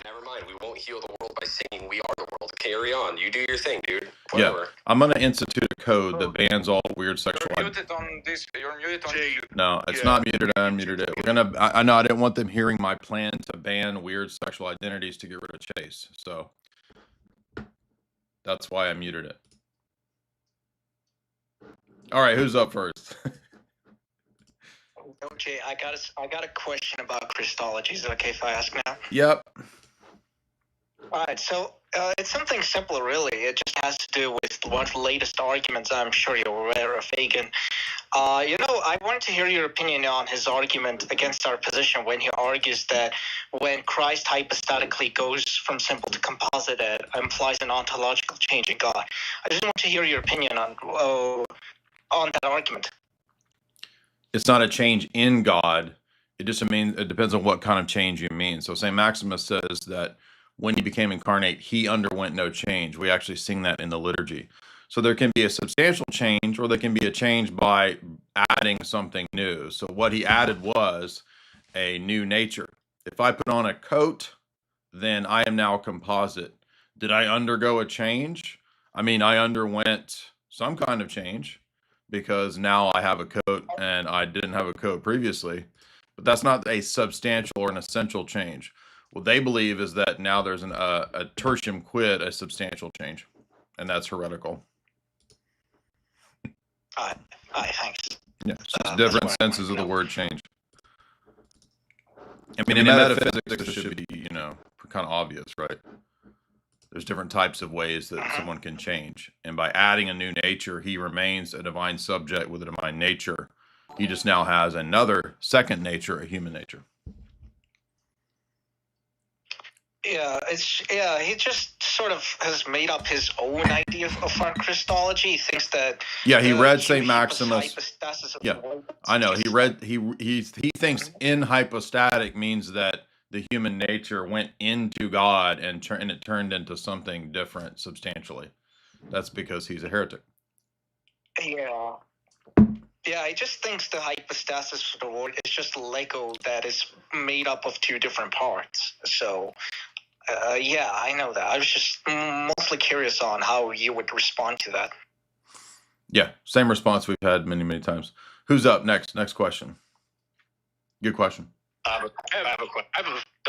Never mind. We won't heal the world by singing "We Are the World." Carry on. You do your thing, dude. Yeah, Whatever. I'm gonna institute a code that bans all weird sexual. You're muted on this. You're muted on. No, it's not muted. I unmuted it. We're gonna. I know I didn't want them hearing my plan to ban weird sexual identities to get rid of Chase. So that's why I muted it. All right, who's up first? Okay, I got a question about Christology. Is it okay if I ask now? Yep. All right, so it's something simple, really. It just has to do with one of the latest arguments. I'm sure you're aware of Hagen. I wanted to hear your opinion on his argument against our position when he argues that when Christ hypostatically goes from simple to composite, it implies an ontological change in God. I just want to hear your opinion on that argument. It's not a change in God. It just means it depends on what kind of change you mean. So St. Maximus says that when he became incarnate, he underwent no change. We actually sing that in the liturgy. So there can be a substantial change, or there can be a change by adding something new. So what he added was a new nature. If I put on a coat, then I am now composite. Did I undergo a change? I mean, I underwent some kind of change, because now I have a coat and I didn't have a coat previously. But that's not a substantial or an essential change. What they believe is that now there's a tertium quid, a substantial change, and that's heretical. All right, thanks. Yeah, it's just different senses of the word change. I mean, in metaphysics, it should be, kind of obvious, right? There's different types of ways that someone can change. And by adding a new nature, he remains a divine subject with a divine nature. He just now has another second nature, a human nature. Yeah, he just sort of has made up his own idea of our Christology. He thinks that. Yeah, he read St. Maximus. Yeah, I know. He thinks in hypostatic means that the human nature went into God and it turned into something different substantially. That's because he's a heretic. Yeah. Yeah, he just thinks the hypostasis of the word is just Lego that is made up of two different parts. So, yeah, I know that. I was just mostly curious on how you would respond to that. Yeah, same response we've had many, many times. Who's up next? Next question. Good question.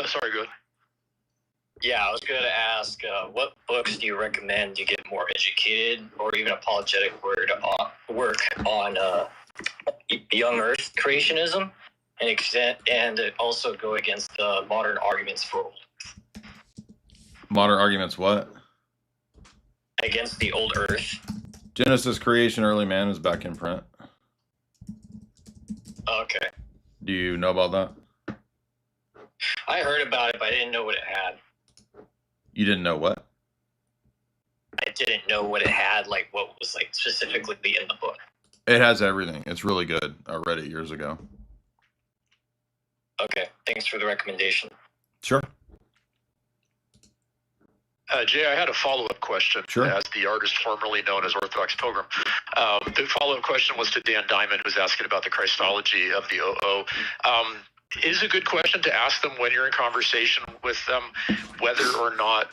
Sorry, good. Yeah, I was going to ask, what books do you recommend you get more educated or even apologetic work on young Earth creationism and also go against modern arguments for modern arguments what? Against the old Earth. Genesis, creation, early man is back in print. Okay. Do you know about that? I heard about it, but I didn't know what it had. You didn't know what? I didn't know what it had, like what was like specifically in the book. It has everything. It's really good. I read it years ago. Okay, thanks for the recommendation. Sure. Jay, I had a follow-up question. Sure. As the artist formerly known as Orthodox Pilgrim. The follow-up question was to Dan Diamond, who's asking about the Christology of the OO. Is a good question to ask them when you're in conversation with them, whether or not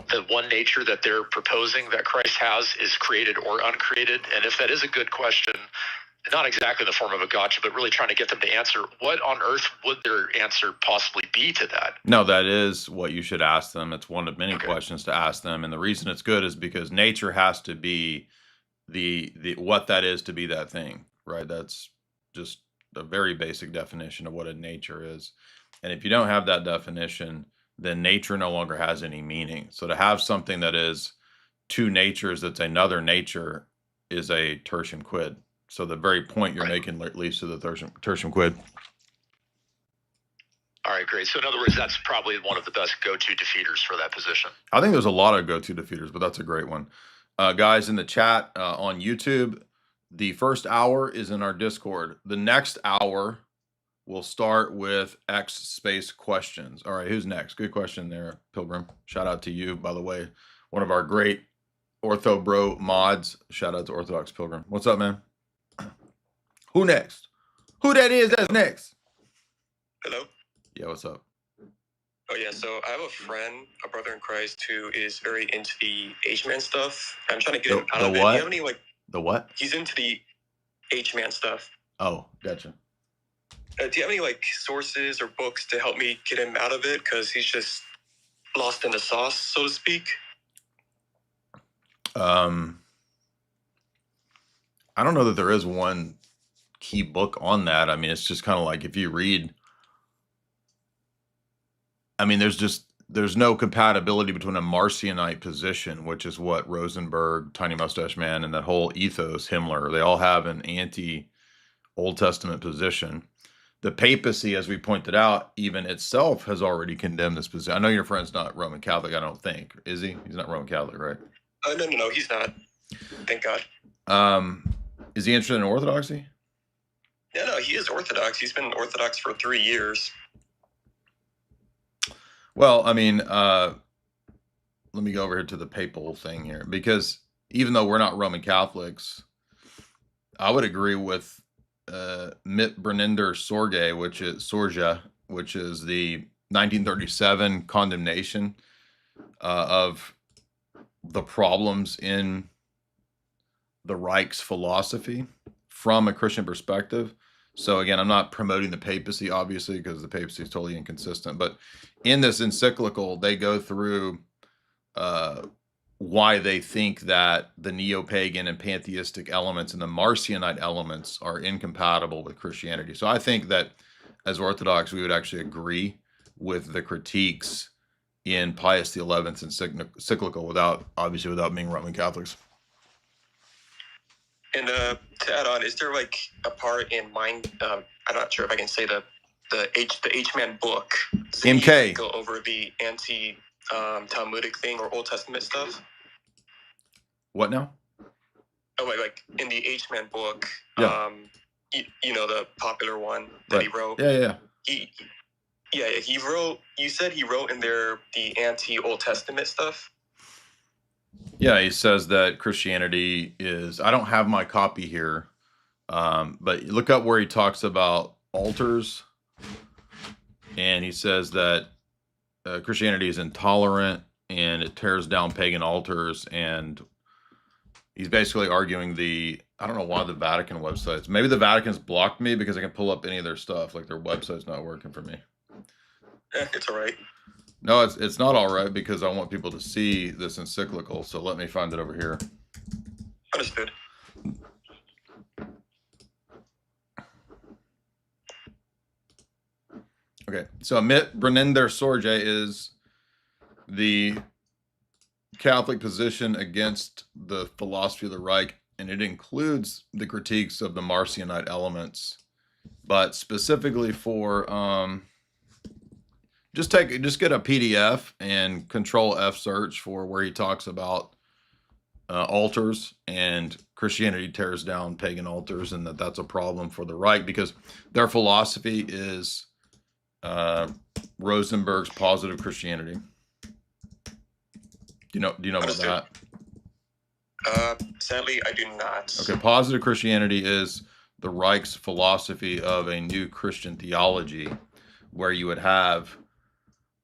the one nature that they're proposing that Christ has is created or uncreated. And if that is a good question, not exactly in the form of a gotcha, but really trying to get them to answer, what on earth would their answer possibly be to that? No, that is what you should ask them. It's one of many questions to ask them. And the reason it's good is because nature has to be the what that is to be that thing, right? That's just a very basic definition of what a nature is. And if you don't have that definition, then nature no longer has any meaning. So to have something that is two natures that's another nature is a tertium quid. So the very point you're making leads to the tertium quid. All right, great. So in other words, that's probably one of the best go-to defeaters for that position. I think there's a lot of go-to defeaters, but that's a great one. Guys in the chat on YouTube, the first hour is in our Discord. The next hour will start with X space questions. All right, who's next? Good question there, Pilgrim. Shout out to you, by the way. One of our great Ortho Bro mods. Shout out to Orthodox Pilgrim. What's up, man? Who next? Who that is that's next? Hello? Yeah, what's up? Oh yeah, so I have a friend, a brother in Christ, who is very into the H-man stuff. I'm trying to get him out The of it. Do what? you have any The what? He's into the H-man stuff. Oh, gotcha. Do you have any sources or books to help me get him out of it? Because he's just lost in the sauce, so to speak. I don't know that there is one key book on that. I mean, it's just kind of like if you read, I mean, there's no compatibility between a Marcionite position, which is what Rosenberg, Tiny Mustache Man, and that whole ethos, Himmler, they all have an anti-Old Testament position. The papacy, as we pointed out, even itself has already condemned this position. I know your friend's not Roman Catholic, I don't think. Is he? He's not Roman Catholic, right? No, he's not. Thank God. Is he interested in Orthodoxy? No, he is Orthodox. He's been Orthodox for 3 years. Well, I mean, let me go over here to the papal thing here, because even though we're not Roman Catholics, I would agree with Mit Brennender Sorge, which is the 1937 condemnation of the problems in the Reich's philosophy from a Christian perspective. So again, I'm not promoting the papacy, obviously, because the papacy is totally inconsistent. But in this encyclical, they go through why they think that the neo-pagan and pantheistic elements and the Marcionite elements are incompatible with Christianity. So I think that as Orthodox, we would actually agree with the critiques in Pius XI's encyclical without being Roman Catholics. And to add on, is there a part in mind? I'm not sure if I can say the H-man book. Does it MK go over the anti-Talmudic thing or Old Testament stuff? What now? Oh, like in the H-man book. Yeah. You know, the popular one that he wrote. Yeah. He wrote. You said he wrote in there the anti-Old Testament stuff. Yeah, he says that Christianity is, I don't have my copy here, but look up where he talks about altars, and he says that Christianity is intolerant and it tears down pagan altars, and he's basically arguing I don't know why the Vatican websites, maybe the Vatican's blocked me because I can pull up any of their stuff, like their website's not working for me. It's all right. No, it's not all right because I want people to see this encyclical. So let me find it over here. Understood. Okay, so Mit Brennender Sorge is the Catholic position against the philosophy of the Reich, and it includes the critiques of the Marcionite elements, but specifically for just get a PDF and Control F search for where he talks about altars and Christianity tears down pagan altars, and that's a problem for the Reich because their philosophy is Rosenberg's positive Christianity. Do you know about that? Sadly, I do not. Okay, positive Christianity is the Reich's philosophy of a new Christian theology, where you would have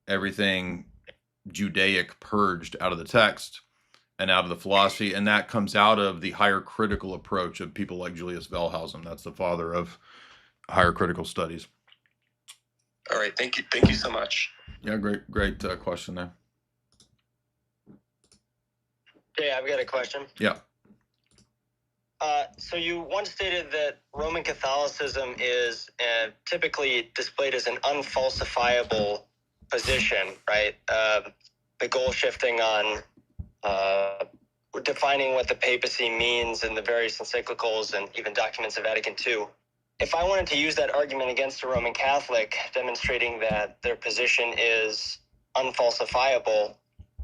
everything Judaic purged out of the text and out of the philosophy, and that comes out of the higher critical approach of people like Julius Wellhausen. That's the father of higher critical studies. All right, thank you so much. Yeah, great question there. Okay, I've got a question. Yeah. So you once stated that Roman Catholicism is typically displayed as an unfalsifiable position, right? The goal shifting on defining what the papacy means in the various encyclicals and even documents of Vatican II. If I wanted to use that argument against a Roman Catholic, demonstrating that their position is unfalsifiable,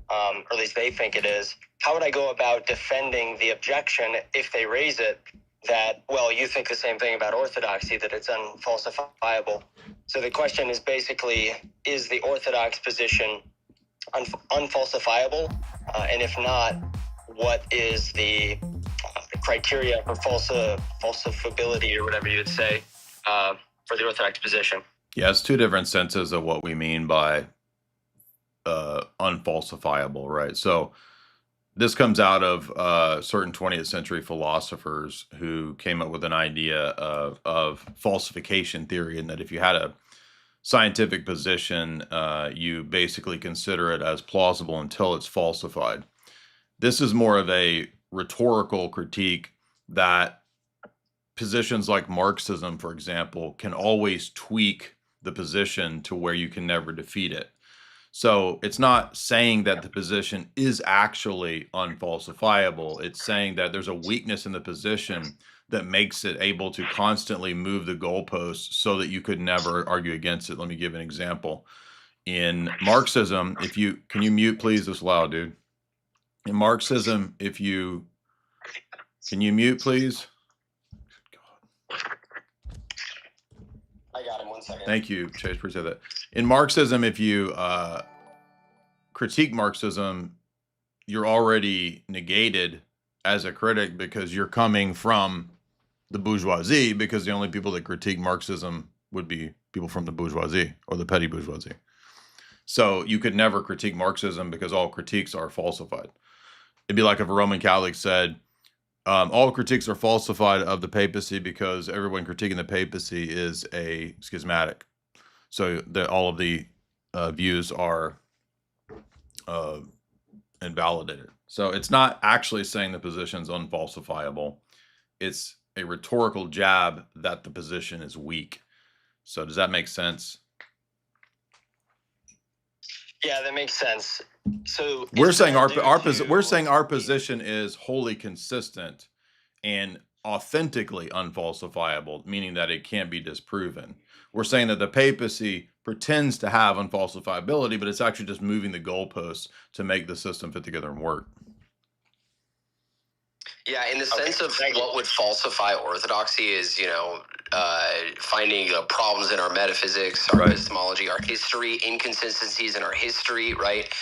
or at least they think it is, how would I go about defending the objection if they raise it that, well, you think the same thing about Orthodoxy, that it's unfalsifiable? So the question is basically, is the Orthodox position unfalsifiable? And if not, what is the criteria for falsifiability, or whatever you would say, for the Orthodox position? Yeah, it's two different senses of what we mean by unfalsifiable, right? So this comes out of certain 20th century philosophers who came up with an idea of falsification theory, and that if you had a scientific position, you basically consider it as plausible until it's falsified. This is more of a rhetorical critique that positions like Marxism, for example, can always tweak the position to where you can never defeat it. So it's not saying that the position is actually unfalsifiable. It's saying that there's a weakness in the position that makes it able to constantly move the goalposts so that you could never argue against it. Let me give an example. In Marxism, can you mute please? This loud, dude. In Marxism, can you mute please? I got him. 1 second. Thank you, Chase. Appreciate that. In Marxism, if you critique Marxism, you're already negated as a critic because you're coming from the bourgeoisie, because the only people that critique Marxism would be people from the bourgeoisie or the petty bourgeoisie. So you could never critique Marxism because all critiques are falsified. It'd be like if a Roman Catholic said, all critiques are falsified of the papacy because everyone critiquing the papacy is a schismatic. So all of the views are invalidated. So it's not actually saying the position's unfalsifiable. It's a rhetorical jab that the position is weak. So does that make sense? Yeah, that makes sense. So We're saying our position is wholly consistent and authentically unfalsifiable, meaning that it can't be disproven. We're saying that the papacy pretends to have unfalsifiability, but it's actually just moving the goalposts to make the system fit together and work. Yeah, in the sense of what would falsify orthodoxy is, finding problems in our metaphysics, our epistemology, our history, inconsistencies in our history, right?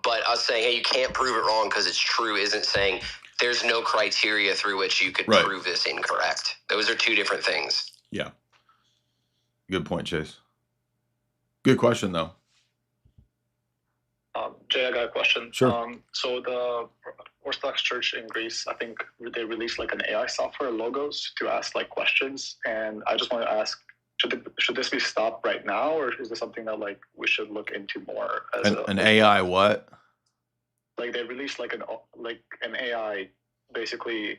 But us saying, hey, you can't prove it wrong because it's true isn't saying there's no criteria through which you could prove this incorrect. Those are two different things. Yeah. Good point, Chase. Good question, though. Jay, I got a question. Sure. So the Orthodox Church in Greece, I think they released like an AI software, Logos, to ask like questions. And I just want to ask, should this be stopped right now, or is this something that like we should look into more? As an AI what? Like they released like an AI, basically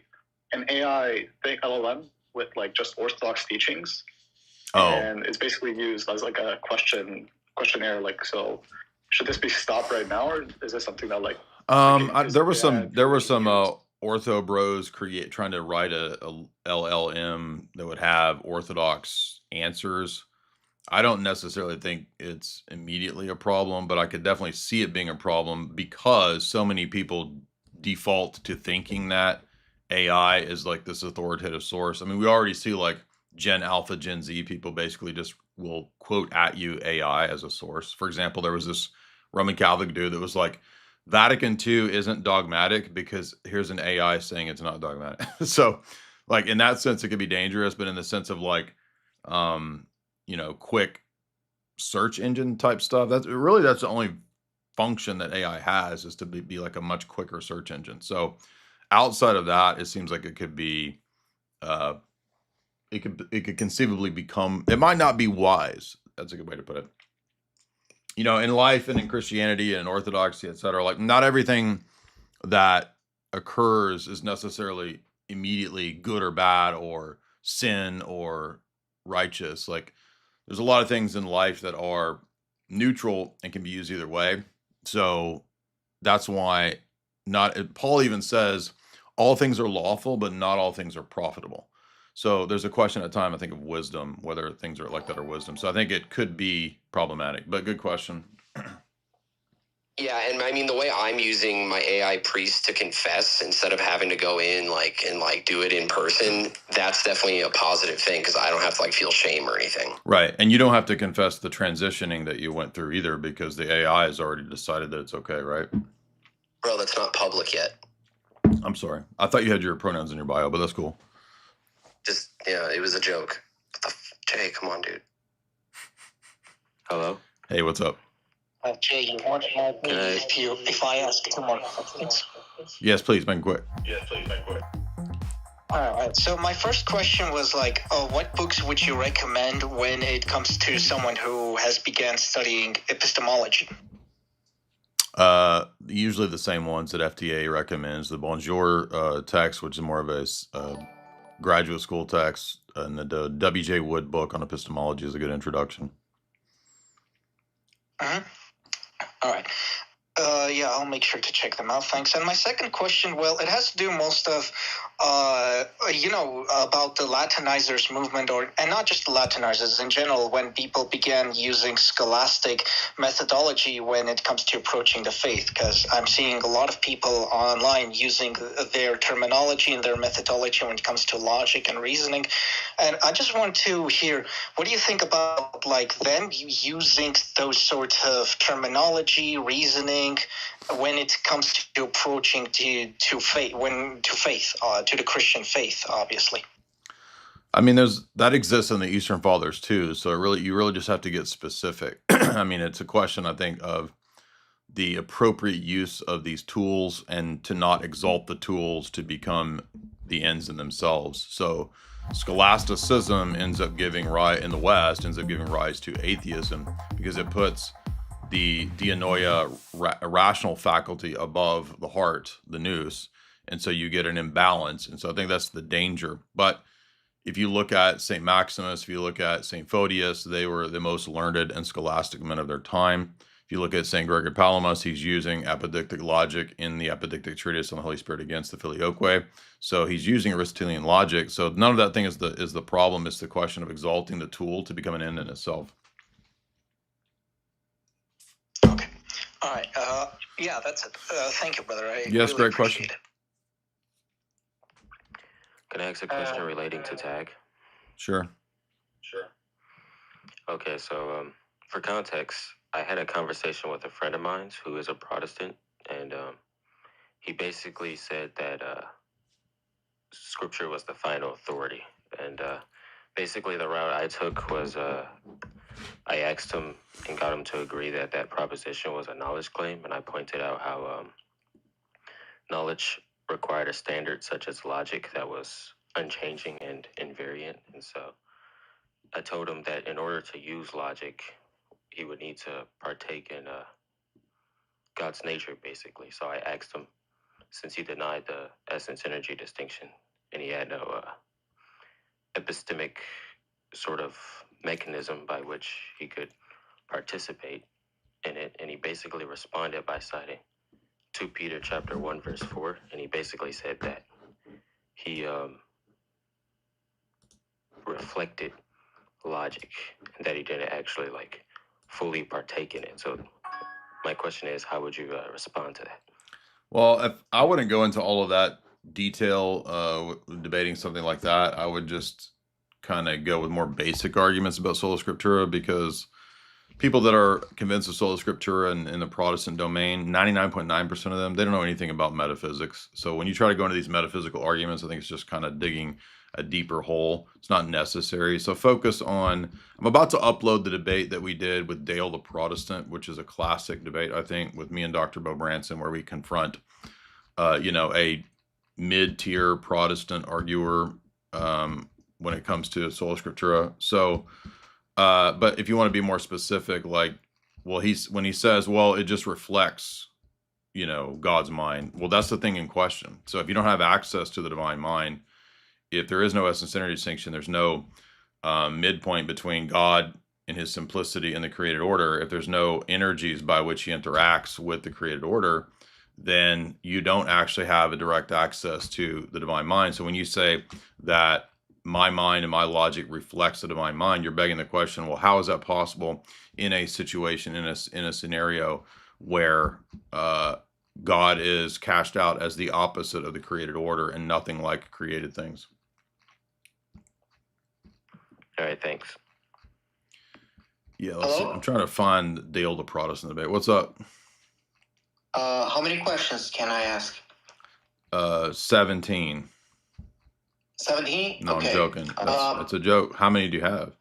an AI LLM with like just Orthodox teachings. Oh. And it's basically used as like a questionnaire. Like, so should this be stopped right now, or is this something that like? There were some ortho bros trying to write a LLM that would have Orthodox answers. I don't necessarily think it's immediately a problem, but I could definitely see it being a problem because so many people default to thinking that AI is like this authoritative source. I mean, we already see like Gen Alpha, Gen Z people basically just will quote at you AI as a source. For example, there was this Roman Catholic dude that was like, Vatican II isn't dogmatic because here's an AI saying it's not dogmatic. So like in that sense, it could be dangerous, but in the sense of like, quick search engine type stuff, that's the only function that AI has, is to be like a much quicker search engine. So outside of that, it seems like it could be, it could conceivably become, it might not be wise. That's a good way to put it. In life and in Christianity and Orthodoxy, et cetera, like not everything that occurs is necessarily immediately good or bad or sin or righteous. Like there's a lot of things in life that are neutral and can be used either way. So that's why Paul even says all things are lawful, but not all things are profitable. So there's a question at a time, I think, of wisdom, whether things are like that or wisdom. So I think it could be problematic, but good question. Yeah, and I mean, the way I'm using my AI priest to confess instead of having to go in and do it in person, that's definitely a positive thing because I don't have to feel shame or anything. Right, and you don't have to confess the transitioning that you went through either because the AI has already decided that it's okay, right? Bro, that's not public yet. I'm sorry. I thought you had your pronouns in your bio, but that's cool. It was a joke. Jay, come on, dude. Hello? Hey, what's up? Jay, you want to add me if I ask 2 more questions? Yes, please, make it quick. All right. So my first question was like, what books would you recommend when it comes to someone who has began studying epistemology? Usually the same ones that FTA recommends. The Bonjour text, which is more of a graduate school text, and the W.J. Wood book on epistemology is a good introduction. All right. Yeah, I'll make sure to check them out. Thanks. And my second question, well, it has to do most of, about the Latinizers movement, and not just the Latinizers in general, when people began using scholastic methodology when it comes to approaching the faith, because I'm seeing a lot of people online using their terminology and their methodology when it comes to logic and reasoning. And I just want to hear, what do you think about like them using those sort of terminology, reasoning, when it comes to approaching to faith, to the Christian faith, obviously? I mean, that exists in the Eastern Fathers too. So you really just have to get specific. I mean, it's a question, I think, of the appropriate use of these tools and to not exalt the tools to become the ends in themselves. So scholasticism ends up giving rise in the West ends up giving rise to atheism because it puts the dianoia rational faculty above the heart, the nous, and so you get an imbalance. And so I think that's the danger. But if you look at St. Maximus, if you look at St. Photius, they were the most learned and scholastic men of their time. If you look at St. Gregory Palamas, he's using apodictic logic in the apodictic treatise on the Holy Spirit against the Filioque. So he's using Aristotelian logic. So none of that thing is the problem. It's the question of exalting the tool to become an end in itself. Okay. All right. Yeah, that's it. Thank you, brother. Yes, great question. Can I ask a question relating to tag? Sure. Okay, so for context, I had a conversation with a friend of mine who is a Protestant, and he basically said that Scripture was the final authority. And basically the route I took was I asked him and got him to agree that that proposition was a knowledge claim, and I pointed out how knowledge required a standard such as logic that was unchanging and invariant. And so I told him that in order to use logic, he would need to partake in God's nature, basically. So I asked him, since he denied the essence-energy distinction, and he had no epistemic sort of mechanism by which he could participate in it, and he basically responded by citing 2 Peter chapter 1 verse 4, and he basically said that he reflected logic and that he didn't actually like fully partake in it. So my question is, how would you respond to that? Well, I wouldn't go into all of that detail debating something like that. I would just kind of go with more basic arguments about sola scriptura, because people that are convinced of sola scriptura in the Protestant domain, 99.9% of them, they don't know anything about metaphysics. So when you try to go into these metaphysical arguments, I think it's just kind of digging a deeper hole. It's not necessary. So focus on, I'm about to upload the debate that we did with Dale the Protestant, which is a classic debate, I think, with me and Dr. Bo Branson, where we confront, a mid-tier Protestant arguer when it comes to sola scriptura. So, but if you want to be more specific, like, well, when he says, well, it just reflects, God's mind. Well, that's the thing in question. So if you don't have access to the divine mind, if there is no essence-energy distinction, there's no midpoint between God in his simplicity and the created order. If there's no energies by which he interacts with the created order, then you don't actually have a direct access to the divine mind. So when you say that my mind and my logic reflects the divine mind, you're begging the question, well, how is that possible in a situation, in a scenario where God is cast out as the opposite of the created order and nothing like created things? All right, thanks. Yeah, let's see. I'm trying to find Dale the Protestant debate. What's up? How many questions can I ask? 17. 17? No, okay. I'm joking. That's a joke. How many do you have?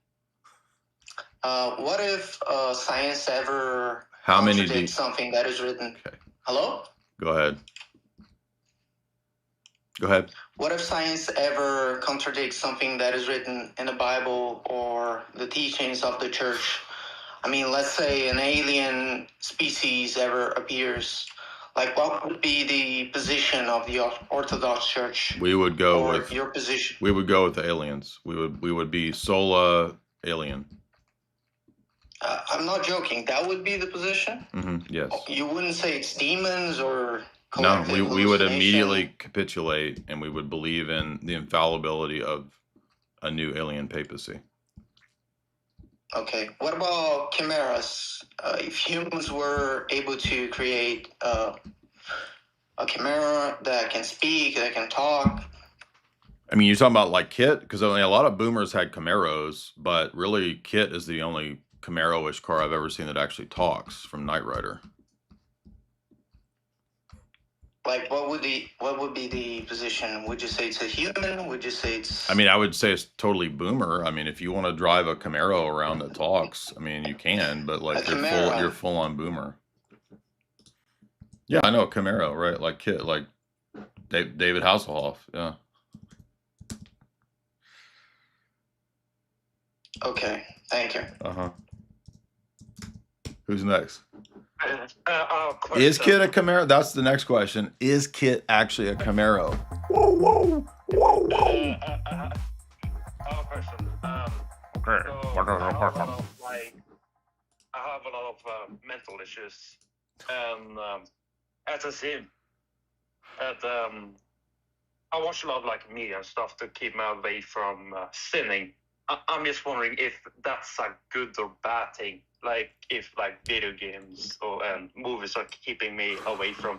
What if science ever How many do you... contradict something that is written? Okay, Hello? go ahead. Go ahead. What if science ever contradicts something that is written in the Bible or the teachings of the church? I mean, let's say an alien species ever appears. Like, what would be the position of the Orthodox Church? We would go or with your position? We would go with the aliens. We would be sola alien. I'm not joking. That would be the position? Yes. You wouldn't say it's demons or No, collective we would hallucination? immediately capitulate, and we would believe in the infallibility of a new alien papacy. Okay. What about chimeras? If humans were able to create a chimera that can speak, that can talk. I mean, you're talking about like Kit? Because I mean, a lot of boomers had Camaros, but really Kit is the only Camaro-ish car I've ever seen that actually talks from Knight Rider. Like, what would be the position? Would you say it's a human? Would you say it's... I mean, I would say it's totally boomer. I mean, if you want to drive a Camaro around that talks, I mean, you can, but like you're full on boomer. Yeah, I know, Camaro, right? Like Kit, like David Hasselhoff, yeah. Okay, thank you. Who's next? Question. Is Kit a Camaro? That's the next question. Is Kit actually a Camaro? Whoa. I have a question. Okay. So I have a lot of mental issues, and as I see that I watch a lot of like media and stuff to keep me away from sinning. I'm just wondering if that's a good or bad thing. Like if like video games and movies are keeping me away from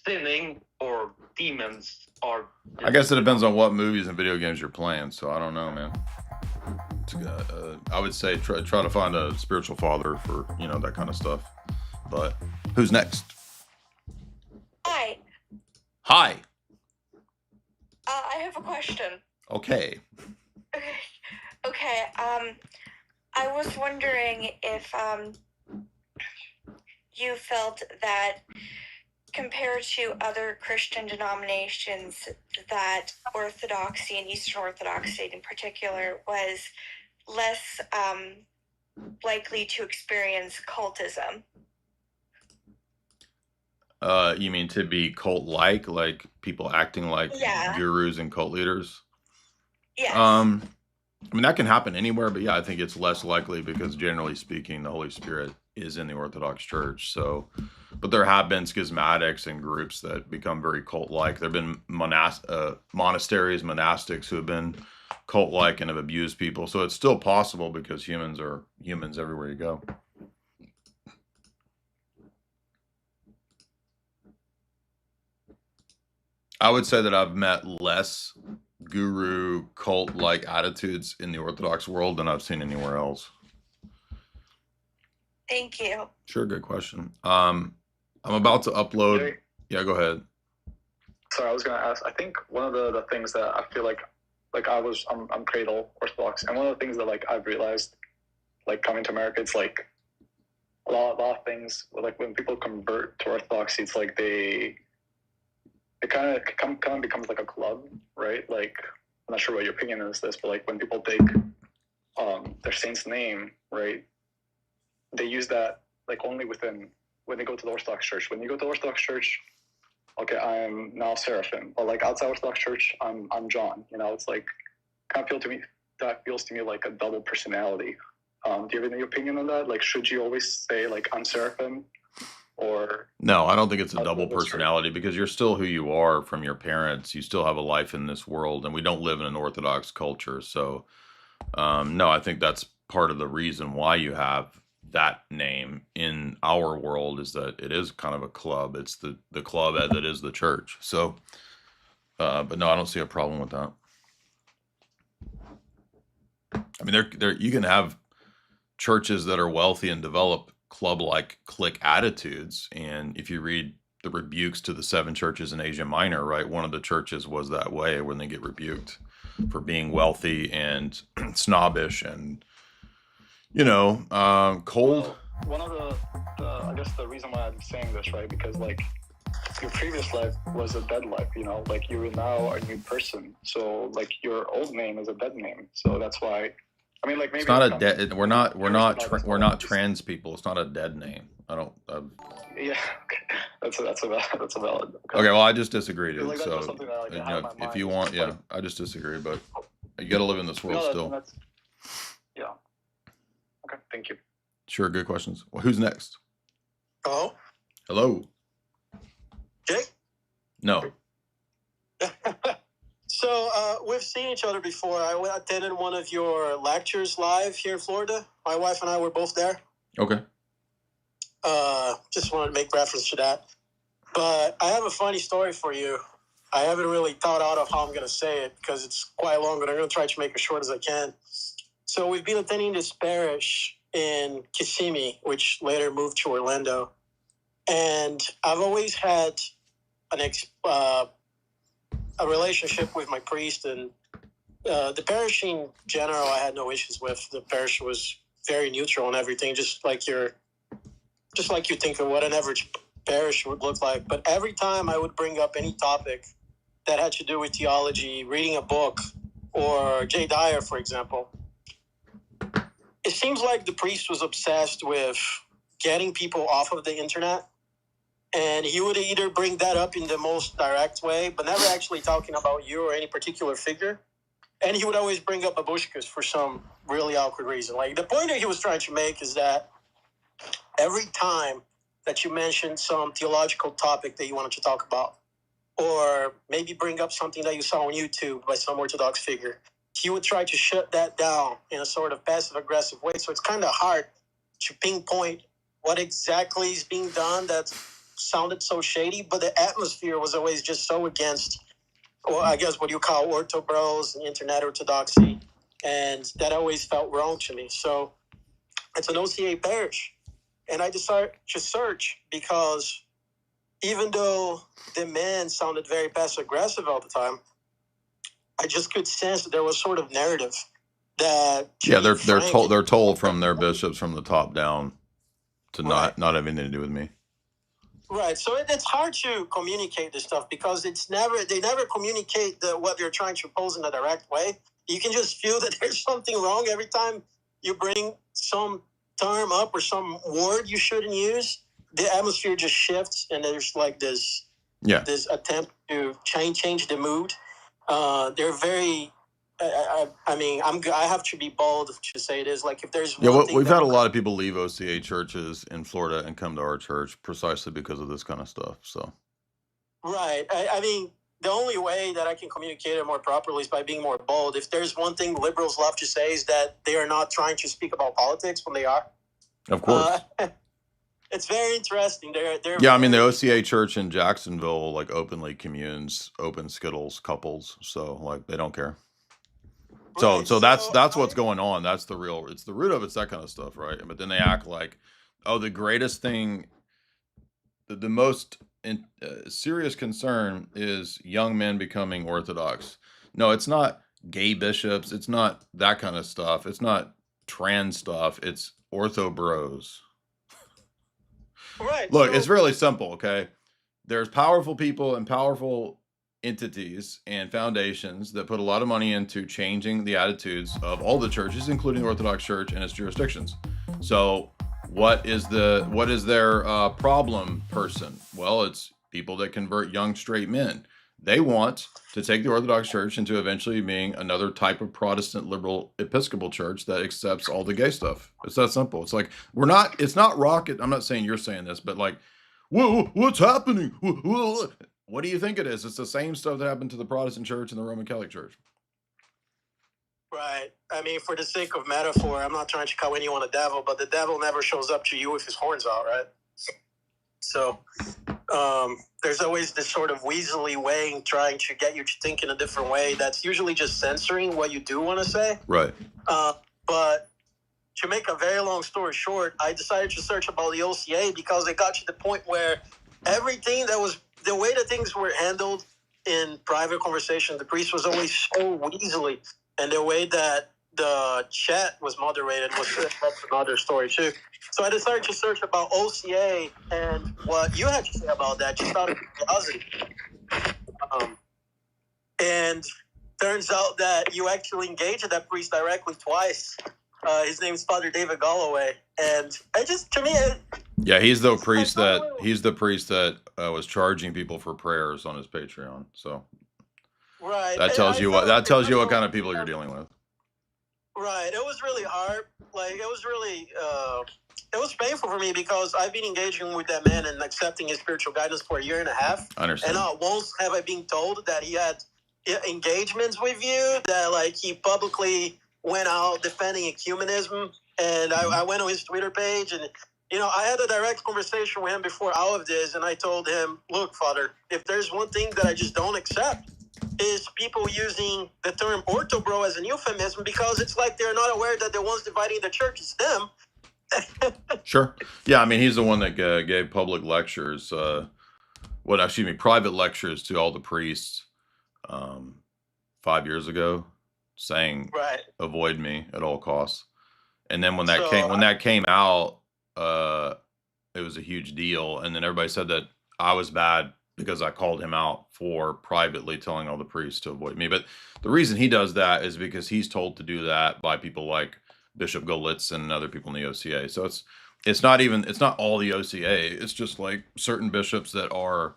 sinning, or demons are. I guess it depends on what movies and video games you're playing. So I don't know, man. I would say try to find a spiritual father for that kind of stuff. But who's next? Hi. Hi. I have a question. Okay. Okay. I was wondering if you felt that compared to other Christian denominations, that Orthodoxy and Eastern Orthodoxy in particular was less likely to experience cultism. You mean to be cult-like, like people acting like gurus and cult leaders? Yes. I mean, that can happen anywhere, but yeah, I think it's less likely because generally speaking, the Holy Spirit is in the Orthodox Church. So, but there have been schismatics and groups that become very cult-like. There have been monasteries, monastics who have been cult-like and have abused people. So it's still possible because humans are humans everywhere you go. I would say that I've met less guru cult-like attitudes in the Orthodox world than I've seen anywhere else. Thank you. Sure, good question. I'm about to upload. Yeah, go ahead. Sorry, I was going to ask. I think one of the things that I feel like I'm cradle Orthodox, and one of the things that like I've realized, like coming to America, it's like a lot of things. Like when people convert to Orthodoxy, it's like it kind of becomes like a club, right? Like, I'm not sure what your opinion is this, but like when people take their saint's name, right, they use that like only when they go to the Orthodox Church. When you go to the Orthodox Church, okay, I'm now Seraphim, but like outside Orthodox Church, I'm John. It's like kind of feels to me like a double personality. Do you have any opinion on that? Like, should you always say like I'm Seraphim? Or no, I don't think it's a double personality because you're still who you are from your parents. You still have a life in this world, and we don't live in an Orthodox culture. So, no, I think that's part of the reason why you have that name in our world is that it is kind of a club. It's the club that is the church. So, but no, I don't see a problem with that. I mean, you can have churches that are wealthy and develop club-like clique attitudes, and if you read the rebukes to the 7 churches in Asia Minor, right, one of the churches was that way when they get rebuked for being wealthy and snobbish and cold. one of the I guess the reason why I'm saying this, right? Because like your previous life was a dead life, you know, like you are now a new person. So like your old name is a dead name. So that's why. I mean, like maybe it's not a dead. We're not trans people. It's not a dead name. I don't. Yeah, okay. That's a valid. Okay, well, I just disagree, dude. Like, that's so just something that, like, you know, if you want, yeah, I just disagree, but you got to live in this world still. Yeah. Okay. Thank you. Sure. Good questions. Well, who's next? Hello. Hello. Jake. No. So we've seen each other before. I attended one of your lectures live here in Florida. My wife and I were both there. Okay. Just wanted to make reference to that. But I have a funny story for you. I haven't really thought out of how I'm going to say it because it's quite long, but I'm going to try to make it short as I can. So we've been attending this parish in Kissimmee, which later moved to Orlando. And I've always had a relationship with my priest, and the parish in general I had no issues with. The parish was very neutral and everything, just like you think of what an average parish would look like. But every time I would bring up any topic that had to do with theology, reading a book, or Jay Dyer, for example, it seems like the priest was obsessed with getting people off of the internet. And he would either bring that up in the most direct way, but never actually talking about you or any particular figure. And he would always bring up babushkas for some really awkward reason. Like, the point that he was trying to make is that every time that you mentioned some theological topic that you wanted to talk about, or maybe bring up something that you saw on YouTube by some Orthodox figure, he would try to shut that down in a sort of passive-aggressive way. So it's kind of hard to pinpoint what exactly is being done that sounded so shady, but the atmosphere was always just so against, or I guess what you call ortho bros and internet orthodoxy, and that always felt wrong to me. So it's an OCA parish, and I decided to search because even though the men sounded very passive-aggressive all the time, I just could sense that there was sort of narrative that they're told from their bishops from the top down to not have anything to do with me. Right, so it's hard to communicate this stuff because they never communicate what they're trying to pose in a direct way. You can just feel that there's something wrong every time you bring some term up or some word you shouldn't use. The atmosphere just shifts, and there's like this attempt to change the mood. They're very. I have to be bold to say it is like if there's we've had a lot of people leave OCA churches in Florida and come to our church precisely because of this kind of stuff. So, right. I mean, the only way that I can communicate it more properly is by being more bold. If there's one thing liberals love to say is that they are not trying to speak about politics when they are. Of course. It's very interesting. I mean, the OCA church in Jacksonville like openly communes open Skittles couples, so like they don't care. So that's what's going on. That's the real. It's the root of it's that kind of stuff, right? But then they act like, oh, the greatest thing, the most serious concern is young men becoming Orthodox. No, it's not gay bishops. It's not that kind of stuff. It's not trans stuff. It's ortho bros. Right. Look, it's really simple. Okay, there's powerful people and powerful entities and foundations that put a lot of money into changing the attitudes of all the churches, including the Orthodox Church and its jurisdictions. So what is their problem person? Well, it's people that convert young straight men. They want to take the Orthodox Church into eventually being another type of Protestant liberal Episcopal church that accepts all the gay stuff. It's that simple. It's like it's not rocket. I'm not saying you're saying this, but like, whoa, what's happening? Whoa. What do you think it is? It's the same stuff that happened to the Protestant church and the Roman Catholic Church. Right. I mean, for the sake of metaphor, I'm not trying to call anyone a devil, but the devil never shows up to you with his horns out, right? So there's always this sort of weaselly way in trying to get you to think in a different way that's usually just censoring what you do want to say. Right. But to make a very long story short, I decided to search about the OCA because it got to the point where everything that was the way that things were handled in private conversation, the priest was always so weaselly, and the way that the chat was moderated, that's another story too. So I decided to search about OCA and what you had to say about that, just out of curiosity. And turns out that you actually engaged that priest directly twice. His name's Father David Galloway, and I just, to me, yeah, he's the priest that was charging people for prayers on his Patreon. So right, that tells you what kind of people you're dealing with. Right, it was really hard. Like, it was really, it was painful for me because I've been engaging with that man and accepting his spiritual guidance for a year and a half. I understand. And not once have I been told that he had engagements with you, that like he publicly went out defending ecumenism. And I went on his Twitter page, and I had a direct conversation with him before all of this, and I told him, look, Father, if there's one thing that I just don't accept, is people using the term orthobro as an euphemism, because it's like they're not aware that the ones dividing the church is them. Sure. Yeah, I mean, he's the one that gave public lectures, private lectures to all the priests 5 years ago, saying, right, avoid me at all costs. And then when that came out, it was a huge deal. And then everybody said that I was bad because I called him out for privately telling all the priests to avoid me. But the reason he does that is because he's told to do that by people like Bishop Golitz and other people in the OCA. So it's not all the OCA. It's just like certain bishops that are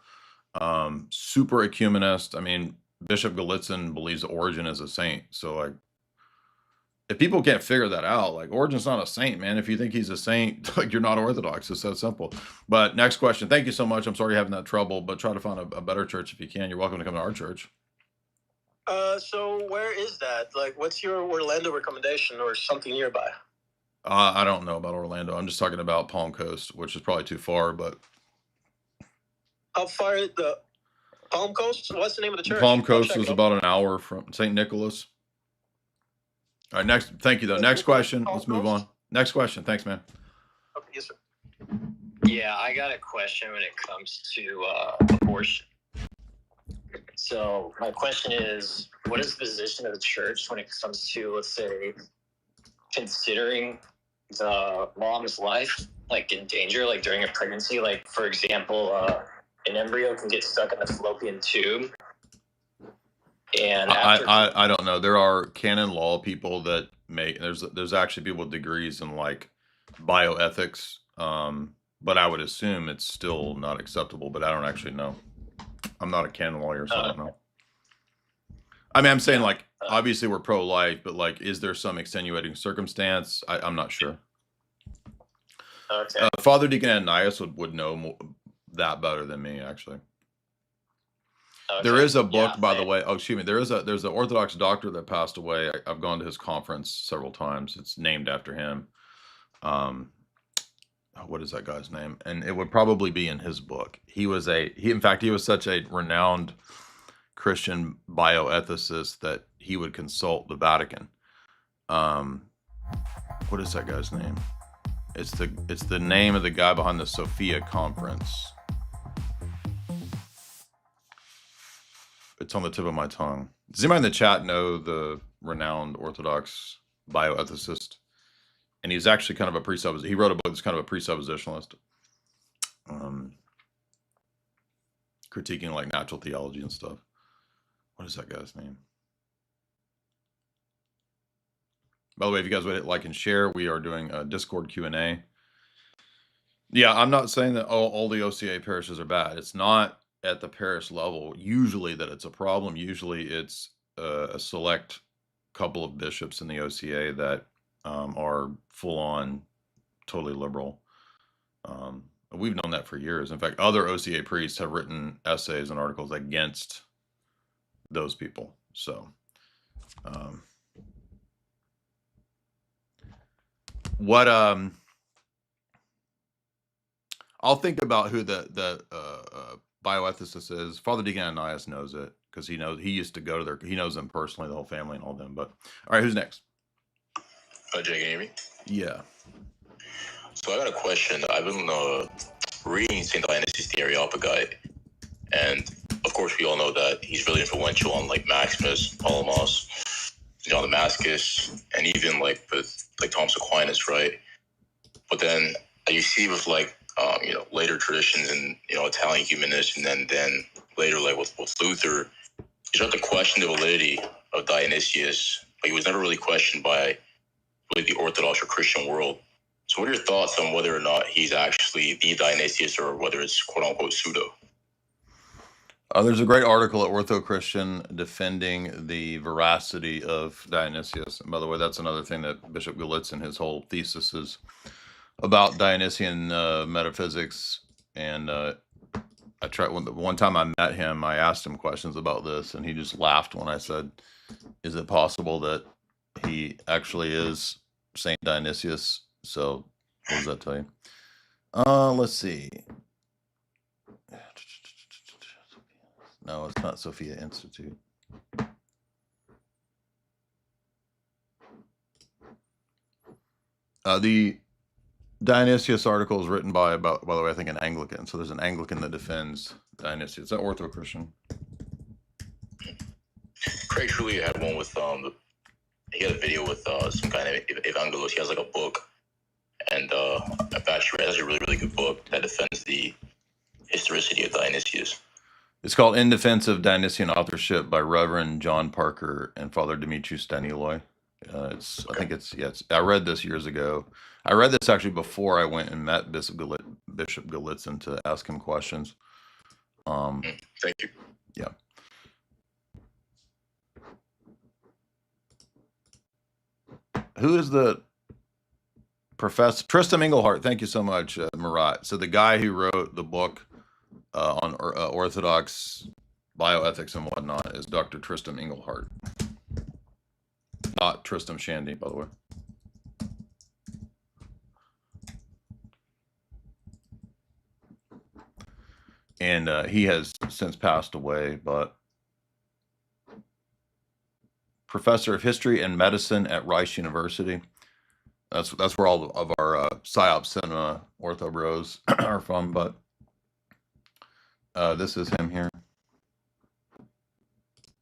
super ecumenist. I mean, Bishop Gollitzin believes that Origen is a saint. So like, if people can't figure that out, like, Origen's not a saint, man. If you think he's a saint, like, you're not Orthodox. It's that simple. But next question. Thank you so much. I'm sorry you're having that trouble, but try to find a better church if you can. You're welcome to come to our church. So where is that? Like, what's your Orlando recommendation or something nearby? I don't know about Orlando. I'm just talking about Palm Coast, which is probably too far, but. How far is the Palm Coast? What's the name of the church? Palm Coast is about an hour from St. Nicholas. All right, next. Thank you, though. Next question. Let's move on. Next question. Thanks, man. Okay, yes, sir. Yeah, I got a question when it comes to abortion. So my question is, what is the position of the church when it comes to, let's say, considering the mom's life, like, in danger, like during a pregnancy? Like, for example, an embryo can get stuck in the fallopian tube. And I don't know. There are canon law people that there's actually people with degrees in like bioethics, but I would assume it's still not acceptable, but I don't actually know. I'm not a canon lawyer, so I don't know. I mean, I'm saying, like, obviously we're pro-life, but like, is there some extenuating circumstance? I'm not sure. Okay. Father Deacon Ananias would know that better than me, actually. Okay. There is a book, by the way. Oh, excuse me. There's an Orthodox doctor that passed away. I've gone to his conference several times. It's named after him. What is that guy's name? And it would probably be in his book. In fact, he was such a renowned Christian bioethicist that he would consult the Vatican. What is that guy's name? It's the name of the guy behind the Sophia conference. It's on the tip of my tongue. Does anybody in the chat know the renowned Orthodox bioethicist? And he's actually kind of a presuppositionalist. He wrote a book that's kind of a presuppositionalist, critiquing like natural theology and stuff. What is that guy's name? By the way, if you guys would like and share, we are doing a Discord Q&A. Yeah, I'm not saying that all the OCA parishes are bad. It's not at the parish level usually that it's a problem. Usually it's a select couple of bishops in the OCA that are full on totally liberal. We've known that for years. In fact, other OCA priests have written essays and articles against those people. So I'll think about who the bioethicist is. Father Deacon Ananias knows it because he used to go to he knows them personally, the whole family and all them. But all right, who's next? Jay, can you hear me? Yeah. So I got a question. I've been reading St. Dionysius the Areopagite, and of course we all know that he's really influential on like Maximus, Palamas. John Damascus, and even like with like Thomas Aquinas, right? But then you see with like later traditions and Italian humanists, and then later like with Luther, you start to question the validity of Dionysius. Like, he was never really questioned by really the Orthodox or Christian world. So what are your thoughts on whether or not he's actually the Dionysius or whether it's quote unquote pseudo? There's a great article at Ortho Christian defending the veracity of Dionysius. And by the way, that's another thing that Bishop Gallitzin, his whole thesis is about Dionysian metaphysics. And I tried one time I met him, I asked him questions about this, and he just laughed when I said, "Is it possible that he actually is Saint Dionysius?" So, what does that tell you? Let's see. No, it's not Sophia Institute. The Dionysius article is written by the way, I think an Anglican. So there's an Anglican that defends Dionysius. It's an Ortho Christian. Craig Truly had one with he had a video with some kind of evangelist. He has like a book, and I've actually read. That's a really, really good book that defends the historicity of Dionysius. It's called In Defense of Dionysian Authorship by Reverend John Parker and Father Demetrius Daniloi. I read this years ago. I read this actually before I went and met Bishop Gallitzin to ask him questions. Thank you. Yeah. Who is the professor? Tristan Engelhardt. Thank you so much, Murat. So the guy who wrote the book on Orthodox bioethics and whatnot is Dr. Tristan Engelhardt. Not Tristram Shandy, by the way. And he has since passed away, but professor of history and medicine at Rice University. That's where all of our PSYOP Cinema Ortho Bros are from, but this is him here.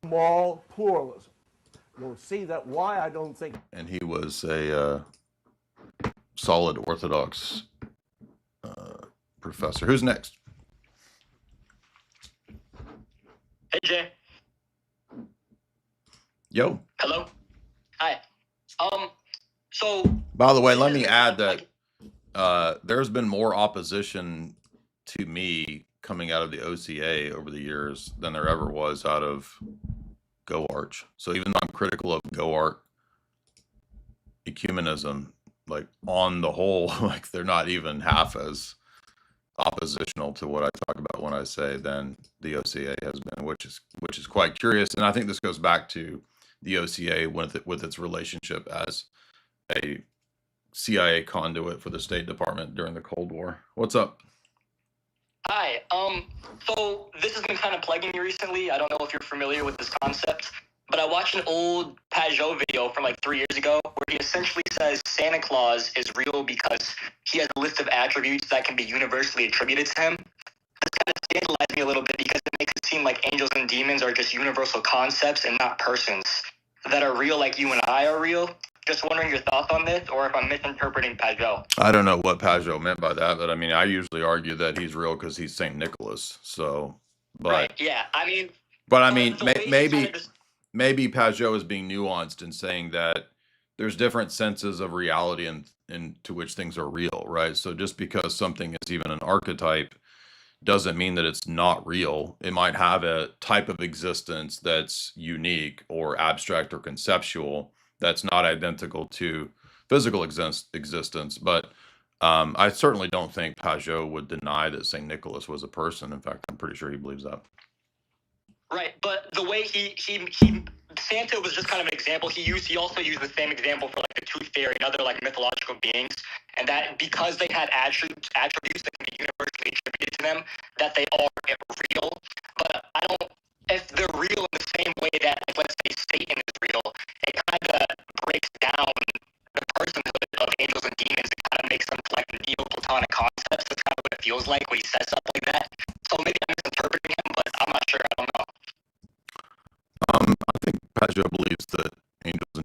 Moral pluralism. You'll see that why I don't think. And he was a solid Orthodox professor. Who's next? Hey, Jay. Yo. Hello. Hi. So. By the way, let me add that there's been more opposition to me coming out of the OCA over the years than there ever was out of GoArch. So even though I'm critical of GoArch ecumenism, like on the whole, like they're not even half as oppositional to what I talk about when I say than the OCA has been, which is quite curious. And I think this goes back to the OCA with its relationship as a CIA conduit for the State Department during the Cold War. What's up? Hi. So this has been kind of plaguing me recently. I don't know if you're familiar with this concept, but I watched an old Pajot video from like 3 years ago where he essentially says Santa Claus is real because he has a list of attributes that can be universally attributed to him. This kind of scandalized me a little bit because it makes it seem like angels and demons are just universal concepts and not persons that are real like you and I are real. Just wondering your thoughts on this, or if I'm misinterpreting Pajot. I don't know what Pajot meant by that, but I mean, I usually argue that he's real because he's St. Nicholas. So, but right, yeah, maybe Pajot is being nuanced in saying that there's different senses of reality and to which things are real, right? So just because something is even an archetype doesn't mean that it's not real. It might have a type of existence that's unique or abstract or conceptual that's not identical to physical existence. But I certainly don't think Pajot would deny that St. Nicholas was a person. In fact, I'm pretty sure he believes that. Right, but the way he Santa was just kind of an example he also used the same example for like the tooth fairy and other like mythological beings, and that because they had attributes that can be universally attributed to them, that they are real. But I don't, if they're real in the same way that, like, let's say Satan is real, it kind of breaks down the personhood of angels and demons. It kind of makes them like Neoplatonic concepts. That's kind of what it feels like when he says stuff like that. So maybe I'm misinterpreting him, but I'm not sure. I don't know. I think Pajot believes that angels and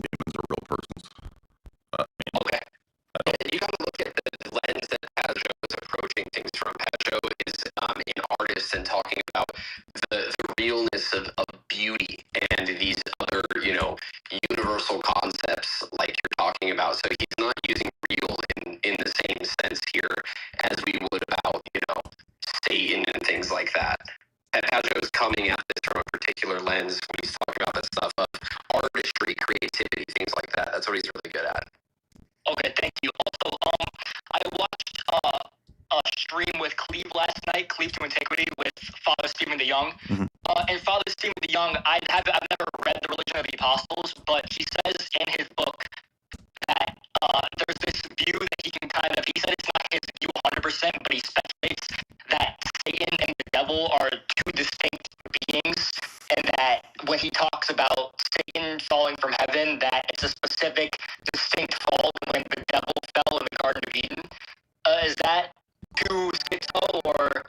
universal concepts like you're talking about. So he's not using real in the same sense here as we would about, Satan and things like that. And Pajo's coming at this from a particular lens when he's talking about that stuff of artistry, creativity, things like that. That's what he's really good at. Okay, thank you. Also, I watched a stream with Cleve last night, Cleve to Antiquity, with Father Stephen DeYoung. Mm-hmm. And Father Stephen DeYoung, I've never read The Religion of the Apostles, but he says in his book that there's this view that he can he said it's not his view 100%, but he speculates that Satan and the devil are two distinct beings, and that when he talks about Satan falling from heaven, that it's a specific, distinct fall when the devil fell in the Garden of Eden. Is that too schizo, or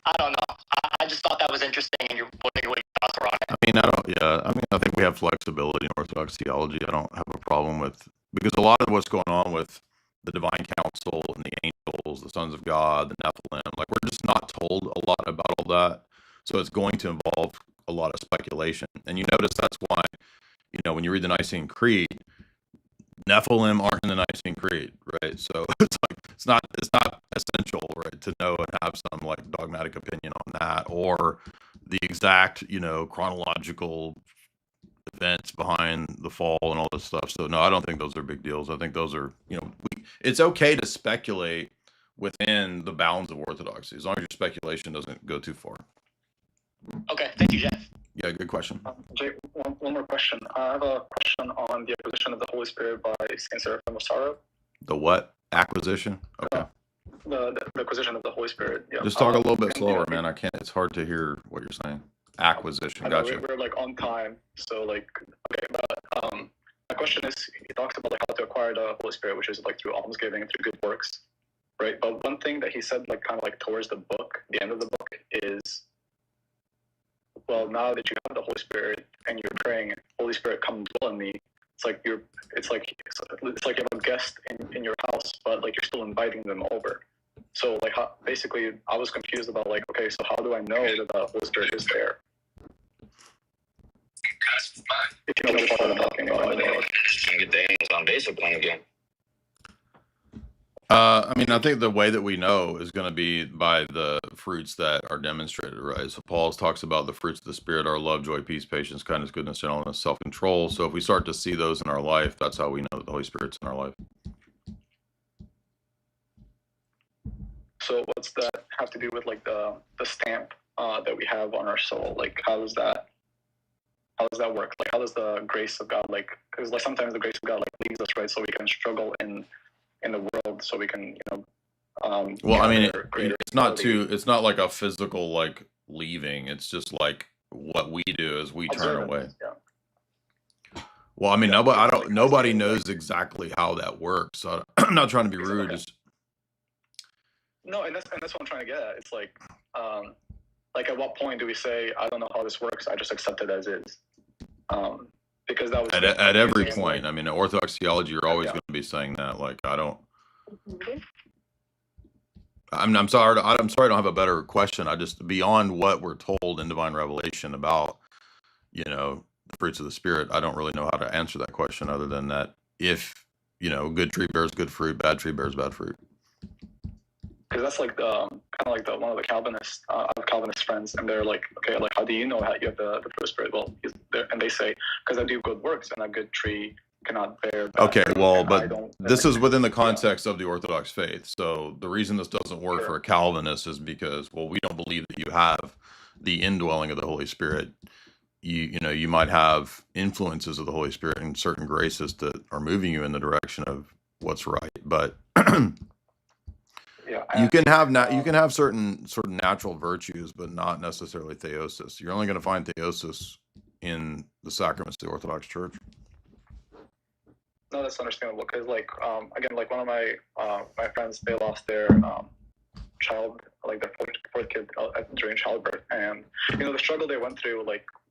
I don't know? I just thought that was interesting, and you're wondering what your thoughts are on it. I think we have flexibility in Orthodox theology. I don't have a problem with, because a lot of what's going on with the divine council and the angels, the sons of God, the Nephilim, like we're just not told a lot about all that. So it's going to involve a lot of speculation. And you notice that's why, when you read the Nicene Creed, Nephilim aren't in the Nicene Creed, right? So it's not essential, right, to know and have some like dogmatic opinion on that, or the exact, chronological events behind the fall and all this stuff. So no, I don't think those are big deals. I think those are, it's okay to speculate within the bounds of Orthodoxy, as long as your speculation doesn't go too far. Okay, thank you, Jeff. Yeah, good question. Jay, one more question. I have a question on the acquisition of the Holy Spirit by Saint Seraphim of Sorrow. The what? Acquisition? Okay. The acquisition of the Holy Spirit. Yeah. Just talk a little bit slower, man. I can't. It's hard to hear what you're saying. Acquisition. Gotcha. We're like on time, so like okay. But my question is, he talks about like how to acquire the Holy Spirit, which is like through almsgiving and through good works, right? But one thing that he said, like kind of like towards the end of the book, is, well, now that you have the Holy Spirit and you're praying, Holy Spirit, come dwell in me. It's like you have a guest in your house, but like you're still inviting them over. So like basically, I was confused about like, okay, so how do I know that the Holy Spirit is there? If you know what I'm talking about. Get the angels on basic point again. I think the way that we know is going to be by the fruits that are demonstrated, right? So Paul talks about the fruits of the Spirit are love, joy, peace, patience, kindness, goodness, gentleness, self-control. So if we start to see those in our life, that's how we know that the Holy Spirit's in our life. So what's that have to do with like the stamp that we have on our soul? Like how does that work? Like how does the grace of God, like, because like sometimes the grace of God like leaves us, right? So we can struggle in the world, so we can it's not like a physical like leaving. It's just like what we do is we turn away. Yeah. Well, nobody knows exactly how that works. So I'm not trying to be rude. Okay. No, and that's what I'm trying to get at. It's like at what point do we say, I don't know how this works, I just accept it as is? Because that was at every point. In Orthodox theology, you're always going to be saying that. Like, I'm sorry. I don't have a better question. I just, beyond what we're told in divine revelation about, the fruits of the Spirit, I don't really know how to answer that question other than that if, good tree bears good fruit, bad tree bears bad fruit. Because that's like kind of like one of the Calvinists, I have Calvinist friends, and they're like, okay, like how do you know how you have the fruit of the Spirit? Well, and they say, because I do good works, and a good tree cannot bear bad okay fruit, well, but this is within the context of the Orthodox faith. So the reason this doesn't work for a Calvinist is because, well, we don't believe that you have the indwelling of the Holy Spirit. You might have influences of the Holy Spirit and certain graces that are moving you in the direction of what's right, but you can have certain natural virtues, but not necessarily theosis. You're only going to find theosis in the sacraments of the Orthodox Church. No, that's understandable. Because again, like one of my friends, they lost their child, like their fourth kid during childbirth, and the struggle they went through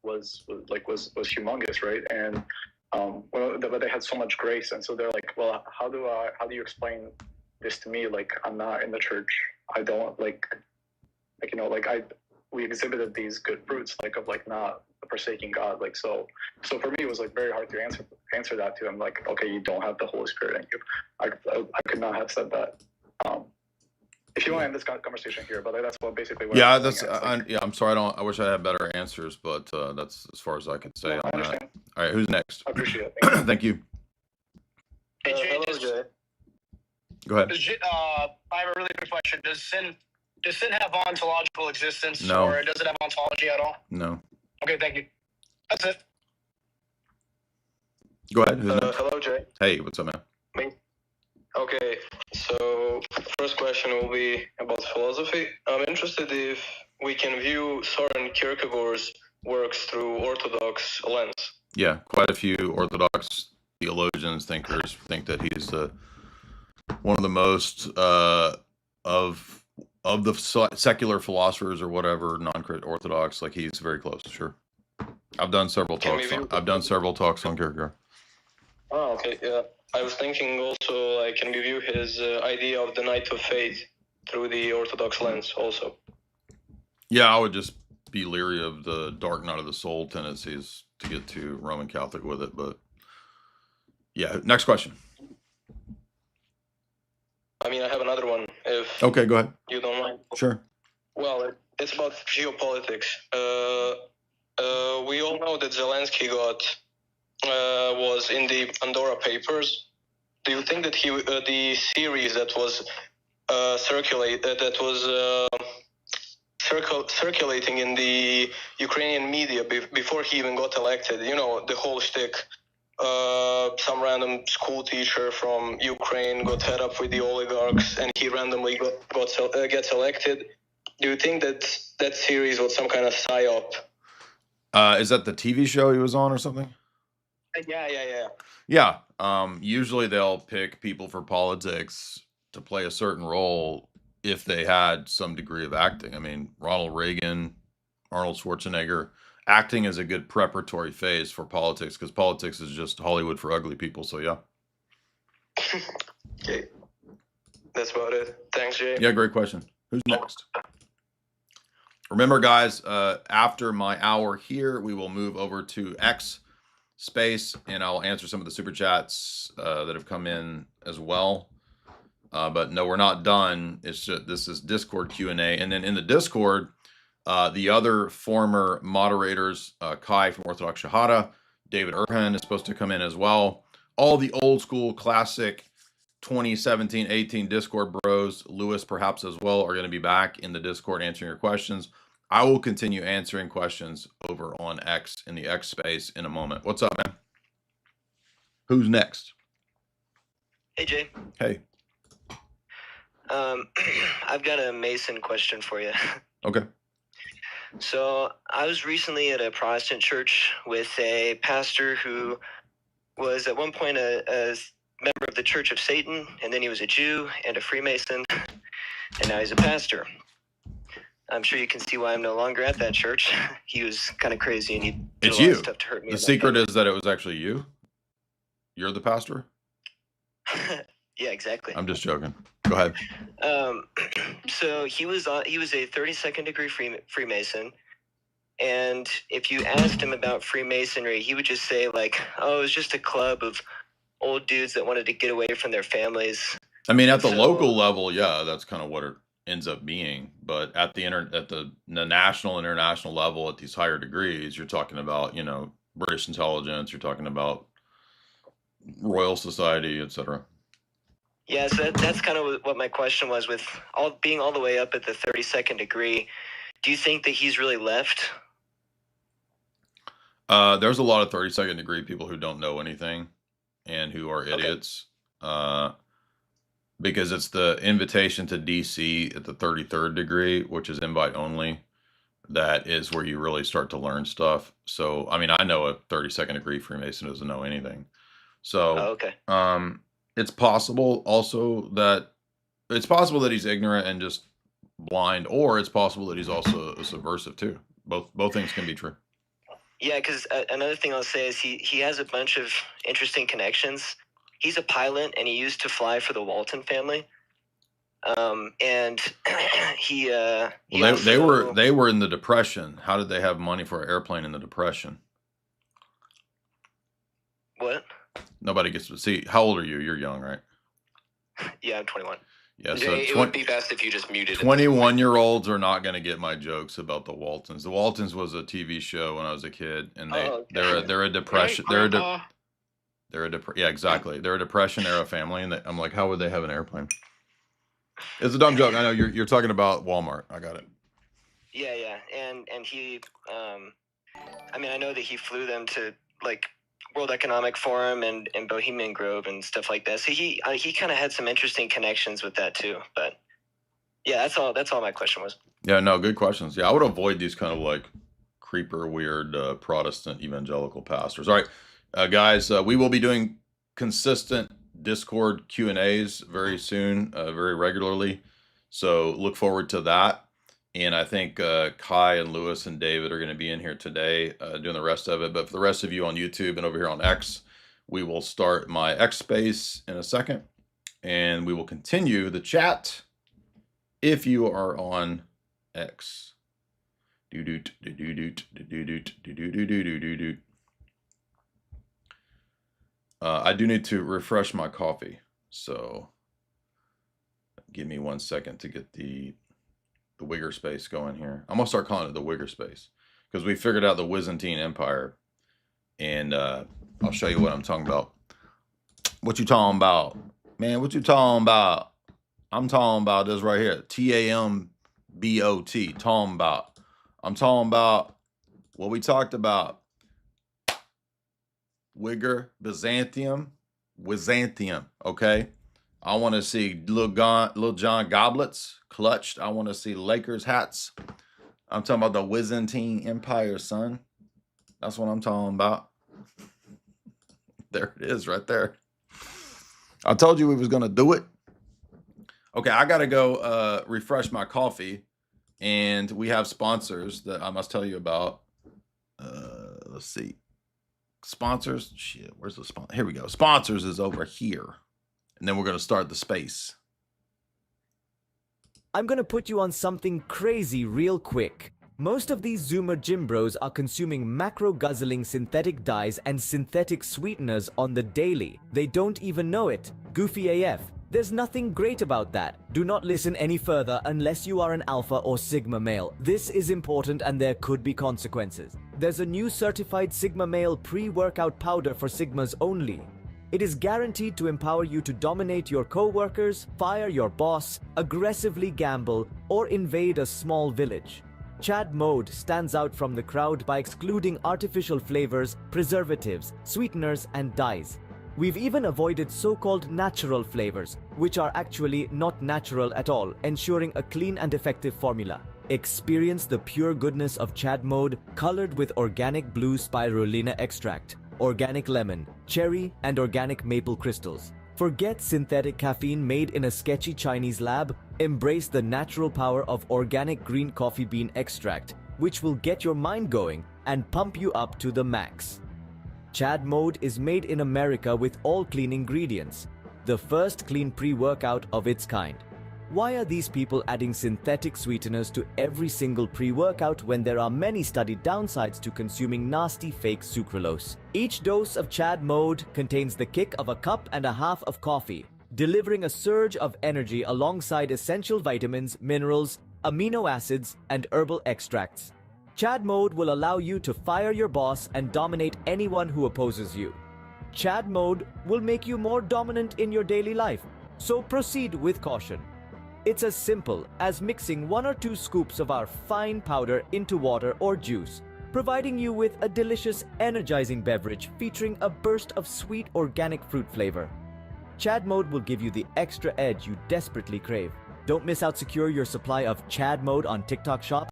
was humongous, right? And but they had so much grace, and so they're like, well, how do you explain this to me? Like, I'm not in the church. I don't we exhibited these good fruits, like of like not forsaking God. Like so for me it was like very hard to answer that to him. Like, okay, you don't have the Holy Spirit in you. I could not have said that. If you want to end this conversation here, but that's what basically. What Yeah, I'm that's like, yeah. I'm sorry. I wish I had better answers, but that's as far as I could say no, on I that. understand. All right, who's next? I appreciate it. Thank you. Thank you. Hello, Jay. Go ahead. I have a really good question. Does sin have ontological existence, No. or does it have ontology at all? No. Okay, thank you. That's it. Go ahead. Who's next? Hello, Jay. Hey, what's up, man? Me? Okay, so first question will be about philosophy. I'm interested if we can view Soren Kierkegaard's works through Orthodox lens. Yeah, quite a few Orthodox theologians, thinkers think that he's one of the most of the secular philosophers or whatever, non-Orthodox. Like, he's very close. Sure, I've done several talks. I've done several talks on Kierkegaard. Oh, okay, yeah. I was thinking also, like, can we view his idea of the Knight of Faith through the Orthodox lens also? Yeah, I would just be leery of the dark night of the soul tendencies to get too Roman Catholic with it. But yeah, next question. I mean, I have another one, if Okay, go ahead. you don't mind. Sure. Well, it's about geopolitics. We all know that Zelensky was in the Pandora Papers. Do you think that the series that was circulating in the Ukrainian media before he even got elected, you know, the whole shtick, some random school teacher from Ukraine got fed up with the oligarchs and he randomly gets elected. Do you think that series was some kind of psyop? Is that the TV show he was on or something? Yeah. Yeah. Usually they'll pick people for politics to play a certain role if they had some degree of acting. I mean, Ronald Reagan, Arnold Schwarzenegger. Acting is a good preparatory phase for politics because politics is just Hollywood for ugly people. So yeah. Okay. That's about it. Thanks, Jay. Yeah, great question. Who's next? Remember, guys, after my hour here, we will move over to X space, and I'll answer some of the super chats that have come in as well. But no, we're not done. It's just, this is Discord Q&A, and then in the Discord, the other former moderators, Kai from Orthodox Shahada, David Erhan is supposed to come in as well. All the old school classic 2017-18 Discord bros, Lewis perhaps as well, are going to be back in the Discord answering your questions. I will continue answering questions over on X in the X space in a moment. What's up, man? Who's next? Hey, Jay. Hey. I've got a Mason question for you. Okay. So I was recently at a Protestant church with a pastor who was at one point a member of the Church of Satan, and then he was a Jew and a Freemason, and now he's a pastor. I'm sure you can see why I'm no longer at that church. He was kind of crazy, and he did It's a lot you. of stuff to hurt me. The secret is that it was actually you? You're the pastor? Yeah, exactly. I'm just joking. Go ahead. So he was a 32nd degree Freemason, and if you asked him about Freemasonry, he would just say like, "Oh, it was just a club of old dudes that wanted to get away from their families." I mean, at the local level, yeah, that's kind of what it ends up being. But at the national, international level, at these higher degrees, you're talking about, you know, British intelligence. You're talking about Royal Society, etc. Yeah, so that's kind of what my question was. With being all the way up at the 32nd degree, do you think that he's really left? There's a lot of 32nd degree people who don't know anything and who are idiots. Because it's the invitation to DC at the 33rd degree, which is invite only, that is where you really start to learn stuff. So, I mean, I know a 32nd degree Freemason doesn't know anything. So, it's possible also that he's ignorant and just blind, or it's possible that he's also subversive too. Both things can be true. Yeah, because another thing I'll say is he has a bunch of interesting connections. He's a pilot, and he used to fly for the Walton family. And he Well, they also, were in they were in the Depression. How did they have money for an airplane in the Depression? What? Nobody gets to see. How old are you? You're young, right? Yeah, I'm 21. Yeah, so Jay, it would be best if you just muted. 21-year-olds are not going to get my jokes about the Waltons. The Waltons was a TV show when I was a kid, and they're a depression. Right, Yeah, exactly. They're a Depression era family, and I'm like, how would they have an airplane? It's a dumb joke. I know you're talking about Walmart. I got it. Yeah, and he, I mean, I know that he flew them to like World Economic Forum and Bohemian Grove and stuff like that. So he kind of had some interesting connections with that too. But yeah, that's all my question was. Yeah, no, good questions. Yeah, I would avoid these kind of like creeper, weird Protestant evangelical pastors. All right, guys, we will be doing consistent Discord Q&As very soon, very regularly. So look forward to that. And I think Kai and Lewis and David are going to be in here today doing the rest of it. But for the rest of you on YouTube and over here on X, we will start my X space in a second. And we will continue the chat if you are on X. I do need to refresh my coffee. So give me 1 second to get the Wigger space going here. I'm gonna start calling it the Wigger space because we figured out the Byzantine Empire, and I'll show you what I'm talking about. What you talking about, man? What you talking about? I'm talking about this right here. TAMBOT. Talking about. I'm talking about what we talked about. Wigger, Byzantium. Okay. I want to see Little John goblets clutched. I want to see Lakers hats. I'm talking about the Byzantine Empire, son. That's what I'm talking about. There it is right there. I told you we was going to do it. Okay, I got to go refresh my coffee. And we have sponsors that I must tell you about. Let's see. Sponsors. Shit, where's the sponsor? Here we go. Sponsors is over here. And then we're going to start the space. I'm going to put you on something crazy real quick. Most of these Zoomer gym bros are consuming macro-guzzling synthetic dyes and synthetic sweeteners on the daily. They don't even know it. Goofy AF. There's nothing great about that. Do not listen any further unless you are an alpha or sigma male. This is important and there could be consequences. There's a new certified sigma male pre-workout powder for sigmas only. It is guaranteed to empower you to dominate your co-workers, fire your boss, aggressively gamble, or invade a small village. Chad Mode stands out from the crowd by excluding artificial flavors, preservatives, sweeteners, and dyes. We've even avoided so-called natural flavors, which are actually not natural at all, ensuring a clean and effective formula. Experience the pure goodness of Chad Mode, colored with organic blue spirulina extract, organic lemon, cherry, and organic maple crystals. Forget synthetic caffeine made in a sketchy Chinese lab. Embrace the natural power of organic green coffee bean extract, which will get your mind going and pump you up to the max. Chad Mode is made in America with all clean ingredients, the first clean pre-workout of its kind. Why are these people adding synthetic sweeteners to every single pre-workout when there are many studied downsides to consuming nasty fake sucralose? Each dose of Chad Mode contains the kick of a cup and a half of coffee, delivering a surge of energy alongside essential vitamins, minerals, amino acids, and herbal extracts. Chad Mode will allow you to fire your boss and dominate anyone who opposes you. Chad Mode will make you more dominant in your daily life, so proceed with caution. It's as simple as mixing 1 or 2 scoops of our fine powder into water or juice, providing you with a delicious, energizing beverage featuring a burst of sweet organic fruit flavor. Chad Mode will give you the extra edge you desperately crave. Don't miss out. Secure your supply of Chad Mode on TikTok Shop.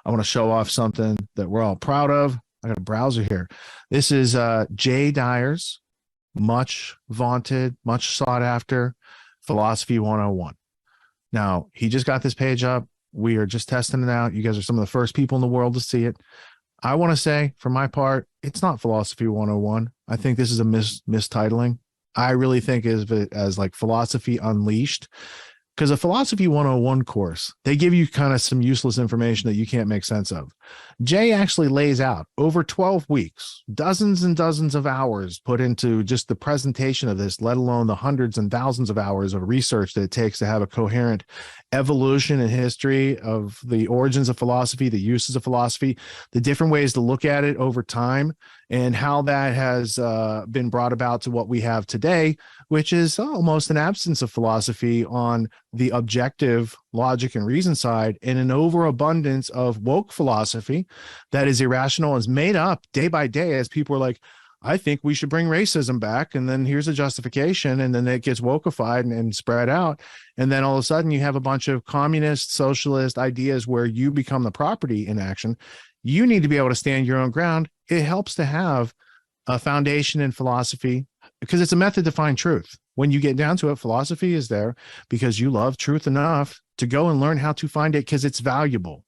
I want to show off something that we're all proud of. I got a browser here. This is Jay Dyer's much vaunted, much sought after Philosophy 101. Now, he just got this page up. We are just testing it out. You guys are some of the first people in the world to see it. I want to say, for my part, it's not Philosophy 101. I think this is a mistitling. I really think of it as like Philosophy Unleashed, because a Philosophy 101 course, they give you kind of some useless information that you can't make sense of. Jay actually lays out over 12 weeks, dozens and dozens of hours put into just the presentation of this, let alone the hundreds and thousands of hours of research that it takes to have a coherent evolution and history of the origins of philosophy, the uses of philosophy, the different ways to look at it over time, and how that has been brought about to what we have today, which is almost an absence of philosophy on the objective logic and reason side, and an overabundance of woke philosophy that is irrational and is made up day by day as people are like, I think we should bring racism back. And then here's a justification. And then it gets wokeified and spread out. And then all of a sudden you have a bunch of communist, socialist ideas where you become the property in action. You need to be able to stand your own ground. It helps to have a foundation in philosophy because it's a method to find truth. When you get down to it, philosophy is there because you love truth enough to go and learn how to find it because it's valuable.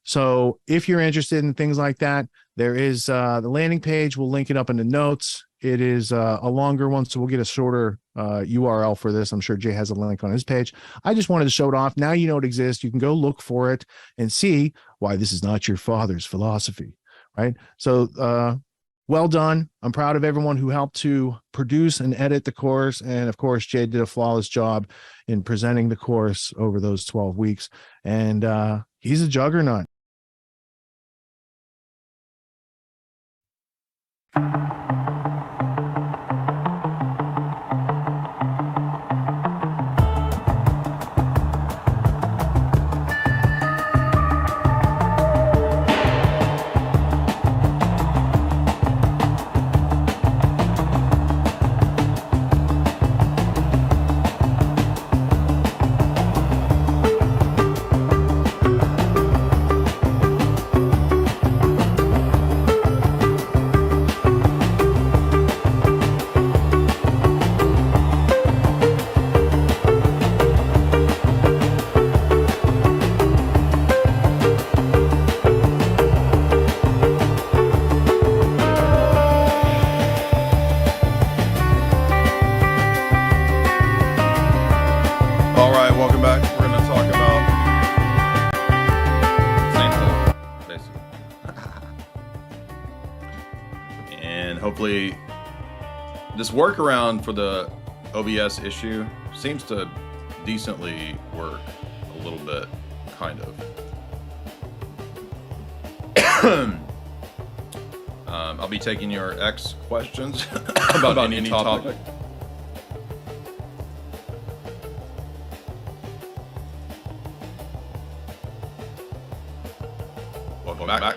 So if you're interested in things like that, there is the landing page. We'll link it up in the notes. It is a longer one, so we'll get a shorter URL for this. I'm sure Jay has a link on his page. I just wanted to show it off. Now you know it exists. You can go look for it and see why this is not your father's philosophy, right? So well done. I'm proud of everyone who helped to produce and edit the course. And of course, Jay did a flawless job in presenting the course over those 12 weeks. And he's a juggernaut. hopefully this workaround for the OBS issue seems to decently work a little bit, kind of. I'll be taking your X questions about any topic. Welcome back.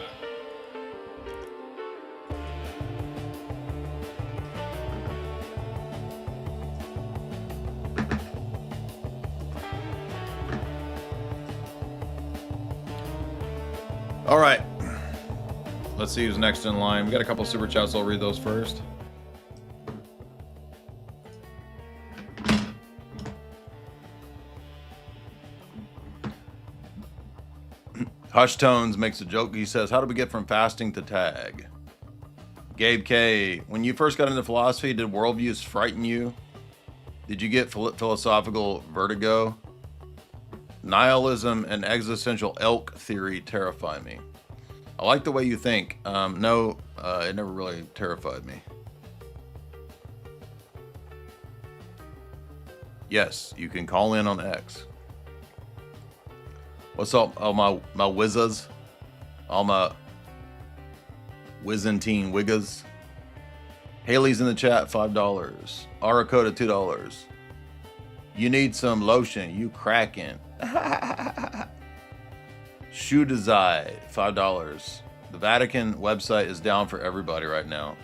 All right. Let's see who's next in line. We got a couple super chats. I'll read those first. Hush Tones makes a joke. He says, how do we get from fasting to tag? Gabe K, when you first got into philosophy, did worldviews frighten you? Did you get philosophical vertigo? Nihilism and existential elk theory terrify me. I like the way you think. No, it never really terrified me. Yes, you can call in on X. What's up, all my whizzas? All my Wizantine wiggas. Haley's in the chat, $5. Aracoda, $2. You need some lotion, you cracking. Shoe Desai, $5. The Vatican website is down for everybody right now.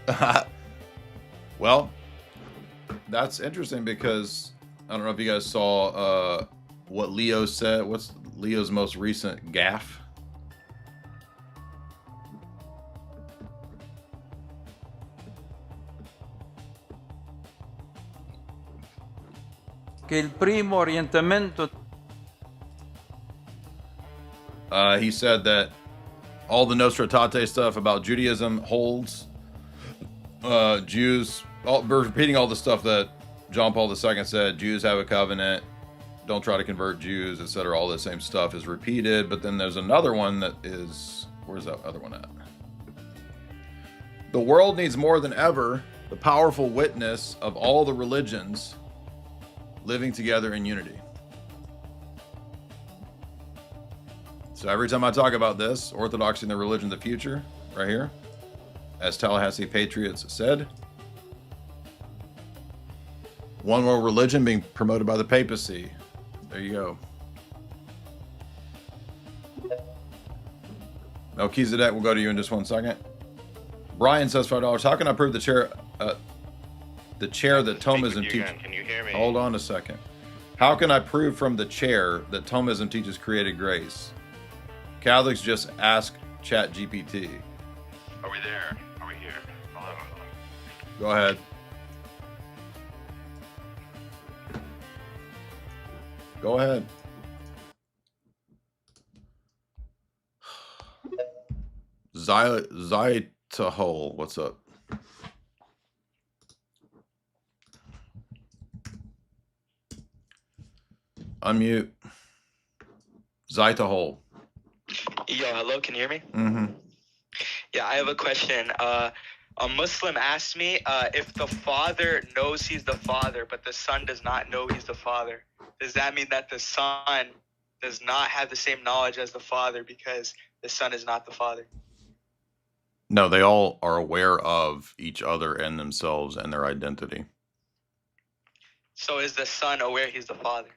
Well, that's interesting because I don't know if you guys saw what Leo said. What's Leo's most recent gaffe? Che il primo orientamento. He said that all the Nostra Aetate stuff about Judaism holds. Jews, repeating all the stuff that John Paul II said Jews have a covenant, don't try to convert Jews, etc. All the same stuff is repeated, but then there's another one that is, where's that other one at? The world needs more than ever the powerful witness of all the religions living together in unity. So every time I talk about this, Orthodoxy and the religion of the future, right here, as Tallahassee Patriots said, one world religion being promoted by the papacy. There you go. Melchizedek, we'll go to you in just 1 second. Brian says $5. How can I prove the chair that Thomism teaches? Can you hear me? Hold on a second. How can I prove from the chair that Thomism teaches created grace? Catholics just ask ChatGPT. Are we there? Are we here? Hold on. Go ahead. Go ahead. Zytahol, what's up? Unmute. Zytahol. Yo, hello, can you hear me? Mm-hmm. Yeah, I have a question. A Muslim asked me if the father knows he's the father, but the son does not know he's the father. Does that mean that the son does not have the same knowledge as the father because the son is not the father? No, they all are aware of each other and themselves and their identity. So is the son aware he's the father?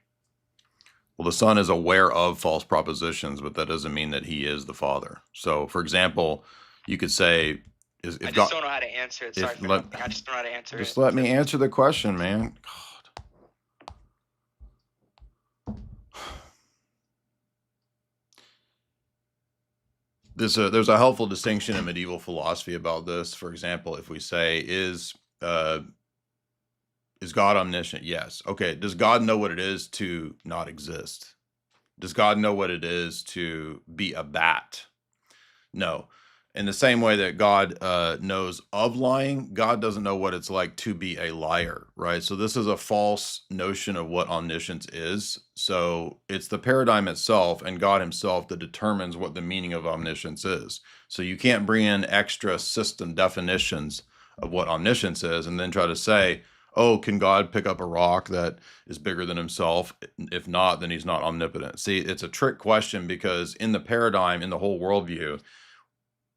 Well, the son is aware of false propositions, but that doesn't mean that he is the father. So, for example, you could say, I just don't know how to answer it. Sorry for nothing. I just don't know how to answer it. Just let me answer the question, man. There's a helpful distinction in medieval philosophy about this. For example, if we say, is God omniscient? Yes. Okay. Does God know what it is to not exist? Does God know what it is to be a bat? No. In the same way that God knows of lying, God doesn't know what it's like to be a liar, right? So this is a false notion of what omniscience is. So it's the paradigm itself and God himself that determines what the meaning of omniscience is. So you can't bring in extra system definitions of what omniscience is and then try to say, oh, can God pick up a rock that is bigger than himself? If not, then he's not omnipotent. See, it's a trick question because in the paradigm, in the whole worldview,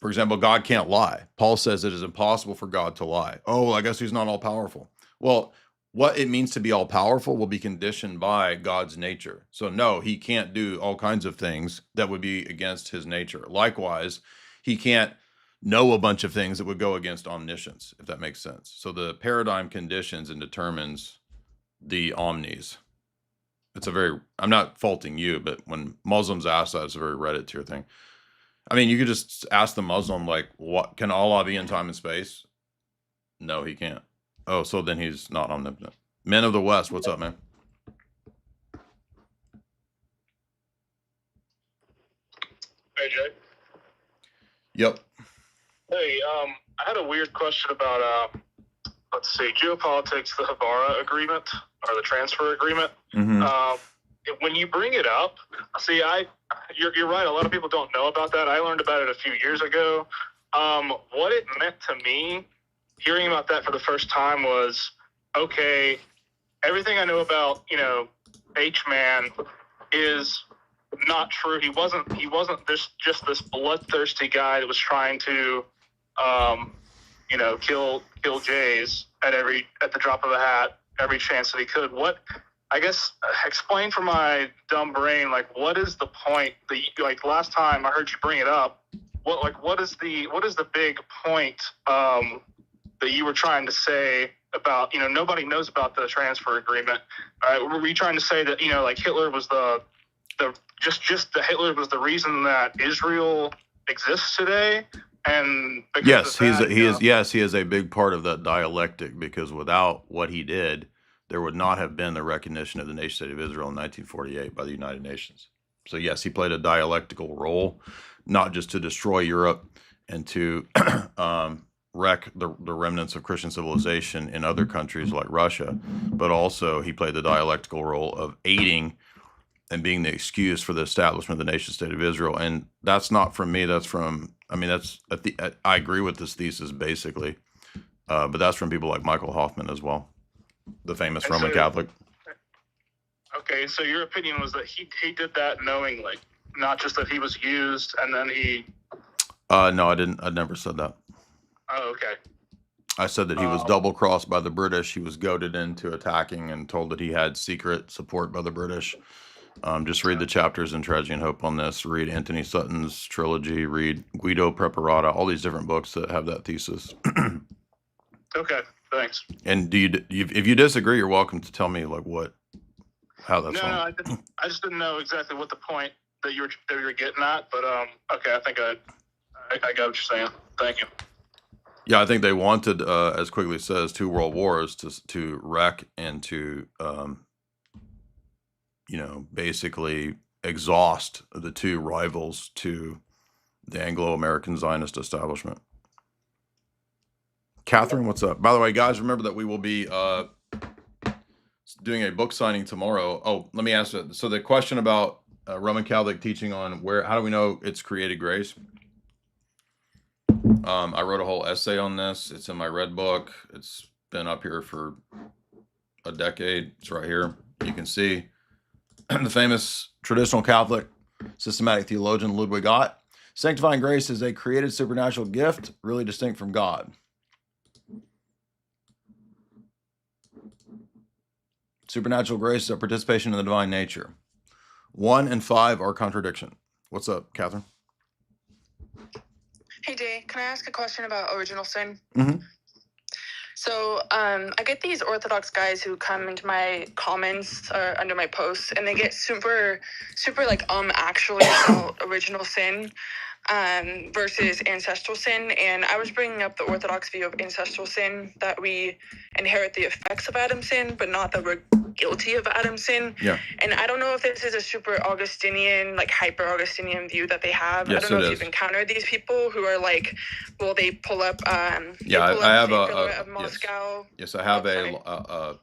for example, God can't lie. Paul says it is impossible for God to lie. Oh, well, I guess he's not all powerful. Well, what it means to be all powerful will be conditioned by God's nature. So no, he can't do all kinds of things that would be against his nature. Likewise, he can't know a bunch of things that would go against omniscience, if that makes sense. So the paradigm conditions and determines the omnis. It's I'm not faulting you, but when Muslims ask that, it's a very Reddit tier thing. I mean, you could just ask the Muslim, like, what can Allah be in time and space? No, he can't. Oh, so then he's not omnipotent. Men of the West, what's up, man? Hey, Jay. Yep. Hey, I had a weird question about, let's see, Geopolitics, the Havara agreement, or the transfer agreement. Mm-hmm. When you bring it up, see, you're right. A lot of people don't know about that. I learned about it a few years ago. What it meant to me, hearing about that for the first time was, okay, everything I know about, H-Man is not true. He wasn't just this bloodthirsty guy that was trying to, kill Jays at the drop of a hat, every chance that he could. I guess explain for my dumb brain, like, what is the point that last time I heard you bring it up? What is the big point that you were trying to say about, nobody knows about the transfer agreement. Were you trying to say that, Hitler was Hitler was the reason that Israel exists today? And yes, he is a big part of that dialectic, because without what he did, there would not have been the recognition of the nation state of Israel in 1948 by the United Nations. So yes, he played a dialectical role, not just to destroy Europe and to wreck the remnants of Christian civilization in other countries like Russia, but also he played the dialectical role of aiding and being the excuse for the establishment of the nation state of Israel. And that's not from me. That's from, I mean, I agree with this thesis basically, but that's from people like Michael Hoffman as well, the famous Roman Catholic. Okay, so your opinion was that he did that knowingly, not just that he was used and then he... No, I didn't. I never said that. Oh, okay. I said that he was double-crossed by the British. He was goaded into attacking and told that he had secret support by the British. Just read the chapters in Tragedy and Hope on this. Read Anthony Sutton's trilogy. Read Guido Preparata. All these different books that have that thesis. Okay, thanks. And if you disagree, you're welcome to tell me how that's wrong. No, I just didn't know exactly what the point that you were getting at. But okay, I think I got what you're saying. Thank you. Yeah, I think they wanted, as Quigley says, 2 world wars to wreck and to, basically exhaust the 2 rivals to the Anglo-American Zionist establishment. Catherine, what's up? By the way, guys, remember that we will be doing a book signing tomorrow. Oh, let me ask you. So the question about Roman Catholic teaching on how do we know it's created grace? I wrote a whole essay on this. It's in my red book. It's been up here for a decade. It's right here. You can see the famous traditional Catholic systematic theologian Ludwig Ott. Sanctifying grace is a created supernatural gift, really distinct from God. Supernatural grace is a participation in the divine nature. 1 and 5 are contradiction. What's up, Catherine? Hey, Jay, can I ask a question about original sin? Mm-hmm. So I get these Orthodox guys who come into my comments or under my posts, and they get super actually about original sin versus ancestral sin. And I was bringing up the Orthodox view of ancestral sin, that we inherit the effects of Adam's sin, but not that we're guilty of Adam's sin. Yeah. And I don't know if this is a super Augustinian, hyper Augustinian view that they have. Yes, I don't know if is. you've encountered these people who are they pull up. I have of Moscow. Yes, I have a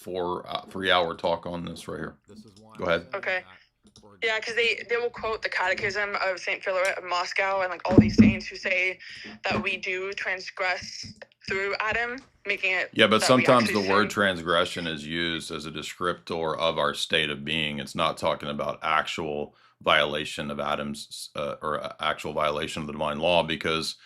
3-hour talk on this right here. Go ahead. Okay. Yeah, because they will quote the Catechism of St. Philaret of Moscow and all these saints who say that we do transgress through Adam, making it... Yeah, but sometimes the word transgression is used as a descriptor of our state of being. It's not talking about actual violation of Adam's or actual violation of the divine law, because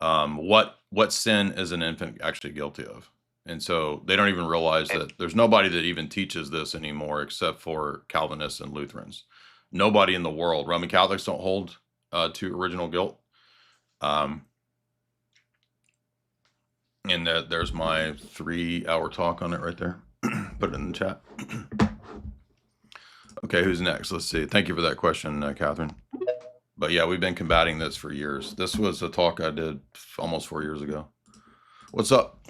what sin is an infant actually guilty of? And so they don't even realize that there's nobody that even teaches this anymore except for Calvinists and Lutherans. Nobody in the world. Roman Catholics don't hold to original guilt. And there's my 3-hour talk on it right there. Put it in the chat. Okay, who's next? Let's see. Thank you for that question, Catherine. But yeah, we've been combating this for years. This was a talk I did almost 4 years ago. What's up?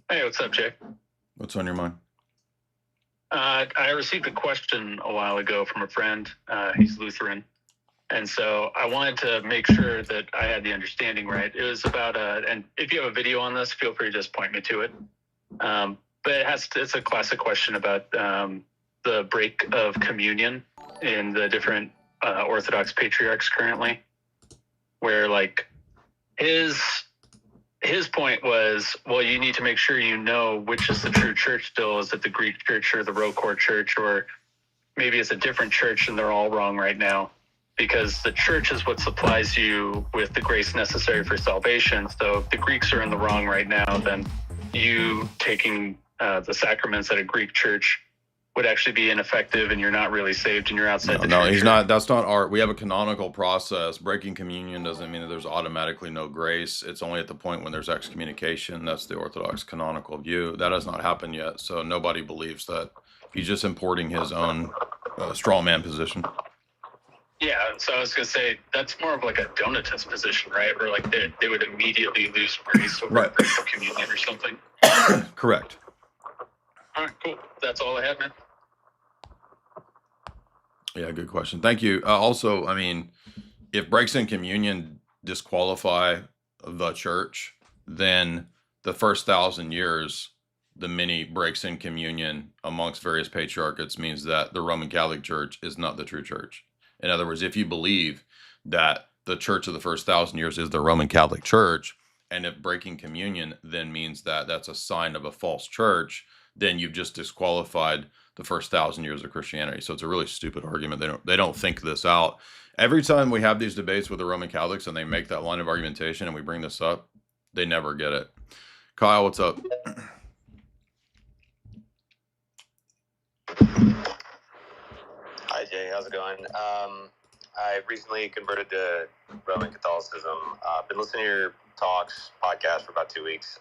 Hey, what's up, Jay? What's on your mind? I received a question a while ago from a friend. He's Lutheran. And so I wanted to make sure that I had the understanding right. It was about, and if you have a video on this, feel free to just point me to it. But it's a classic question about the break of communion in the different Orthodox patriarchs currently, where his point was, well, you need to make sure you know which is the true church still. Is it the Greek church or the Rokor church, or maybe it's a different church and they're all wrong right now? Because the church is what supplies you with the grace necessary for salvation. So if the Greeks are in the wrong right now, then you taking the sacraments at a Greek church would actually be ineffective, and you're not really saved, and you're outside the church. No, he's not. That's not art. We have a canonical process. Breaking communion doesn't mean that there's automatically no grace. It's only at the point when there's excommunication. That's the Orthodox canonical view. That has not happened yet, so nobody believes that. He's just importing his own straw man position. Yeah, so I was going to say, that's more of a Donatist position, right? Where they would immediately lose grace over right. communion or something. Correct. All right, cool. That's all I have, man. Yeah, good question. Thank you. Also, I mean, if breaks in communion disqualify the church, then the first 1,000 years, the many breaks in communion amongst various patriarchates means that the Roman Catholic Church is not the true church. In other words, if you believe that the church of the first 1,000 years is the Roman Catholic Church, and if breaking communion then means that that's a sign of a false church, then you've just disqualified the first 1,000 years of Christianity. So it's a really stupid argument. They don't think this out. Every time we have these debates with the Roman Catholics and they make that line of argumentation and we bring this up, they never get it. Kyle, what's up? Hi Jay, how's it going? I recently converted to Roman Catholicism. Been listening to your talks, podcast for about 2 weeks.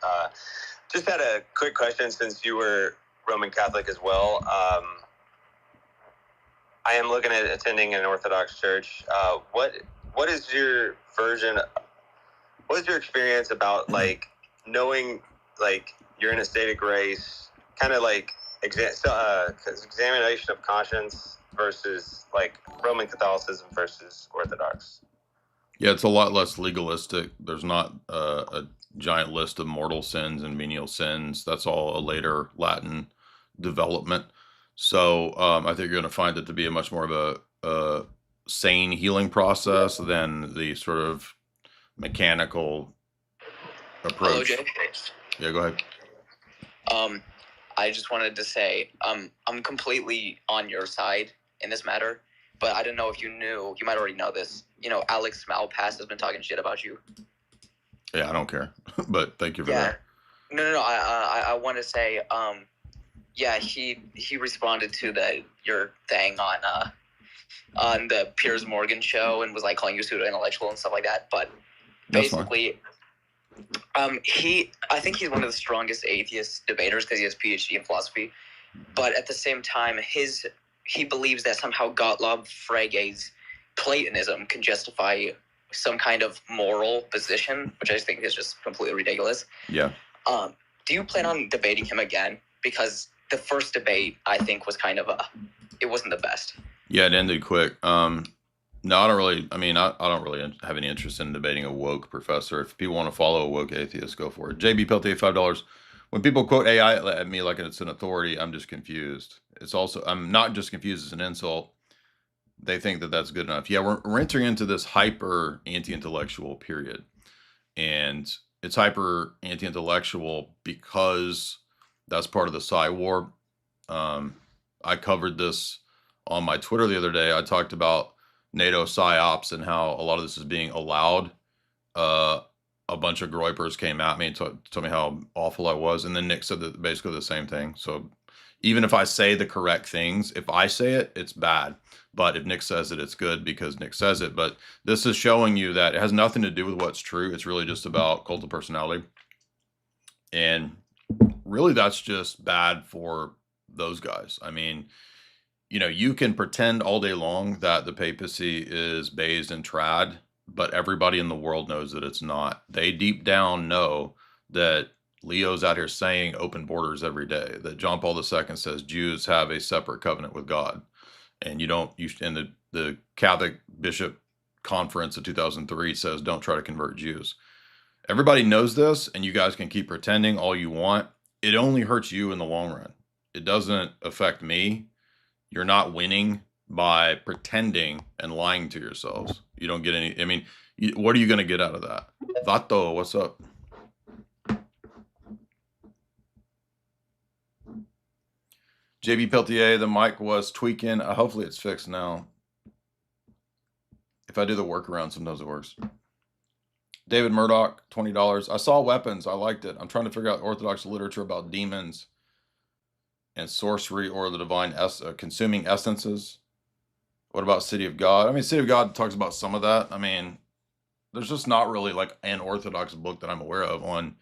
Just had a quick question since you were Roman Catholic as well. I am looking at attending an Orthodox church. What is your version? What is your experience about like knowing like you're in a state of grace, kind of like examination of conscience versus like Roman Catholicism versus Orthodox? Yeah, it's a lot less legalistic. There's not a giant list of mortal sins and venial sins. That's all a later Latin development. So I think you're going to find it to be a much more of a sane healing process than the sort of mechanical approach. Hello, Jay. Yeah, go ahead. I just wanted to say I'm completely on your side in this matter, but I don't know if you knew. You might already know this. You know, Alex Malpass has been talking shit about you. Yeah, I don't care, but thank you for that. No. I want to say, yeah, he responded to your thing on the Piers Morgan show and was like calling you pseudo intellectual and stuff like that. But That's basically, I think he's one of the strongest atheist debaters because he has PhD in philosophy. But at the same time, he believes that somehow Gottlob Frege's Platonism can justify some kind of moral position, which I think is just completely ridiculous. Yeah. Do you plan on debating him again? Because the first debate, I think, was kind of it wasn't the best. Yeah, it ended quick. No, I don't really. I mean, I don't really have any interest in debating a woke professor. If people want to follow a woke atheist, go for it. JB Peltier, $5. When people quote AI at me like it's an authority, I'm just confused. It's also, I'm not just confused as an insult. They think that that's good enough. Yeah, we're entering into this hyper anti-intellectual period, and it's hyper anti-intellectual because that's part of the Psy war. I covered this on my Twitter the other day. I talked about NATO psyops and how a lot of this is being allowed. A bunch of groypers came at me and told me how awful I was, and then Nick said basically the same thing. So even if I say the correct things, if I say it, it's bad. But if Nick says it, it's good because Nick says it. But this is showing you that it has nothing to do with what's true. It's really just about cult of personality. And really, that's just bad for those guys. I mean, you know, you can pretend all day long that the papacy is based in trad, but everybody in the world knows that it's not. They deep down know that Leo's out here saying open borders every day, that John Paul II says Jews have a separate covenant with God. And and the Catholic Bishop Conference of 2003 says don't try to convert Jews. Everybody knows this, and you guys can keep pretending all you want. It only hurts you in the long run. It doesn't affect me. You're not winning by pretending and lying to yourselves. You don't get any. I mean, what are you going to get out of that? Vato, what's up? JB Peltier, the mic was tweaking. Hopefully it's fixed now. If I do the workaround, sometimes it works. David Murdoch, $20. I saw Weapons. I liked it. I'm trying to figure out Orthodox literature about demons and sorcery or the divine consuming essences. What about City of God? I mean, City of God talks about some of that. I mean, there's just not really like an Orthodox book that I'm aware of on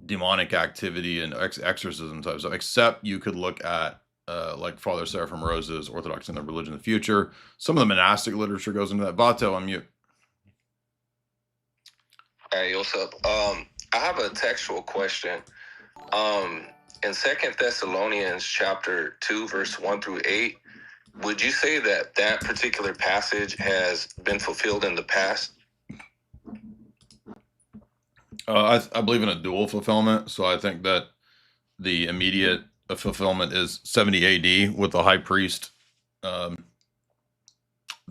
demonic activity and exorcism type stuff, except you could look at like Father Seraphim Rose's Orthodox and the Religion of the Future. Some of the monastic literature goes into that. Vato, on mute. Hey, what's up? I have a textual question. In 2 Thessalonians chapter 2, verse 1 through 8, would you say that that particular passage has been fulfilled in the past? I believe in a dual fulfillment. So I think that the immediate fulfillment is 70 AD with the high priest, the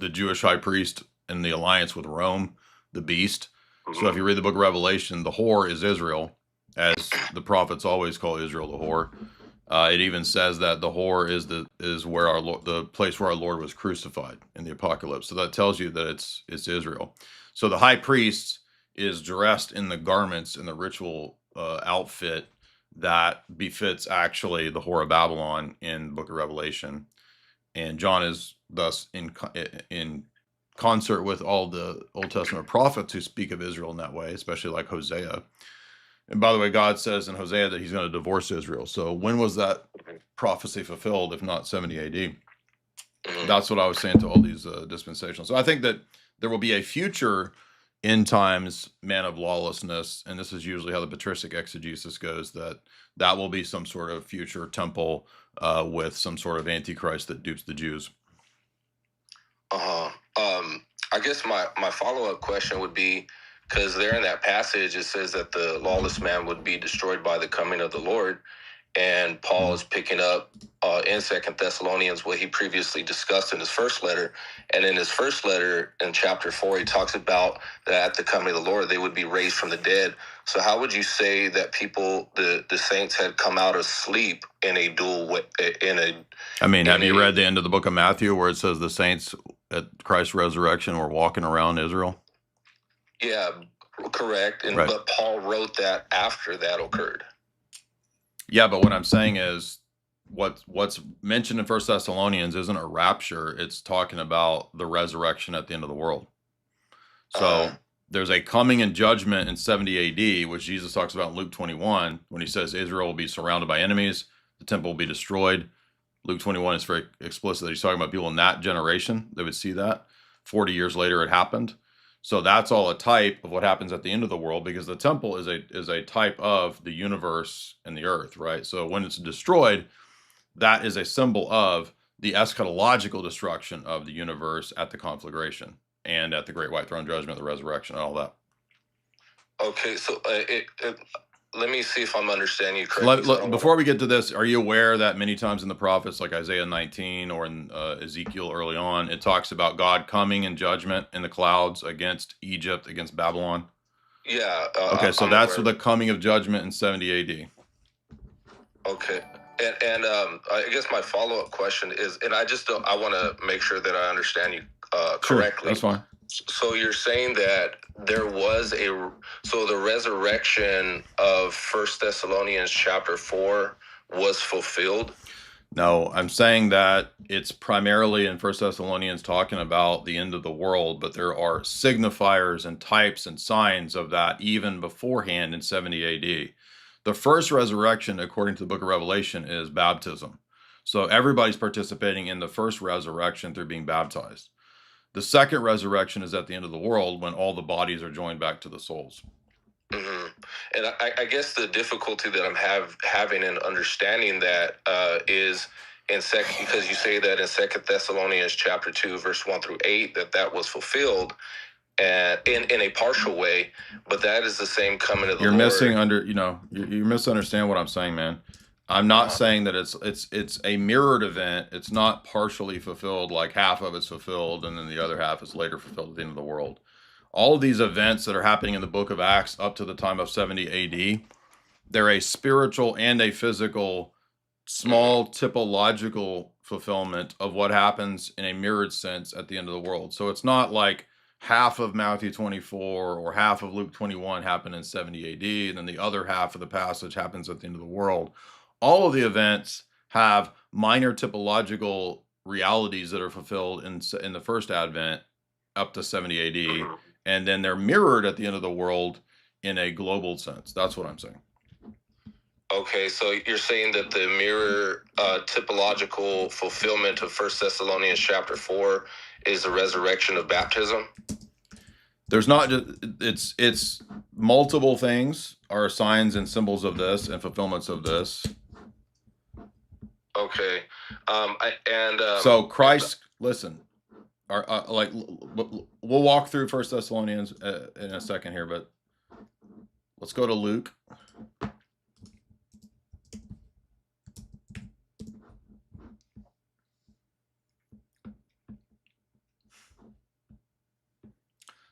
Jewish high priest, and the alliance with Rome, the beast. So if you read the book of Revelation, the whore is Israel, as the prophets always call Israel the whore. It even says that the whore is where our Lord, the place where our Lord was crucified in the apocalypse. So that tells you that it's Israel. So the high priest is dressed in the garments in the ritual outfit that befits actually the whore of Babylon in the book of Revelation. And John is thus in concert with all the Old Testament prophets who speak of Israel in that way, especially like Hosea. And by the way, God says in Hosea that he's going to divorce Israel. So when was that prophecy fulfilled, if not 70 AD? That's what I was saying to all these dispensations. So I think that there will be a future end times man of lawlessness, and this is usually how the patristic exegesis goes, that will be some sort of future temple with some sort of antichrist that dupes the Jews. I guess my follow-up question would be, because there in that passage, it says that the lawless man would be destroyed by the coming of the Lord. And Paul is picking up in 2 Thessalonians what he previously discussed in his first letter. And in his first letter, in chapter 4, he talks about that at the coming of the Lord, they would be raised from the dead. So how would you say that people, the saints, had come out of sleep in a dual way? Have you read the end of the book of Matthew where it says the saints at Christ's resurrection were walking around Israel? Yeah, correct. And right. But Paul wrote that after that occurred. Yeah, but what I'm saying is what's mentioned in 1 Thessalonians isn't a rapture. It's talking about the resurrection at the end of the world. So there's a coming in judgment in 70 AD, which Jesus talks about in Luke 21, when he says Israel will be surrounded by enemies, the temple will be destroyed. Luke 21 is very explicit that he's talking about people in that generation. They would see that. 40 years later, it happened. So that's all a type of what happens at the end of the world, because the temple is a type of the universe and the earth, right? So when it's destroyed, that is a symbol of the eschatological destruction of the universe at the conflagration and at the great white throne judgment, the resurrection, and all that. Okay, so let me see if I'm understanding you correctly. Before we get to this, are you aware that many times in the prophets, like Isaiah 19 or in Ezekiel early on, it talks about God coming in judgment in the clouds against Egypt, against Babylon? Yeah. Okay, so that's the coming of judgment in 70 AD. Okay. And I guess my follow-up question is, and I want to make sure that I understand you correctly. Sure, that's fine. So you're saying that there was the resurrection of 1 Thessalonians chapter 4 was fulfilled? No, I'm saying that it's primarily in 1 Thessalonians talking about the end of the world, but there are signifiers and types and signs of that even beforehand in 70 AD. The first resurrection, according to the book of Revelation, is baptism. So everybody's participating in the first resurrection through being baptized. The second resurrection is at the end of the world when all the bodies are joined back to the souls. Mm-hmm. And I guess the difficulty that I'm having in understanding that is because you say that in 2 Thessalonians chapter 2, verse 1 through 8, that was fulfilled in a partial way, but that is the same coming of the Lord. You misunderstand what I'm saying, man. I'm not saying that it's a mirrored event. It's not partially fulfilled, like half of it's fulfilled and then the other half is later fulfilled at the end of the world. All of these events that are happening in the book of Acts up to the time of 70 AD, they're a spiritual and a physical, small typological fulfillment of what happens in a mirrored sense at the end of the world. So it's not like half of Matthew 24 or half of Luke 21 happened in 70 AD, and then the other half of the passage happens at the end of the world. All of the events have minor typological realities that are fulfilled in the first advent up to 70 AD, and then they're mirrored at the end of the world in a global sense. That's what I'm saying. Okay, so you're saying that the mirror typological fulfillment of 1 Thessalonians chapter 4 is the resurrection of baptism? There's not just, it's multiple things are signs and symbols of this and fulfillments of this. Okay. So Christ, listen, we'll walk through 1 Thessalonians in a second here, but Let's go to Luke.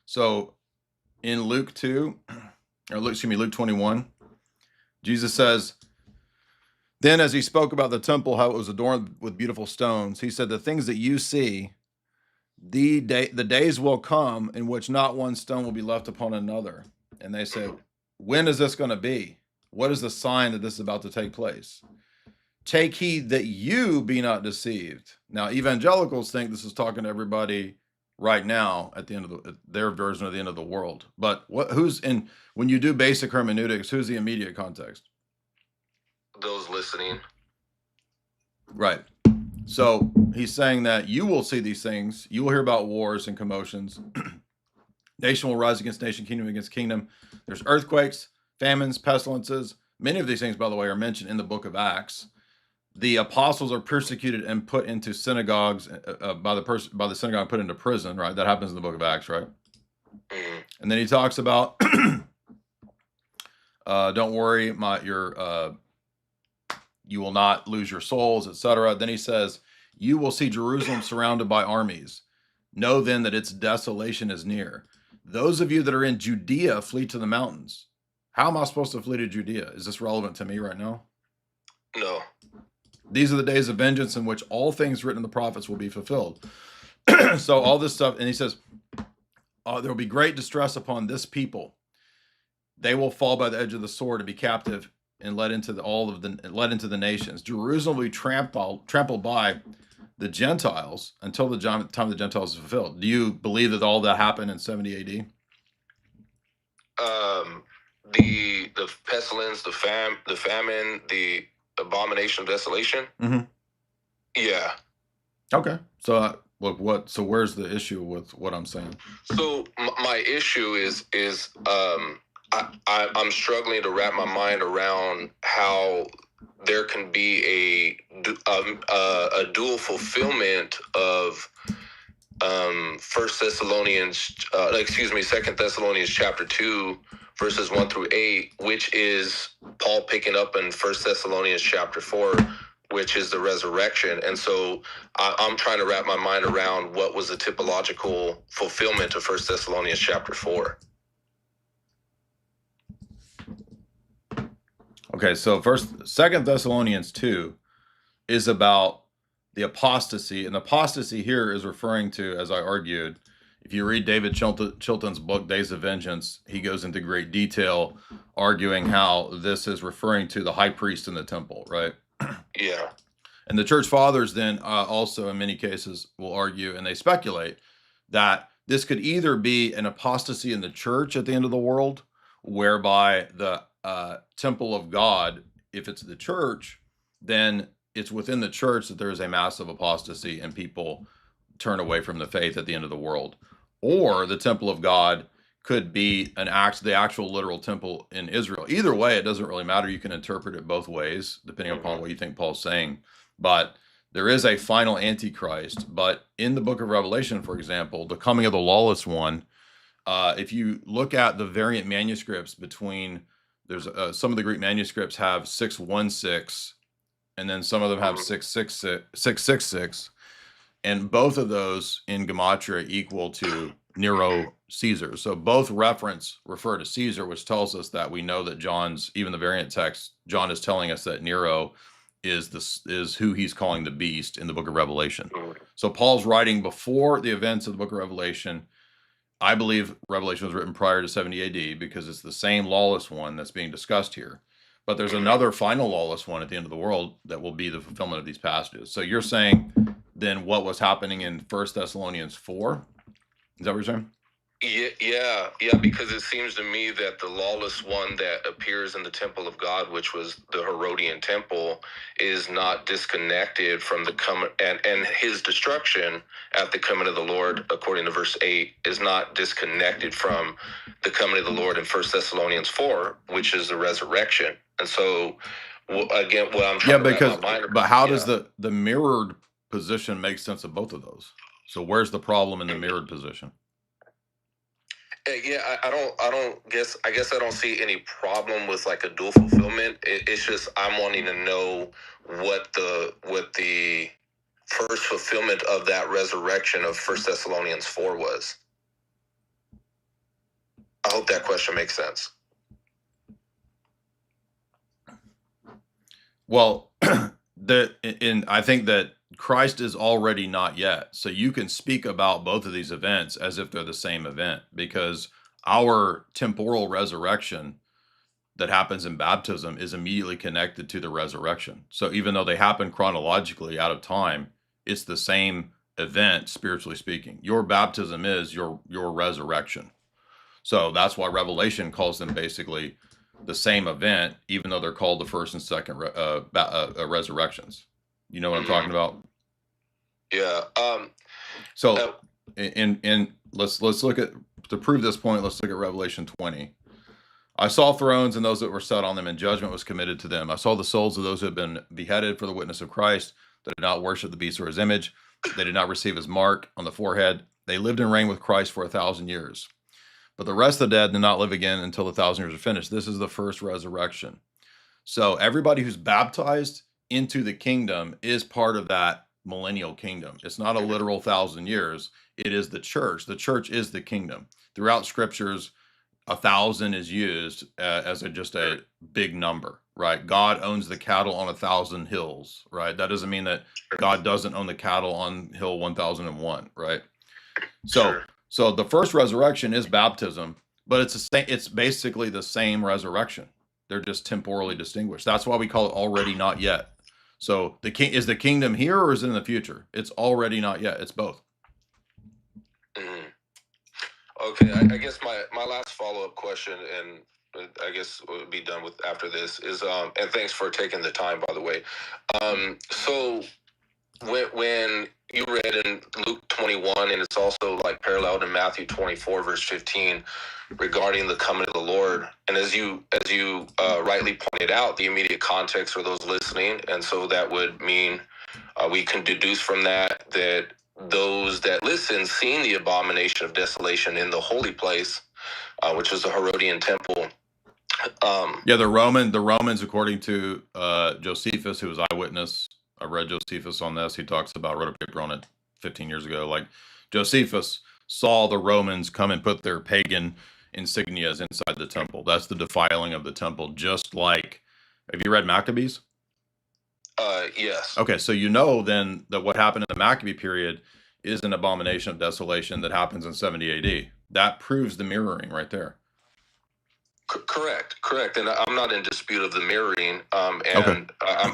So in Luke 2, or Luke 21, Jesus says, then as he spoke about the temple, how it was adorned with beautiful stones, he said, the things that you see, the days will come in which not one stone will be left upon another. And they said, when is this going to be? What is the sign that this is about to take place? Take heed that you be not deceived. Now, evangelicals think this is talking to everybody right now at the end of their version of the end of the world. But when you do basic hermeneutics, who's the immediate context? Those listening. Right. So he's saying that you will see these things. You will hear about wars and commotions. Nation will rise against nation, kingdom against kingdom. There's earthquakes, famines, pestilences. Many of these things, by the way, are mentioned in the book of Acts. The apostles are persecuted and put into synagogues by the synagogue, put into prison, right? That happens in the book of Acts, right? And then he talks about, don't worry, you will not lose your souls, etc. Then he says, you will see Jerusalem surrounded by armies. Know then that its desolation is near. Those of you that are in Judea, flee to the mountains. How am I supposed to flee to Judea? Is this relevant to me right now? No. These are the days of vengeance in which all things written in the prophets will be fulfilled. So all this stuff, and he says, there will be great distress upon this people. They will fall by the edge of the sword and be captive and led into the nations. Jerusalem will be trampled by the Gentiles until the time the Gentiles is fulfilled. Do you believe that all that happened in 70 AD? The pestilence, the famine, the abomination of desolation. Mm-hmm. Yeah. Okay. So look, so where's the issue with what I'm saying? So my issue is I'm struggling to wrap my mind around how there can be a dual fulfillment of 2 Thessalonians chapter 2 verses 1 through 8, which is Paul picking up in 1 Thessalonians chapter 4, which is the resurrection. And so I'm trying to wrap my mind around what was the typological fulfillment of 1 Thessalonians chapter 4. Okay, so 2 Thessalonians 2 is about the apostasy, and the apostasy here is referring to, as I argued, if you read David Chilton's book, Days of Vengeance, he goes into great detail arguing how this is referring to the high priest in the temple, right? Yeah. And the church fathers then also in many cases will argue, and they speculate, that this could either be an apostasy in the church at the end of the world, whereby the temple of God, if it's the church, then it's within the church that there is a massive apostasy and people turn away from the faith at the end of the world. Or the temple of God could be the actual literal temple in Israel. Either way, it doesn't really matter. You can interpret it both ways, depending upon what you think Paul's saying. But there is a final Antichrist. But in the book of Revelation, for example, the coming of the lawless one, if you look at the variant manuscripts there's some of the Greek manuscripts have 616, and then some of them have 666. And both of those in Gematria equal to Nero Caesar. So both refer to Caesar, which tells us that we know that even the variant text, John is telling us that Nero is who he's calling the beast in the book of Revelation. So Paul's writing before the events of the book of Revelation. I believe Revelation was written prior to 70 AD because it's the same lawless one that's being discussed here. But there's another final lawless one at the end of the world that will be the fulfillment of these passages. So you're saying then what was happening in 1 Thessalonians 4? Is that what you're saying? Yeah, because it seems to me that the lawless one that appears in the temple of God, which was the Herodian temple, is not disconnected from the coming, and his destruction at the coming of the Lord, according to verse 8, is not disconnected from the coming of the Lord in 1 Thessalonians 4, which is the resurrection. And so, again, what I'm trying to wrap my mind around, but how does the mirrored position make sense of both of those? So where's the problem in the mirrored position? Yeah, I guess I don't see any problem with like a dual fulfillment. It's just I'm wanting to know what the first fulfillment of that resurrection of 1 Thessalonians 4 was. I hope that question makes sense. Well, I think that Christ is already not yet. So you can speak about both of these events as if they're the same event, because our temporal resurrection that happens in baptism is immediately connected to the resurrection. So even though they happen chronologically out of time, it's the same event, spiritually speaking. Your baptism is your resurrection. So that's why Revelation calls them basically the same event, even though they're called the first and second resurrections. You know what I'm talking about? Yeah. So, and let's look at, to prove this point, let's look at Revelation 20. I saw thrones and those that were set on them, and judgment was committed to them. I saw the souls of those who had been beheaded for the witness of Christ, that did not worship the beast or his image. They did not receive his mark on the forehead. They lived and reigned with Christ for 1,000 years. But the rest of the dead did not live again until the 1,000 years are finished. This is the first resurrection. So everybody who's baptized into the kingdom is part of that millennial kingdom. It's not a literal 1,000 years. It is the church. The church is the kingdom. Throughout scriptures, 1,000 is used as just a big number, right? God owns the cattle on 1,000 hills, right? That doesn't mean that God doesn't own the cattle on hill 1,001, right? So the first resurrection is baptism, but it's basically the same resurrection. They're just temporally distinguished. That's why we call it already not yet. So is the kingdom here or is it in the future? It's already not yet. It's both. Okay, I guess my last follow-up question, and I guess we'll be done with after this, is and thanks for taking the time, by the way. So when you read in Luke 21, and it's also like paralleled in Matthew 24 verse 15 regarding the coming of the Lord, and as you rightly pointed out, the immediate context for those listening, and so that would mean we can deduce from that those that listen seeing the abomination of desolation in the holy place, which is the Herodian temple. Yeah, the Romans, according to Josephus, who was eyewitness. I read Josephus on this. He wrote a paper on it 15 years ago. Like, Josephus saw the Romans come and put their pagan insignias inside the temple. That's the defiling of the temple. Just like, have you read Maccabees? Yes. Okay, so you know then that what happened in the Maccabee period is an abomination of desolation that happens in 70 AD. That proves the mirroring right there. Correct, and I'm not in dispute of the mirroring. And okay.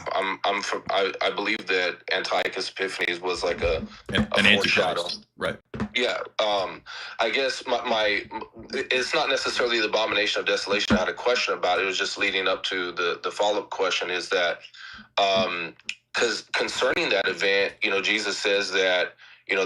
I believe that Antiochus Epiphanes was like an foreshadow. Right. Yeah. I guess my it's not necessarily the abomination of desolation I had a question about. It was just leading up to the follow-up question is that because concerning that event, Jesus says that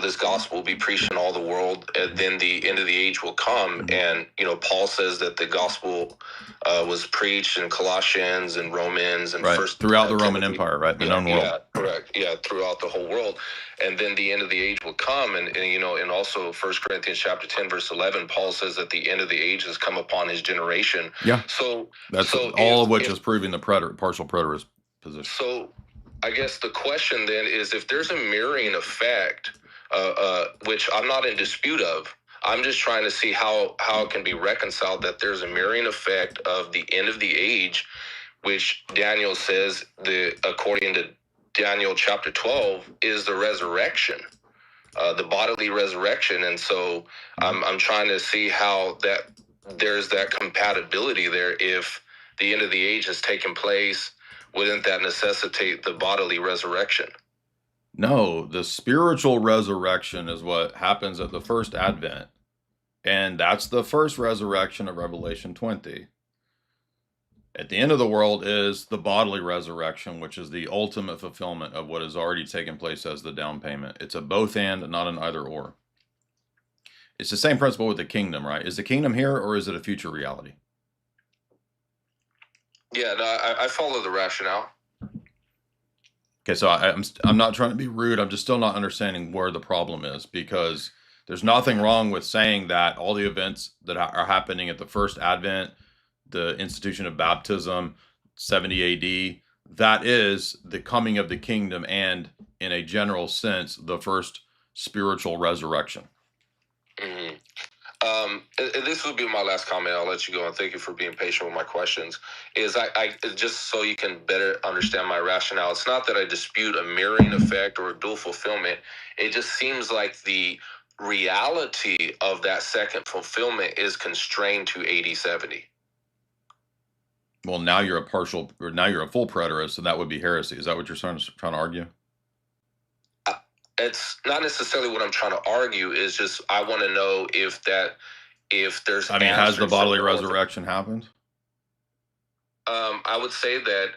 this gospel will be preached in all the world, and then the end of the age will come. And, Paul says that the gospel was preached in Colossians and Romans and throughout the Roman Empire, right? The known world. Yeah, correct. Yeah, throughout the whole world. And then the end of the age will come. And also 1 Corinthians chapter 10, verse 11, Paul says that the end of the age has come upon his generation. Yeah. So all of which is proving the partial preterist position. So I guess the question then is, if there's a mirroring effect, which I'm not in dispute of, I'm just trying to see how it can be reconciled that there's a mirroring effect of the end of the age, which Daniel says, according to Daniel chapter 12, is the resurrection, the bodily resurrection. And so I'm trying to see how that there's that compatibility there. If the end of the age has taken place, wouldn't that necessitate the bodily resurrection? No, the spiritual resurrection is what happens at the first advent. And that's the first resurrection of Revelation 20. At the end of the world is the bodily resurrection, which is the ultimate fulfillment of what has already taken place as the down payment. It's a both and, not an either or. It's the same principle with the kingdom, right? Is the kingdom here or is it a future reality? Yeah, no, I follow the rationale. Okay, so I'm not trying to be rude. I'm just still not understanding where the problem is, because There's nothing wrong with saying that all the events that are happening at the first Advent, the institution of baptism, 70 AD, that is the coming of the kingdom and, in a general sense, the first spiritual resurrection. Mm-hmm. And this will be my last comment. I'll let you go, and thank you for being patient with my questions. Is I just so you can better understand my rationale. It's not that I dispute a mirroring effect or a dual fulfillment. It just seems like the reality of that second fulfillment is constrained to AD 70. Well, now you're a partial, or now you're a full preterist, and that would be heresy. Is that what you're trying to argue? It's not necessarily what I'm trying to argue. Is just I want to know if there's. I mean, has the bodily resurrection happened? I would say that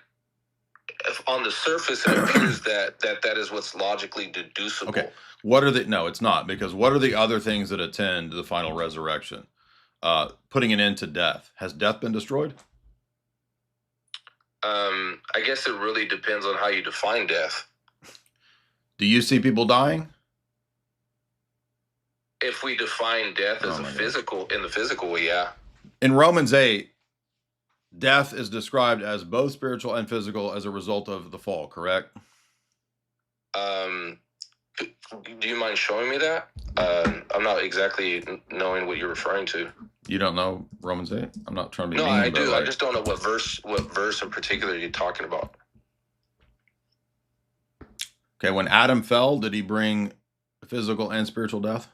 if on the surface it appears that is what's logically deducible. Okay. What are the? No, it's not, because what are the other things that attend the final resurrection? Putting an end to death. Has death been destroyed? I guess it really depends on how you define death. Do you see people dying? If we define death as in the physical way, yeah. In Romans 8, death is described as both spiritual and physical as a result of the fall, correct? Do you mind showing me that? I'm not exactly knowing what you're referring to. You don't know Romans 8? I'm not trying to be No, mean, I but do. like, I just don't know what verse in particular you're talking about. okay, when Adam fell, did he bring physical and spiritual death?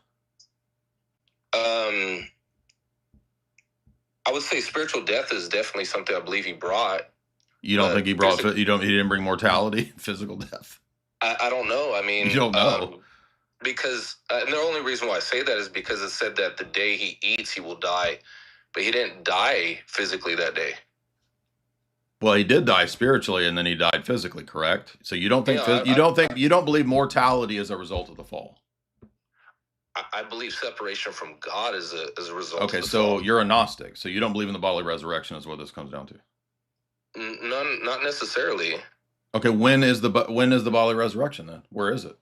I would say spiritual death is definitely something I believe he brought. You don't think he brought? He didn't bring mortality, physical death. I don't know. I mean, you don't know because and the only reason why I say that is because it said that the day he eats, he will die, but he didn't die physically that day. Well, he did die spiritually, and then he died physically, correct? So you don't think you don't believe mortality is a result of the fall? I believe separation from God is a result. Okay, of the so fall. you're a Gnostic, so you don't believe in the bodily resurrection, is what this comes down to. Not necessarily. Okay, when is the bodily resurrection then? Where is it?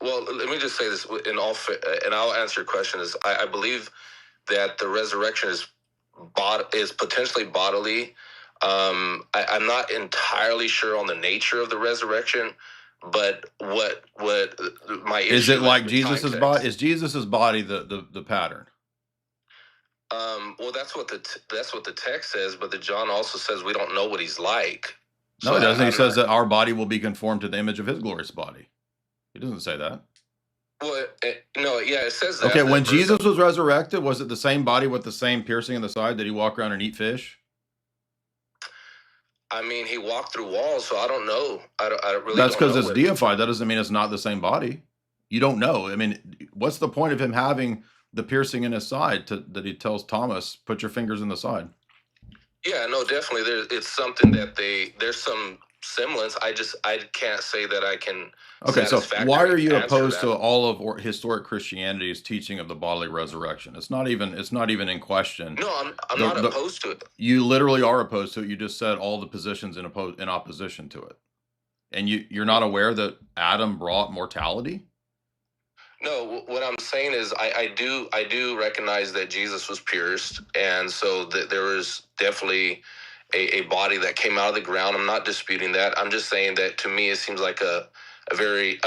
Well, let me just say this and I'll answer your question. Is I believe that the resurrection is potentially bodily. I'm not entirely sure on the nature of the resurrection, but what my issue is it like Jesus's context. body? Is Jesus's body the pattern? Well, that's what the text says, but the John also says we don't know what he's like. No, it doesn't. He says that our body will be conformed to the image of his glorious body. He doesn't say that. Well, no, yeah, it says that. Okay, when Jesus was resurrected, was it the same body with the same piercing in the side? Did he walk around and eat fish? I mean, he walked through walls, so I don't know. I really. That's because it's deified. That doesn't mean it's not the same body. You don't know. I mean, what's the point of him having the piercing in his side that he tells Thomas, put your fingers in the side? Yeah, no, definitely. It's something that there's some semblance. I can't say that I can. Okay, so why are you opposed to all of historic Christianity's teaching of the bodily resurrection? It's not even in question. No, I'm not opposed to it. You literally are opposed to it. You just said all the positions in opposition to it, and you're not aware that Adam brought mortality. No, what I'm saying is I do recognize that Jesus was pierced, and so that there was definitely a body that came out of the ground. I'm not disputing that. I'm just saying that to me it seems like a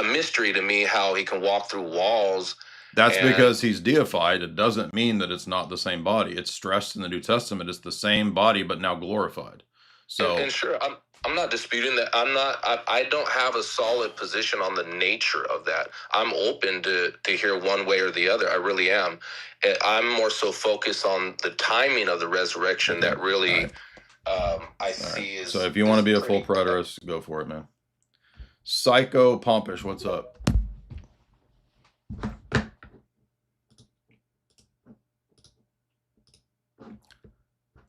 mystery to me how he can walk through walls. That's because he's deified. It doesn't mean that it's not the same body. It's stressed in the New Testament. It's the same body, but now glorified. So, and sure, I'm not disputing that. I don't have a solid position on the nature of that. I'm open to hear one way or the other. I really am. I'm more so focused on the timing of the resurrection that really I see is. So if you want to be a full preterist, go for it, man. Psycho Pompish, what's up?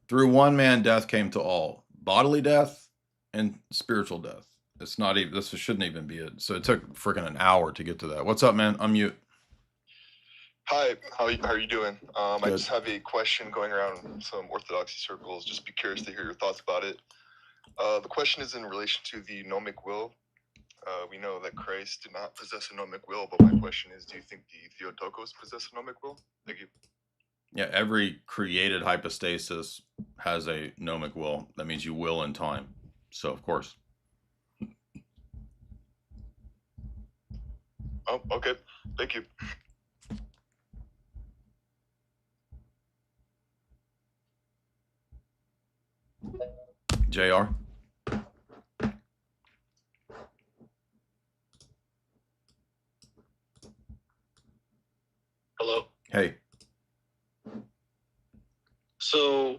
Through one man, death came to all. Bodily death and spiritual death. It's not even, this shouldn't even be it. So it took freaking an hour to get to that. What's up, man? Unmute. Hi, how are you doing? I just have a question going around some Orthodoxy circles. Just be curious to hear your thoughts about it. The question is in relation to the gnomic will. we know that Christ did not possess a gnomic will, but my question is, do you think the Theotokos possess a gnomic will? Thank you. Yeah, every created hypostasis has a gnomic will. That means you will in time. So, of course. Oh, okay. Thank you. JR? Hello. Hey. So,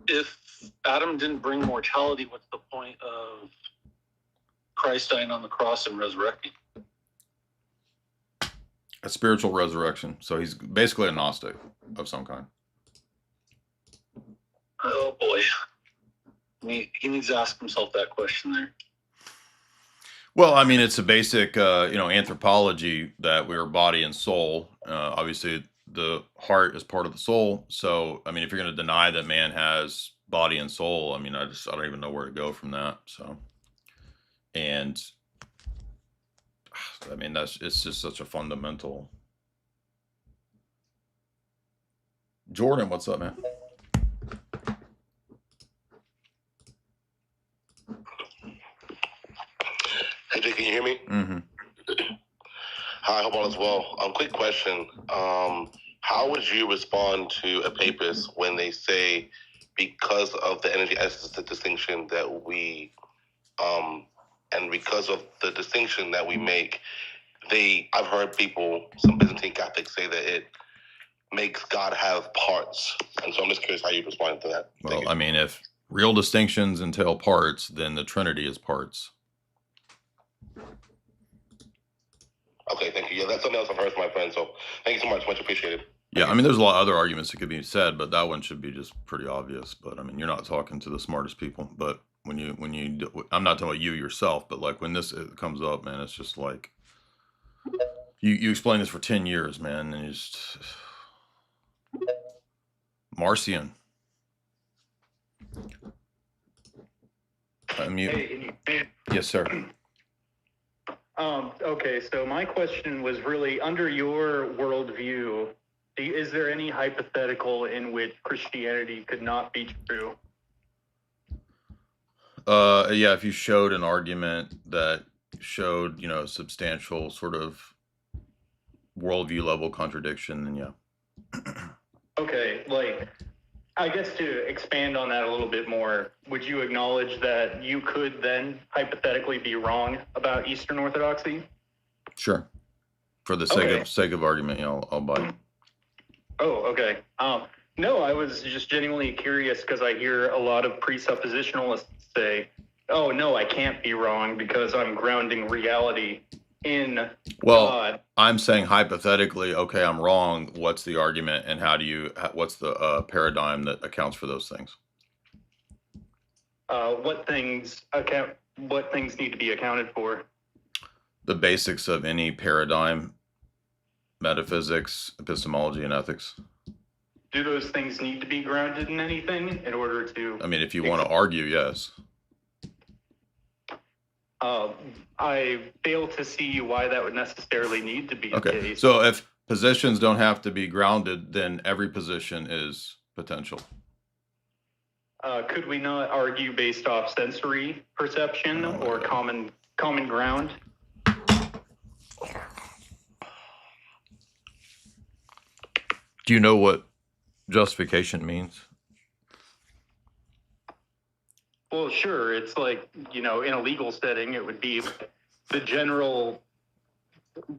if Adam didn't bring mortality, what's the point of Christ dying on the cross and resurrecting? A spiritual resurrection. So he's basically a Gnostic of some kind. Oh boy. He needs to ask himself that question there. Well, I mean, it's a basic, anthropology that we're body and soul. Obviously, the heart is part of the soul. So, I mean, if you're going to deny that man has body and soul, I mean, I don't even know where to go from that. So, and I mean, it's just such a fundamental. Jordan, what's up, man? Hey, Jay, can you hear me? Mm-hmm. Hi, I hope all is well. Quick question. How would you respond to a papist when they say, because of the energy essence distinction that we, and because of the distinction that we make, I've heard people, some Byzantine Catholics, say that it makes God have parts. And so I'm just curious how you respond to that. Well, I mean, if real distinctions entail parts, then the Trinity is parts. Okay, thank you. Yeah, that's something else I've heard from my friends. So thank you so much. Much appreciated. Yeah, I mean, there's a lot of other arguments that could be said, but that one should be just pretty obvious. But I mean, you're not talking to the smartest people. But when you, I'm not talking about you yourself, but like when this comes up, man, it's just like you explain this for 10 years, man, and you just Marcion. Yes, sir. Okay, so my question was really, under your worldview, is there any hypothetical in which Christianity could not be true? Yeah, if you showed an argument that showed, substantial sort of worldview level contradiction, then yeah. Okay, like, I guess to expand on that a little bit more, would you acknowledge that you could then hypothetically be wrong about Eastern Orthodoxy? Sure. For the sake of argument, I'll buy it. Oh, okay. No, I was just genuinely curious because I hear a lot of presuppositionalists say, oh, no, I can't be wrong because I'm grounding reality in God. I'm saying hypothetically, okay, I'm wrong. What's the argument, and what's the paradigm that accounts for those things? What things need to be accounted for? The basics of any paradigm, metaphysics, epistemology, and ethics. Do those things need to be grounded in anything in order to? I mean, if you want to argue, yes. I fail to see why that would necessarily need to be the case. So if positions don't have to be grounded, then every position is potential. Could we not argue based off sensory perception or common ground? Do you know what justification means? Well, sure. It's like, in a legal setting, it would be the general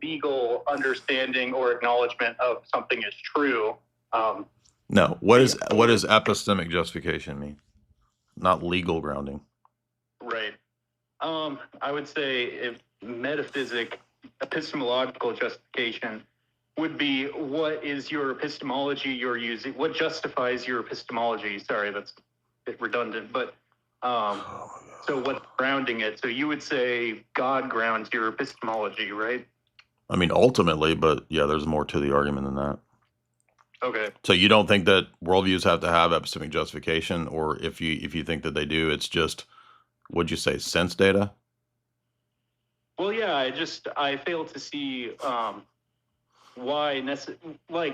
legal understanding or acknowledgement of something is true. No. What does epistemic justification mean? Not legal grounding. Right. I would say if epistemological justification would be what is your epistemology you're using? What justifies your epistemology? Sorry, that's a bit redundant, but so what's grounding it? So you would say God grounds your epistemology, right? I mean, ultimately, but yeah, there's more to the argument than that. Okay. So you don't think that worldviews have to have epistemic justification, or if you think that they do, it's just, what'd you say, sense data? Well, yeah, I fail to see why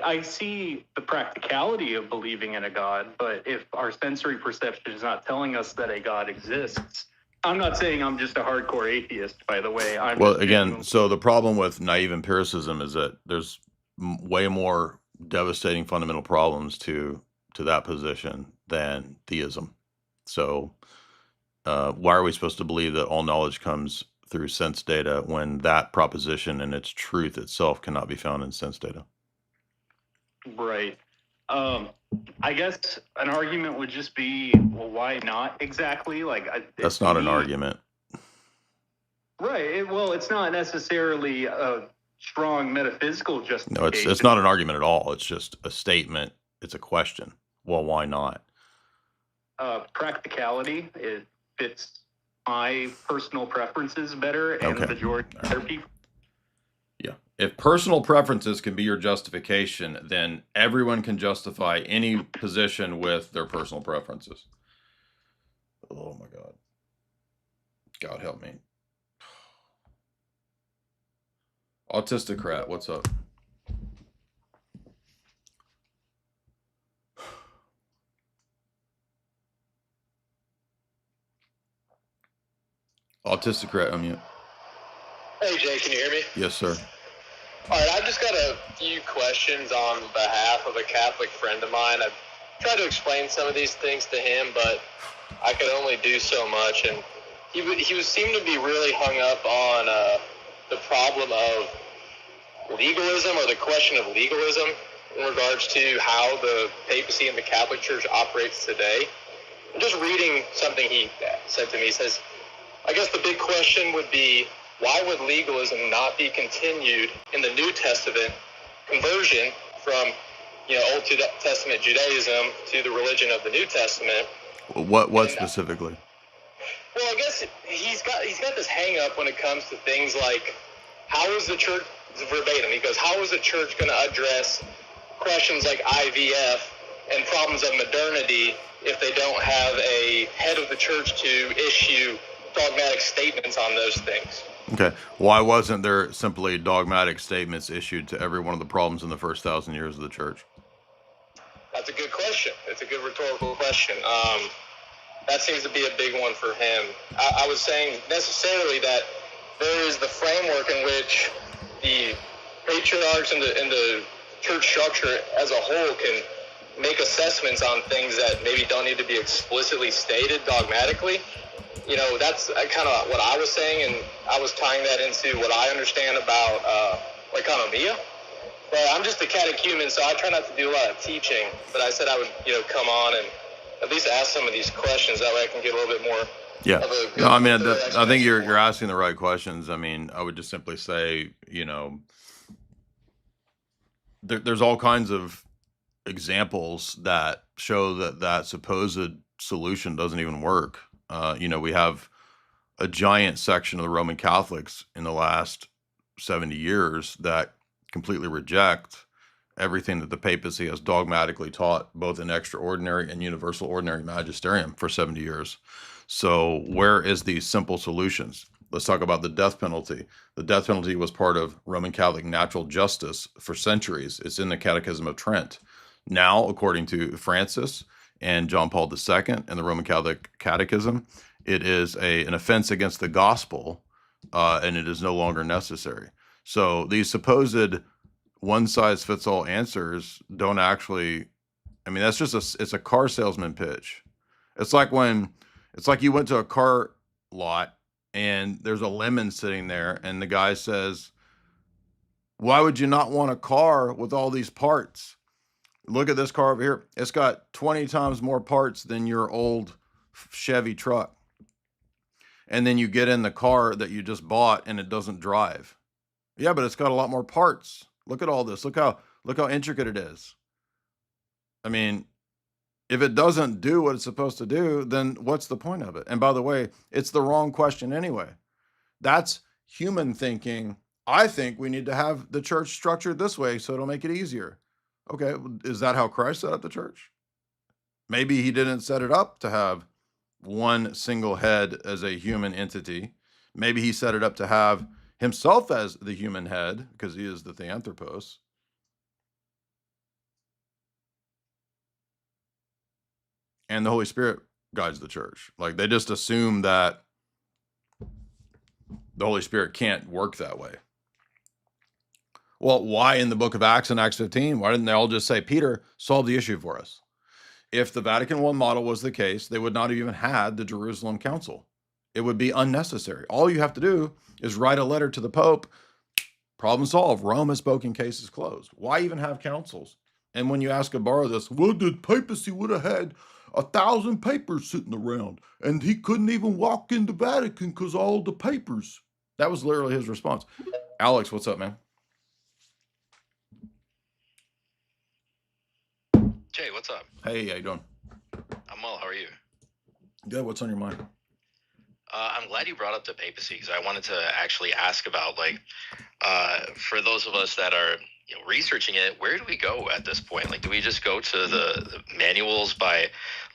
I see the practicality of believing in a God, but if our sensory perception is not telling us that a God exists, I'm not saying I'm just a hardcore atheist, by the way. Well, again, so the problem with naive empiricism is that there's way more devastating fundamental problems to that position than theism. So why are we supposed to believe that all knowledge comes through sense data when that proposition and its truth itself cannot be found in sense data? Right. I guess an argument would just be, well, why not exactly? That's not an argument. Right. Well, it's not necessarily a strong metaphysical No, justification. it's not an argument at all. It's just a statement. It's a question. Well, why not? Practicality. It fits my personal preferences better, and the majority of other people. Yeah. If personal preferences can be your justification, then everyone can justify any position with their personal preferences. Oh my God. God help me. Autisticrat, what's up? Autisticrat, unmute. Hey Jay, can you hear me? Yes, sir. All right, I've just got a few questions on behalf of a Catholic friend of mine. I've tried to explain some of these things to him, but I could only do so much. And he seemed to be really hung up on the problem of legalism, or the question of legalism in regards to how the papacy and the Catholic Church operates today. I'm just reading something he said to me. He says, I guess the big question would be, why would legalism not be continued in the New Testament conversion from, Old Testament Judaism to the religion of the New Testament? What specifically? Well, I guess he's got this hang up when it comes to things like, how is the church, verbatim, he goes, how is the church going to address questions like IVF and problems of modernity if they don't have a head of the church to issue dogmatic statements on those things? Okay. Why wasn't there simply dogmatic statements issued to every one of the problems in the first 1,000 years of the church? That's a good question. It's a good rhetorical question. That seems to be a big one for him. I was saying necessarily that there is the framework in which the patriarchs and the church structure as a whole can make assessments on things that maybe don't need to be explicitly stated dogmatically. That's kind of what I was saying, and I was tying that into what I understand about oikonomia. But I'm just a catechumen, so I try not to do a lot of teaching. But I said I would, come on and at least ask some of these questions. That way I can get a little bit more. Yeah. No, I mean, I think you're asking the right questions. I mean, I would just simply say, there's all kinds of examples that show that supposed solution doesn't even work. We have a giant section of the Roman Catholics in the last 70 years that completely reject everything that the papacy has dogmatically taught, both in extraordinary and universal ordinary magisterium for 70 years. So where is these simple solutions? Let's talk about the death penalty. The death penalty was part of Roman Catholic natural justice for centuries. It's in the Catechism of Trent. Now, according to Francis and John Paul II and the Roman Catholic Catechism, it is an offense against the gospel, and it is no longer necessary. So these supposed one-size-fits-all answers don't actually, I mean, that's just it's a car salesman pitch. It's like you went to a car lot and there's a lemon sitting there and the guy says, why would you not want a car with all these parts? Look at this car over here. It's got 20 times more parts than your old Chevy truck. And then you get in the car that you just bought and it doesn't drive. Yeah, but it's got a lot more parts. Look at all this. Look how intricate it is. I mean, if it doesn't do what it's supposed to do, then what's the point of it? And by the way, it's the wrong question anyway. That's human thinking. I think we need to have the church structured this way so it'll make it easier. Okay, is that how Christ set up the church? Maybe he didn't set it up to have one single head as a human entity. Maybe he set it up to have himself as the human head because he is the Theanthropos. And the Holy Spirit guides the church. Like they just assume that the Holy Spirit can't work that way. Well, why in the book of Acts and Acts 15? Why didn't they all just say, Peter, solve the issue for us? If the Vatican I model was the case, they would not have even had the Jerusalem Council. It would be unnecessary. All you have to do is write a letter to the Pope. Problem solved. Rome has spoken, case is closed. Why even have councils? And when you ask Ibarra this, well, the papacy would have had 1,000 papers sitting around, and he couldn't even walk in the Vatican because all the papers. That was literally his response. Alex, what's up, man? Jay, what's up? Hey, how you doing? I'm well. How are you? Good. What's on your mind? I'm glad you brought up the papacy because I wanted to actually ask about, like, for those of us that are researching it, where do we go at this point? Like, do we just go to the manuals by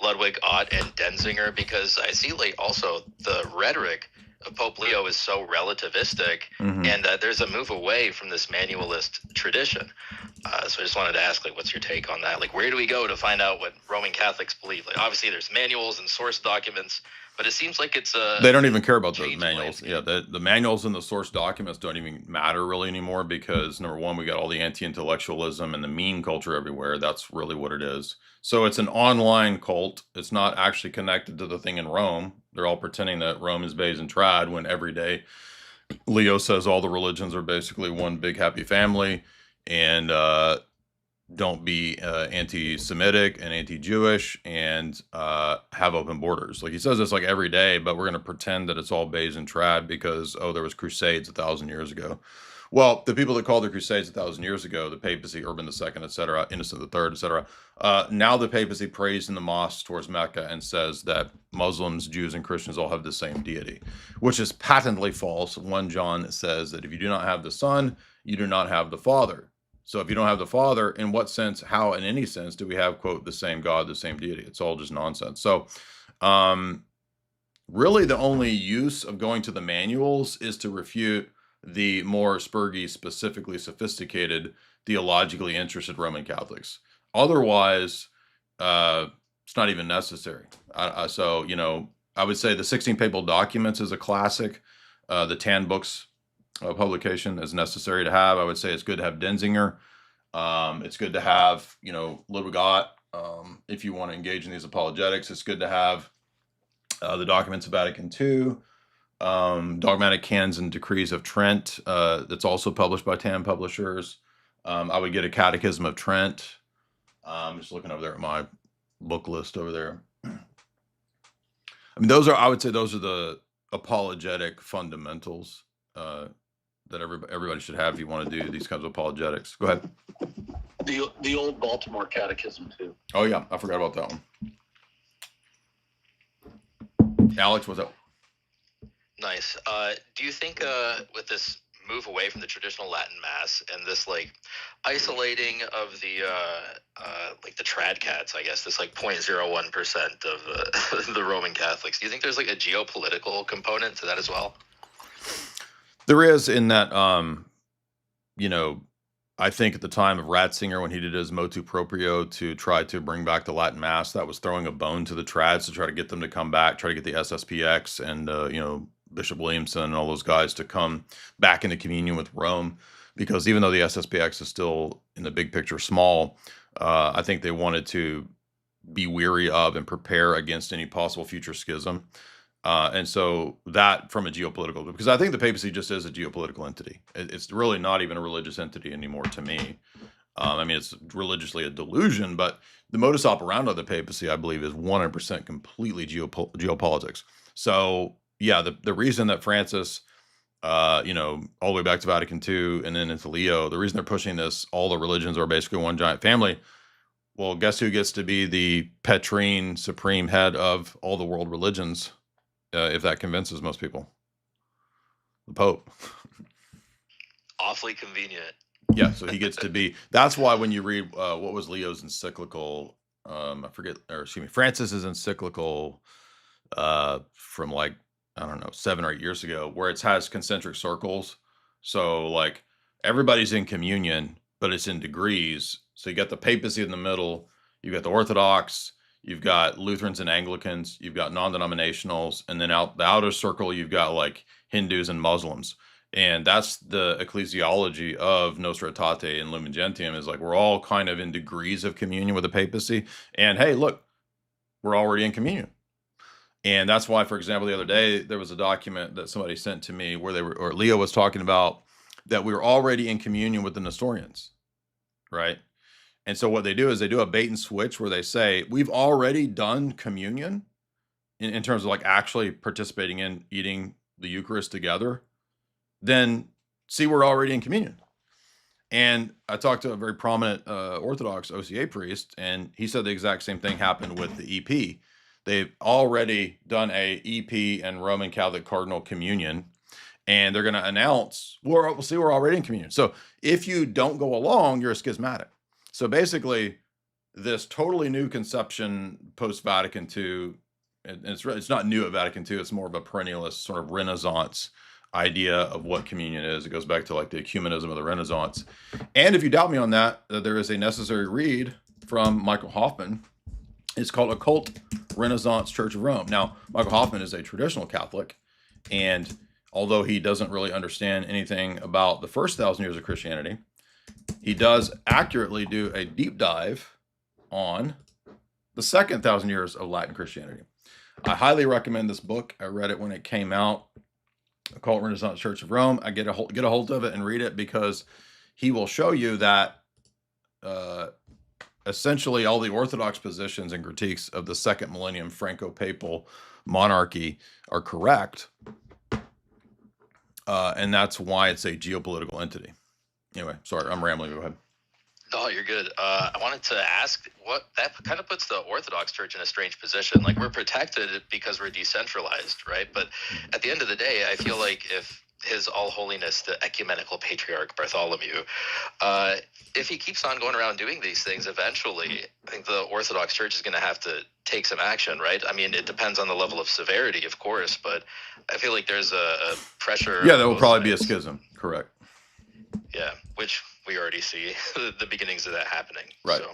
Ludwig Ott and Denzinger? Because I see, like, also the rhetoric of Pope Leo is so relativistic, and there's a move away from this manualist tradition. So I just wanted to ask, like, what's your take on that? Like, where do we go to find out what Roman Catholics believe? Like, obviously there's manuals and source documents, but it seems like it's they don't even care about the manuals. Yeah, the manuals and the source documents don't even matter really anymore because, number one, we got all the anti-intellectualism and the meme culture everywhere. That's really what it is. So it's an online cult. It's not actually connected to the thing in Rome. They're all pretending that Rome is Bayes and Trad when every day Leo says all the religions are basically one big happy family, and don't be anti-Semitic and anti-Jewish, and have open borders. Like he says this like every day, but we're going to pretend that it's all Bayes and Trad because, oh, there was Crusades 1,000 years ago. Well, the people that called the Crusades 1,000 years ago, the papacy, Urban II, etc., Innocent III, etc., now the papacy prays in the mosque towards Mecca and says that Muslims, Jews, and Christians all have the same deity, which is patently false. 1 John says that if you do not have the Son, you do not have the Father. So if you don't have the Father, in what sense, how in any sense do we have, quote, the same God, the same deity? It's all just nonsense. So really the only use of going to the manuals is to refute the more spurgy, specifically sophisticated, theologically interested Roman Catholics. Otherwise, it's not even necessary. So, I would say the 16 Papal Documents is a classic. The Tan Books publication is necessary to have. I would say it's good to have Denzinger. It's good to have, Ludwig Ott. If you want to engage in these apologetics, it's good to have the documents of Vatican II, Dogmatic Canons and Decrees of Trent. That's also published by Tan Publishers. I would get a Catechism of Trent. I'm just looking over there at my book list over there. I mean, I would say those are the apologetic fundamentals that everybody should have if you want to do these kinds of apologetics. Go ahead. The old Baltimore Catechism too. Oh yeah, I forgot about that one. Alex, what's up? Nice. Do you think with this move away from the traditional Latin Mass and this like isolating of the like the trad cats, I guess this like 0.01% of the Roman Catholics, do you think there's like a geopolitical component to that as well? There is, in that, I think at the time of Ratzinger, when he did his motu proprio to try to bring back the Latin Mass, that was throwing a bone to the trads to try to get them to come back, try to get the SSPX and, Bishop Williamson and all those guys to come back into communion with Rome. Because even though the SSPX is still, in the big picture, small, I think they wanted to be weary of and prepare against any possible future schism. And so that from a geopolitical, because I think the papacy just is a geopolitical entity. It's really not even a religious entity anymore to me. I mean, it's religiously a delusion, but the modus operandi of the papacy, I believe, is 100% completely geopolitics. So yeah, the reason that Francis, all the way back to Vatican II and then into Leo, the reason they're pushing this, all the religions are basically one giant family. Well, guess who gets to be the Petrine supreme head of all the world religions? If that convinces most people, the Pope. Awfully convenient. Yeah, so he gets to be. That's why when you read what was Leo's encyclical, Francis's encyclical from like I don't know, 7 or 8 years ago, where it has concentric circles. So like everybody's in communion, but it's in degrees. So you got the papacy in the middle, you got the Orthodox, you've got Lutherans and Anglicans, you've got non-denominationals, and then out the outer circle, you've got like Hindus and Muslims. And that's the ecclesiology of Nostra Aetate and Lumen Gentium, is like we're all kind of in degrees of communion with the papacy. And hey, look, we're already in communion. And that's why, for example, the other day, there was a document that somebody sent to me where or Leo was talking about that we were already in communion with the Nestorians, right? And so what they do is they do a bait and switch where they say, we've already done communion in terms of like actually participating in eating the Eucharist together. Then see, we're already in communion. And I talked to a very prominent Orthodox OCA priest, and he said the exact same thing happened with the EP. They've already done a EP and Roman Catholic Cardinal communion, and they're going to announce, we'll see, we're already in communion. So if you don't go along, you're a schismatic. So basically, this totally new conception post-Vatican II, and it's not new at Vatican II, it's more of a perennialist sort of Renaissance idea of what communion is. It goes back to like the ecumenism of the Renaissance. And if you doubt me on that, there is a necessary read from Michael Hoffman. It's called Occult Renaissance Church of Rome. Now, Michael Hoffman is a traditional Catholic, and although he doesn't really understand anything about the first 1,000 years of Christianity, he does accurately do a deep dive on the second 1,000 years of Latin Christianity. I highly recommend this book. I read it when it came out, Occult Renaissance Church of Rome. I get a hold of it and read it, because he will show you that essentially all the Orthodox positions and critiques of the second millennium Franco-Papal monarchy are correct. And that's why it's a geopolitical entity. Anyway, sorry, I'm rambling. Go ahead. No, you're good. I wanted to ask, what that kind of puts the Orthodox Church in a strange position. Like, we're protected because we're decentralized, right? But at the end of the day, I feel like if His All Holiness, the Ecumenical Patriarch Bartholomew, if he keeps on going around doing these things, eventually, I think the Orthodox Church is going to have to take some action, right? I mean, it depends on the level of severity, of course, but I feel like there's a pressure. Yeah, there will probably be a schism. Correct. Yeah, which we already see the beginnings of that happening. Right. So,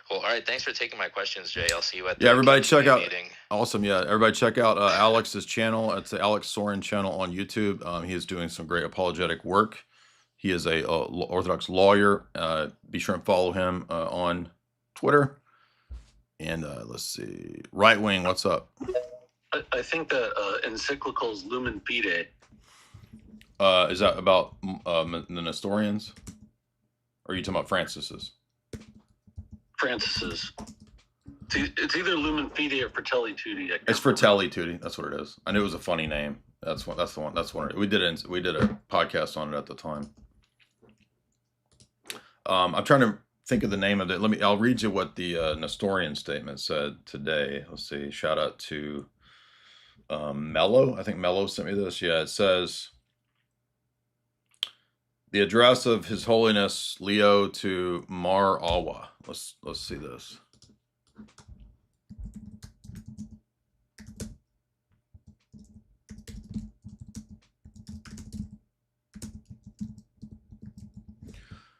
well, all right. Thanks for taking my questions, Jay. I'll see you at the everybody check out meeting. Awesome. Yeah, everybody check out Alex's channel. It's the Alex Soren channel on YouTube. He is doing some great apologetic work. He is a Orthodox lawyer. Be sure and follow him on Twitter. And let's see, Right Wing, what's up? I think the encyclical's Lumen Fide. Is that about the Nestorians? Or are you talking about Francis's? Francis's. It's either Lumen Fide or Fratelli Tutti. It's Fratelli Tutti. That's what it is. I knew it was a funny name. That's the one. We did a podcast on it at the time. I'm trying to think of the name of it. I'll read you what the Nestorian statement said today. Let's see. Shout out to Mello. I think Mello sent me this. Yeah, it says, the address of His Holiness Leo to Mar Awa. Let's see this.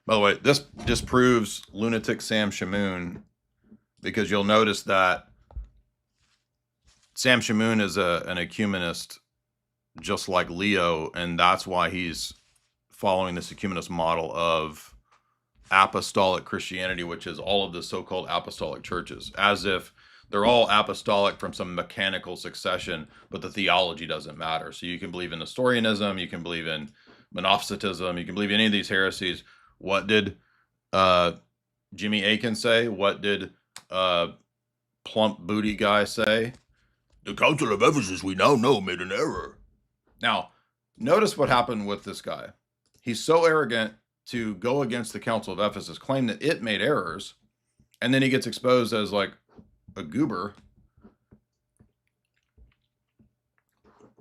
By the way, this disproves lunatic Sam Shamoon, because you'll notice that Sam Shamoon is an ecumenist just like Leo, and that's why he's following this ecumenist model of apostolic Christianity, which is all of the so-called apostolic churches, as if they're all apostolic from some mechanical succession, but the theology doesn't matter. So you can believe in Nestorianism, you can believe in Monophysitism, you can believe in any of these heresies. What did Jimmy Aiken say? What did plump booty guy say? The Council of Ephesus, we now know, made an error. Now, notice what happened with this guy. He's so arrogant to go against the Council of Ephesus, claim that it made errors, and then he gets exposed as like a goober.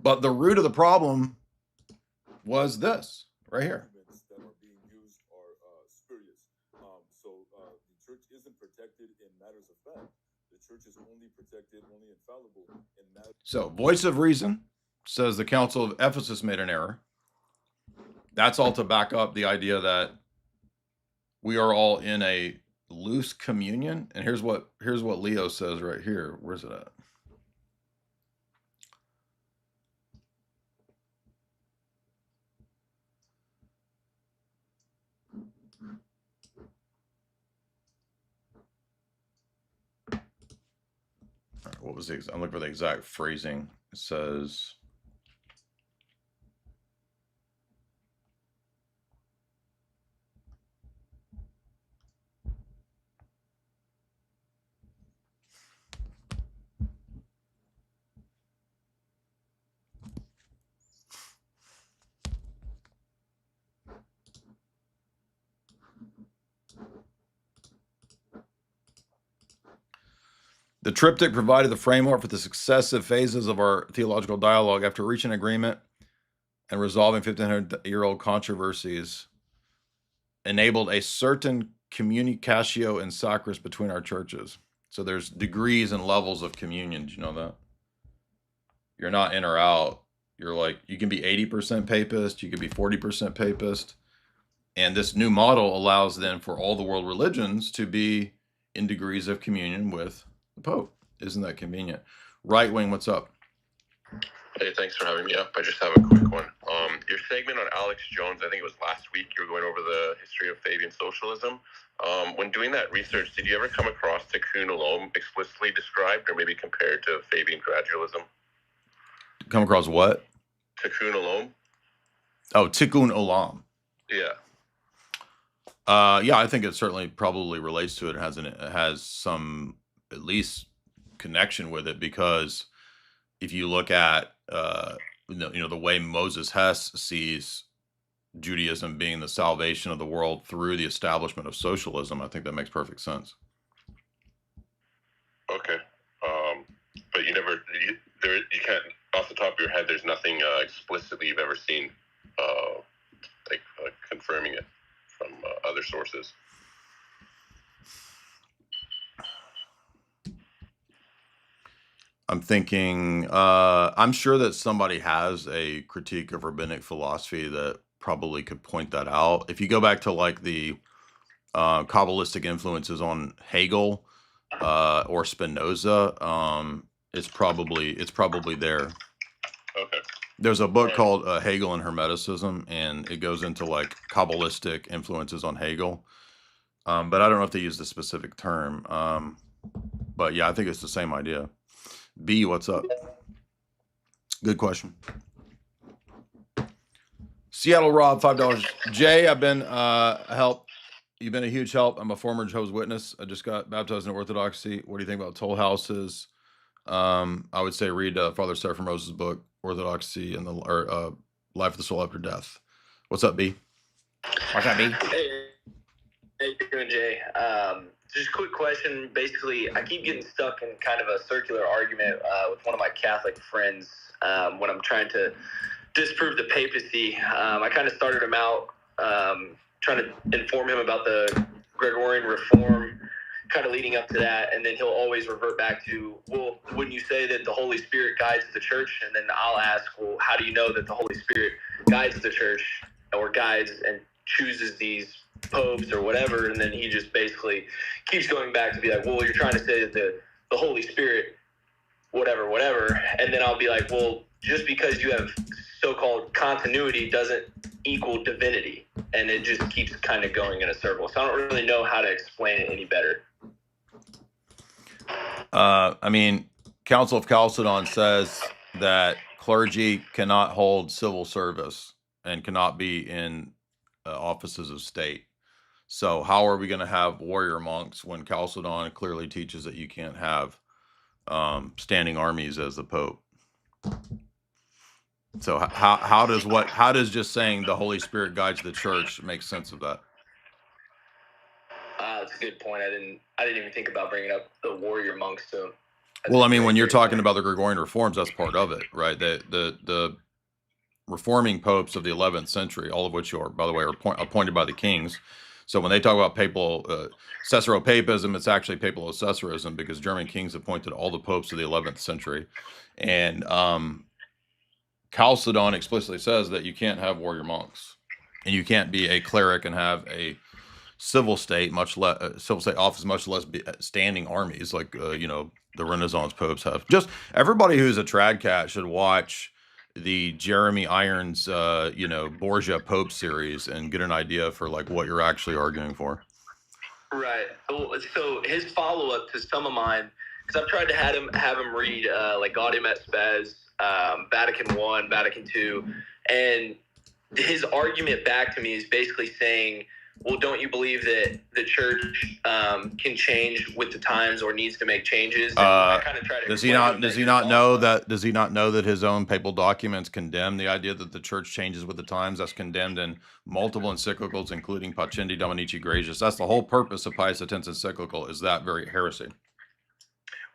But the root of the problem was this right here. That are being used are spurious. So the church isn't protected in matters of fact. The church is only protected, only infallible in matters. So, voice of reason, says the Council of Ephesus made an error. That's all to back up the idea that we are all in a loose communion. And here's what Leo says right here. Where's it at? What was the? I'm looking for the exact phrasing. It says. The triptych provided the framework for the successive phases of our theological dialogue. After reaching agreement and resolving 1,500-year-old controversies, enabled a certain communicatio in sacris between our churches. So there's degrees and levels of communion. Did you know that? You're not in or out. You're like, you can be 80% papist, you could be 40% papist. And this new model allows then for all the world religions to be in degrees of communion with the Pope. Isn't that convenient? Right wing, what's up? Hey, thanks for having me up. I just have a quick one. Your segment on Alex Jones, I think it was last week, you were going over the history of Fabian socialism. When doing that research, did you ever come across Tikkun Olam explicitly described or maybe compared to Fabian gradualism? Come across what? Tikkun Olam? Oh, Tikkun Olam. Yeah. Yeah, I think it certainly probably relates to it. It has some at least connection with it, because if you look at the way Moses Hess sees Judaism being the salvation of the world through the establishment of socialism, I think that makes perfect sense. Okay. But you can't, off the top of your head, there's nothing explicitly you've ever seen confirming it from other sources. I'm thinking, I'm sure that somebody has a critique of rabbinic philosophy that probably could point that out. If you go back to like the Kabbalistic influences on Hegel or Spinoza, it's probably there. Okay. There's a book called Hegel and Hermeticism, and it goes into like Kabbalistic influences on Hegel. But I don't know if they use the specific term. But yeah, I think it's the same idea. B, what's up? Good question. Seattle Rob, $5. Jay, I've been a help. You've been a huge help. I'm a former Jehovah's Witness. I just got baptized in Orthodoxy. What do you think about toll houses? I would say read Father Seraphim Rose's book, Orthodoxy and Life of the Soul After Death. What's up, B? What's up, B? Hey, how you doing, Jay? Just a quick question. Basically, I keep getting stuck in kind of a circular argument with one of my Catholic friends when I'm trying to disprove the papacy. I kind of started him out trying to inform him about the Gregorian reform, kind of leading up to that, and then he'll always revert back to, well, wouldn't you say that the Holy Spirit guides the church? And then I'll ask, well, how do you know that the Holy Spirit guides the church or guides and chooses these popes or whatever? And then he just basically keeps going back to be like, well, you're trying to say that the Holy Spirit whatever. And then I'll be like, well, just because you have so-called continuity doesn't equal divinity. And it just keeps kind of going in a circle. So I don't really know how to explain it any better. I mean, Council of Chalcedon says that clergy cannot hold civil service and cannot be in offices of state. So how are we going to have warrior monks when Chalcedon clearly teaches that you can't have standing armies as the Pope? So how does just saying the Holy Spirit guides the church make sense of that? That's a good point. I didn't even think about bringing up the warrior monks to him. Well, I mean, when you're talking about the Gregorian reforms, that's part of it, right? The reforming popes of the 11th century, all of which are, by the way, are appointed by the kings. So when they talk about papal Caesaropapism, it's actually papalo-Caesarism, because German kings appointed all the popes of the 11th century. And Chalcedon explicitly says that you can't have warrior monks, and you can't be a cleric and have a civil state, much less civil state office, much less standing armies like the Renaissance popes have. Just everybody who's a trad cat should watch the Jeremy Irons Borgia Pope series and get an idea for like what you're actually arguing for. Right. So his follow up to some of mine, because I've tried to have him read like Gaudium et Spes, Vatican I, Vatican II, and his argument back to me is basically saying, well, don't you believe that the church can change with the times or needs to make changes? And I kind of try to does he not know that his own papal documents condemn the idea that the church changes with the times? That's condemned in multiple encyclicals, including Pacendi Dominici Gracious. That's the whole purpose of Pius X's encyclical, is that very heresy.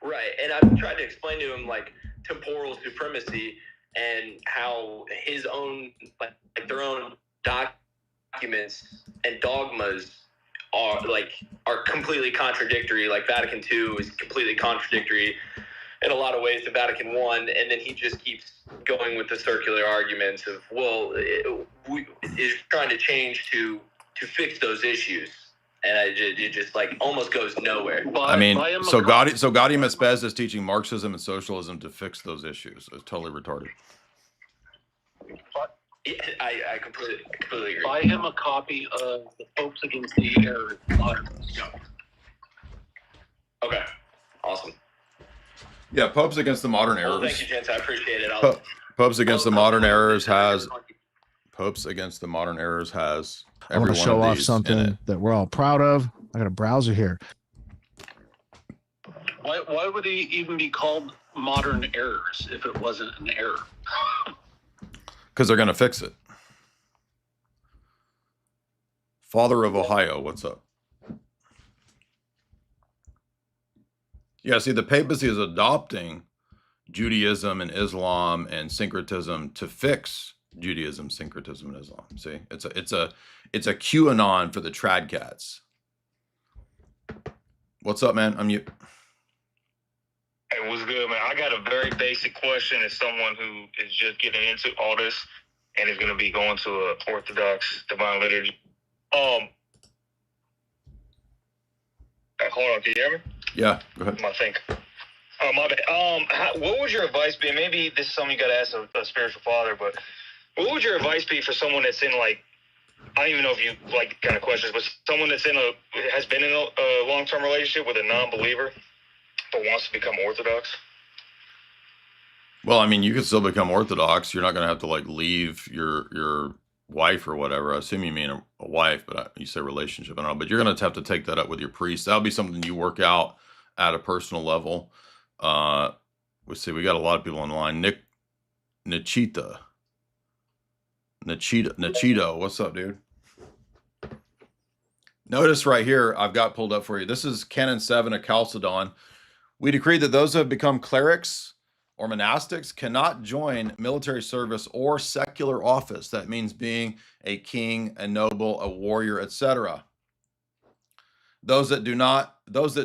Right, and I've tried to explain to him like temporal supremacy and how his own like their own documents and dogmas are completely contradictory. Like Vatican II is completely contradictory in a lot of ways to Vatican I, and then he just keeps going with the circular arguments of, well, is trying to change to fix those issues. And it just like almost goes nowhere. I mean, so Gaudium et Spes is teaching Marxism and socialism to fix those issues. It's totally retarded. I completely agree. Buy him a copy of The Popes Against the Error. Okay, awesome. Yeah, Popes Against the Modern Errors. Well, thank you, gents. I appreciate it. Popes Against the Modern Errors has. Popes Against the Modern Errors has. I want to show off something that we're all proud of. I got a browser here. Why would he even be called modern errors if it wasn't an error? Because they're going to fix it. Father of Ohio, what's up? Yeah, see, the papacy is adopting Judaism and Islam and syncretism to fix Judaism, syncretism, and Islam. See, it's a QAnon for the trad cats. What's up, man? I'm you. Hey, what's good, man? I got a very basic question as someone who is just getting into all this and is going to be going to a Orthodox divine liturgy. Hold on, can you hear me? Yeah, go ahead. My thing. My bad. What would your advice be? Maybe this is something you got to ask a spiritual father, but what would your advice be for someone that's in like, I don't even know if you like kind of questions, but someone that's has been in a long-term relationship with a non-believer but wants to become Orthodox? Well, I mean, you can still become Orthodox. You're not going to have to like leave your wife or whatever. I assume you mean a wife, but you say relationship. I don't know, but you're going to have to take that up with your priest. That'll be something you work out at a personal level. We see we got a lot of people online. Nachito, what's up, dude? Notice right here, I've got pulled up for you. This is Canon 7 of Chalcedon. We decree that those who have become clerics or monastics cannot join military service or secular office. That means being a king, a noble, a warrior, etc. Those that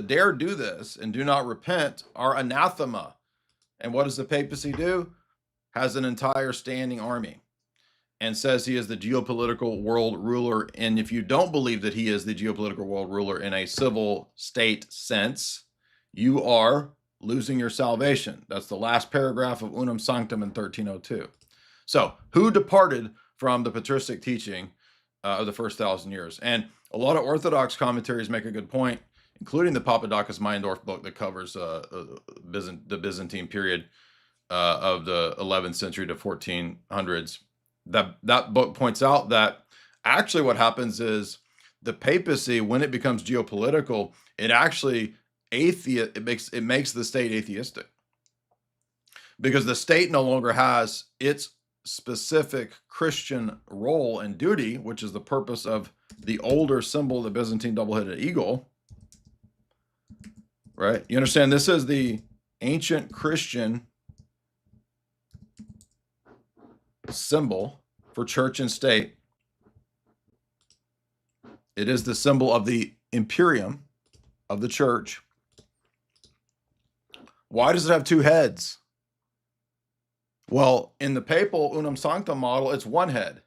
dare do this and do not repent are anathema. And what does the papacy do? Has an entire standing army and says he is the geopolitical world ruler. And if you don't believe that he is the geopolitical world ruler in a civil state sense, you are losing your salvation. That's the last paragraph of Unum Sanctum in 1302. So who departed from the patristic teaching of the first 1,000 years? And a lot of Orthodox commentaries make a good point, including the Papadakis Meyendorff book that covers the Byzantine period of the 11th century to 1400s. That book points out that actually what happens is the papacy, when it becomes geopolitical, it actually it makes the state atheistic, because the state no longer has its specific Christian role and duty, which is the purpose of the older symbol, the Byzantine double-headed eagle. Right? You understand? This is the ancient Christian symbol for church and state. It is the symbol of the imperium of the church. Why does it have two heads? Well, in the papal unum sanctum model, it's one head.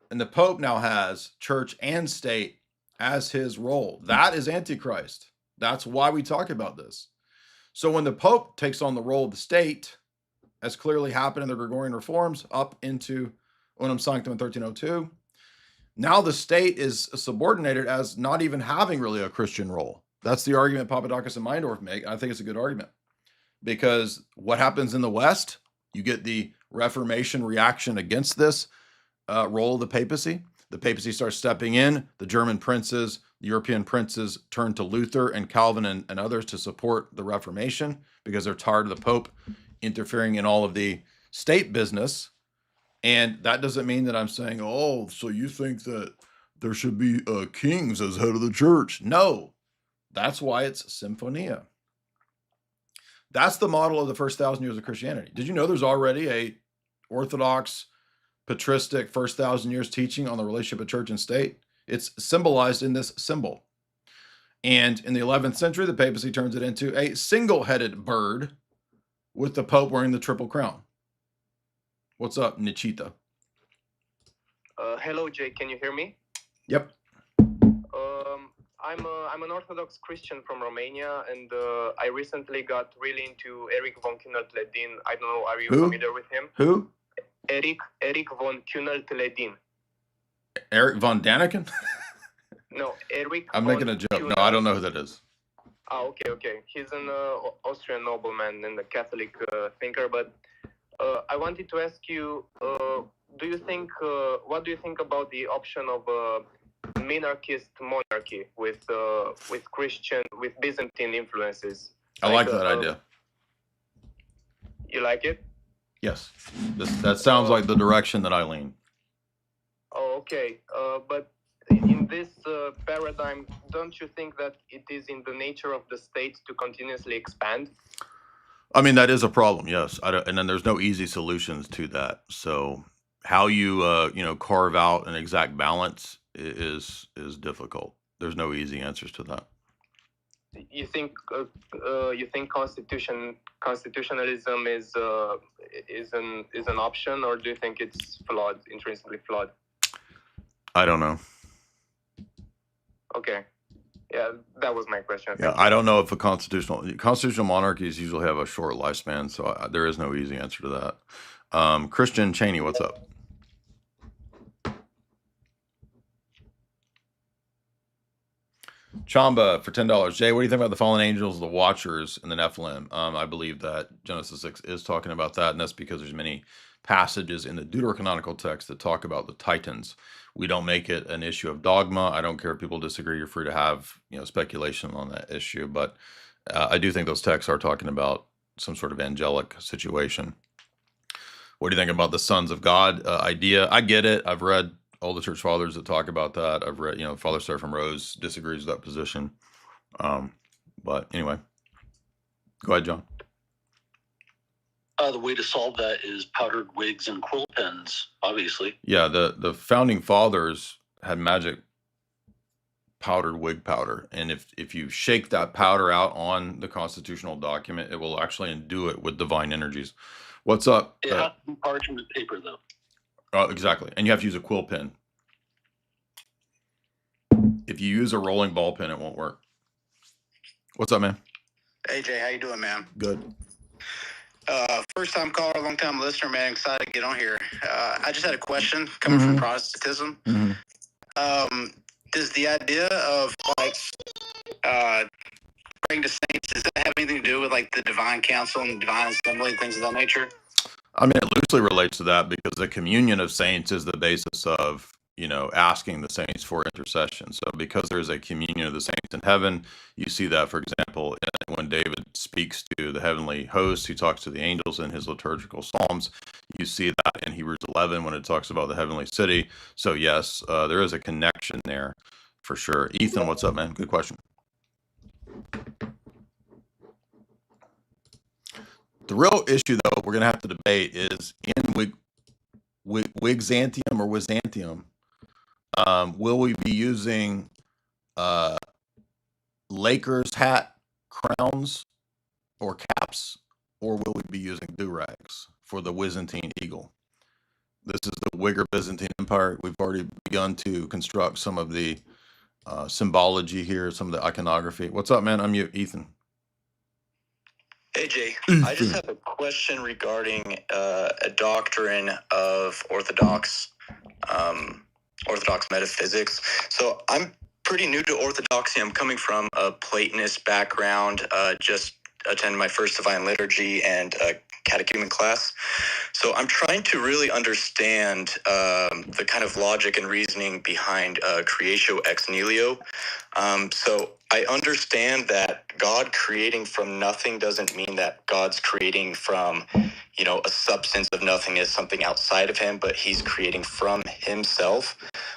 And the Pope now has church and state as his role. That is Antichrist. That's why we talk about this. So when the Pope takes on the role of the state, as clearly happened in the Gregorian reforms up into unum sanctum in 1302, now the state is subordinated as not even having really a Christian role. That's the argument Papadakis and Meindorf make. I think it's a good argument. Because what happens in the West, you get the Reformation reaction against this role of the papacy. The papacy starts stepping in. The German princes, the European princes turn to Luther and Calvin and others to support the Reformation because they're tired of the Pope interfering in all of the state business. And that doesn't mean that I'm saying, oh, so you think that there should be kings as head of the church. No, that's why it's Symphonia. That's the model of the first 1,000 years of Christianity. Did you know there's already a Orthodox, patristic first 1,000 years teaching on the relationship of church and state? It's symbolized in this symbol. And in the 11th century, the papacy turns it into a single-headed bird with the Pope wearing the triple crown. What's up, Nichita? Hello, Jay. Can you hear me? Yep. I'm an Orthodox Christian from Romania, and I recently got really into Eric von Kühnelt-Ledin. I don't know, are you familiar with him? Who? Eric von Kühnelt-Ledin. Eric von Daniken? No, Eric. I'm making a joke. No, I don't know who that is. Oh, okay. He's an Austrian nobleman and a Catholic thinker. But I wanted to ask you, what do you think about the option of minarchist monarchy with Byzantine influences? I like that idea. You like it? Yes. That sounds like the direction that I lean. Oh, okay. But in this paradigm, don't you think that it is in the nature of the state to continuously expand? I mean, that is a problem, yes. And then there's no easy solutions to that. So how you carve out an exact balance is difficult. There's no easy answers to that. You think constitutionalism is an option, or do you think it's flawed, intrinsically flawed? I don't know. Okay. Yeah, that was my question. Yeah, I don't know if constitutional monarchies usually have a short lifespan, so there is no easy answer to that. Christian Cheney, what's up? Chamba for $10. Jay, what do you think about the fallen angels, the watchers, and the Nephilim? I believe that Genesis 6 is talking about that, and that's because there's many passages in the deuterocanonical text that talk about the Titans. We don't make it an issue of dogma. I don't care if people disagree. You're free to have speculation on that issue, but I do think those texts are talking about some sort of angelic situation. What do you think about the sons of God idea? I get it. I've read all the church fathers that talk about that. I've read, Father Seraphim Rose disagrees with that position. But anyway, go ahead, John. The way to solve that is powdered wigs and quill pens, obviously. Yeah, the founding fathers had magic powdered wig powder. And if you shake that powder out on the constitutional document, it will actually endue it with divine energies. What's up? It has to be parchment paper, though. Oh, exactly. And you have to use a quill pen. If you use a rolling ball pen, it won't work. What's up, man? Hey, Jay, how you doing, man? Good. First time caller, long time listener, man. Excited to get on here. I just had a question coming from Protestantism. Does the idea of praying to saints, does that have anything to do with the divine council and divine assembly and things of that nature? I mean, it loosely relates to that because the communion of saints is the basis of, asking the saints for intercession. So because there is a communion of the saints in heaven, you see that, for example, when David speaks to the heavenly host, he talks to the angels in his liturgical psalms. You see that in Hebrews 11 when it talks about the heavenly city. So yes, there is a connection there for sure. Ethan, what's up, man? Good question. The real issue, though, we're going to have to debate is in Wigzantium or Wizantium, will we be using Lakers hat crowns or caps or will we be using do-rags for the Byzantine eagle? This is the Uyghur Byzantine Empire. We've already begun to construct some of the symbology here, some of the iconography. What's up, man? I'm Ethan. Hey, Jay. I just have a question regarding a doctrine of Orthodox metaphysics. So I'm pretty new to Orthodoxy. I'm coming from a Platonist background, just attended my first Divine Liturgy and catechumen class. So I'm trying to really understand the kind of logic and reasoning behind creatio ex nihilo. So I understand that God creating from nothing doesn't mean that God's creating from, a substance of nothingness, something outside of him, but he's creating from himself.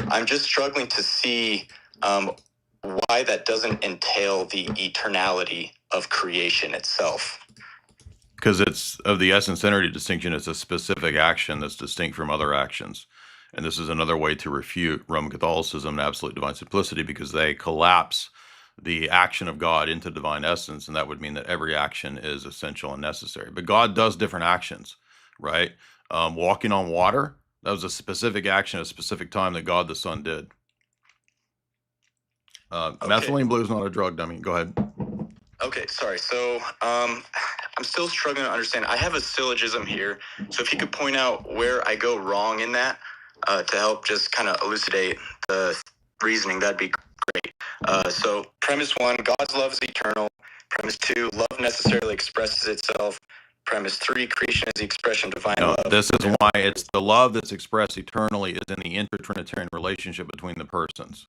I'm just struggling to see why that doesn't entail the eternality of creation itself. Because it's of the essence energy distinction, it's a specific action that's distinct from other actions. And this is another way to refute Roman Catholicism and absolute divine simplicity, because they collapse the action of God into divine essence, and that would mean that every action is essential and necessary. But God does different actions, right? Walking on water, that was a specific action at a specific time that God the Son did. Methylene blue is not a drug, dummy. Go ahead. Okay, sorry. So I'm still struggling to understand. I have a syllogism here. So if you could point out where I go wrong in that to help just kind of elucidate the reasoning, that'd be great. So premise 1, God's love is eternal. Premise 2, love necessarily expresses itself. Premise 3, creation is the expression of divine love. This is why it's the love that's expressed eternally is in the intertrinitarian relationship between the persons.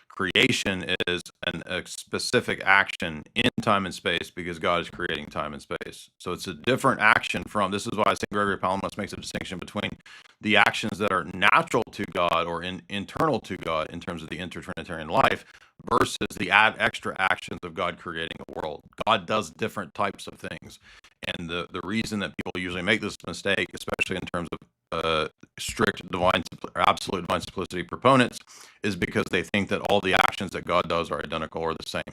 Creation is a specific action in time and space because God is creating time and space. So it's a different action from, this is why St. Gregory Palamas makes a distinction between the actions that are natural to God or internal to God in terms of the intertrinitarian life versus the extra actions of God creating a world. God does different types of things. And the reason that people usually make this mistake, especially in terms of strict absolute divine simplicity proponents, is because they think that all the actions that God does are identical or the same.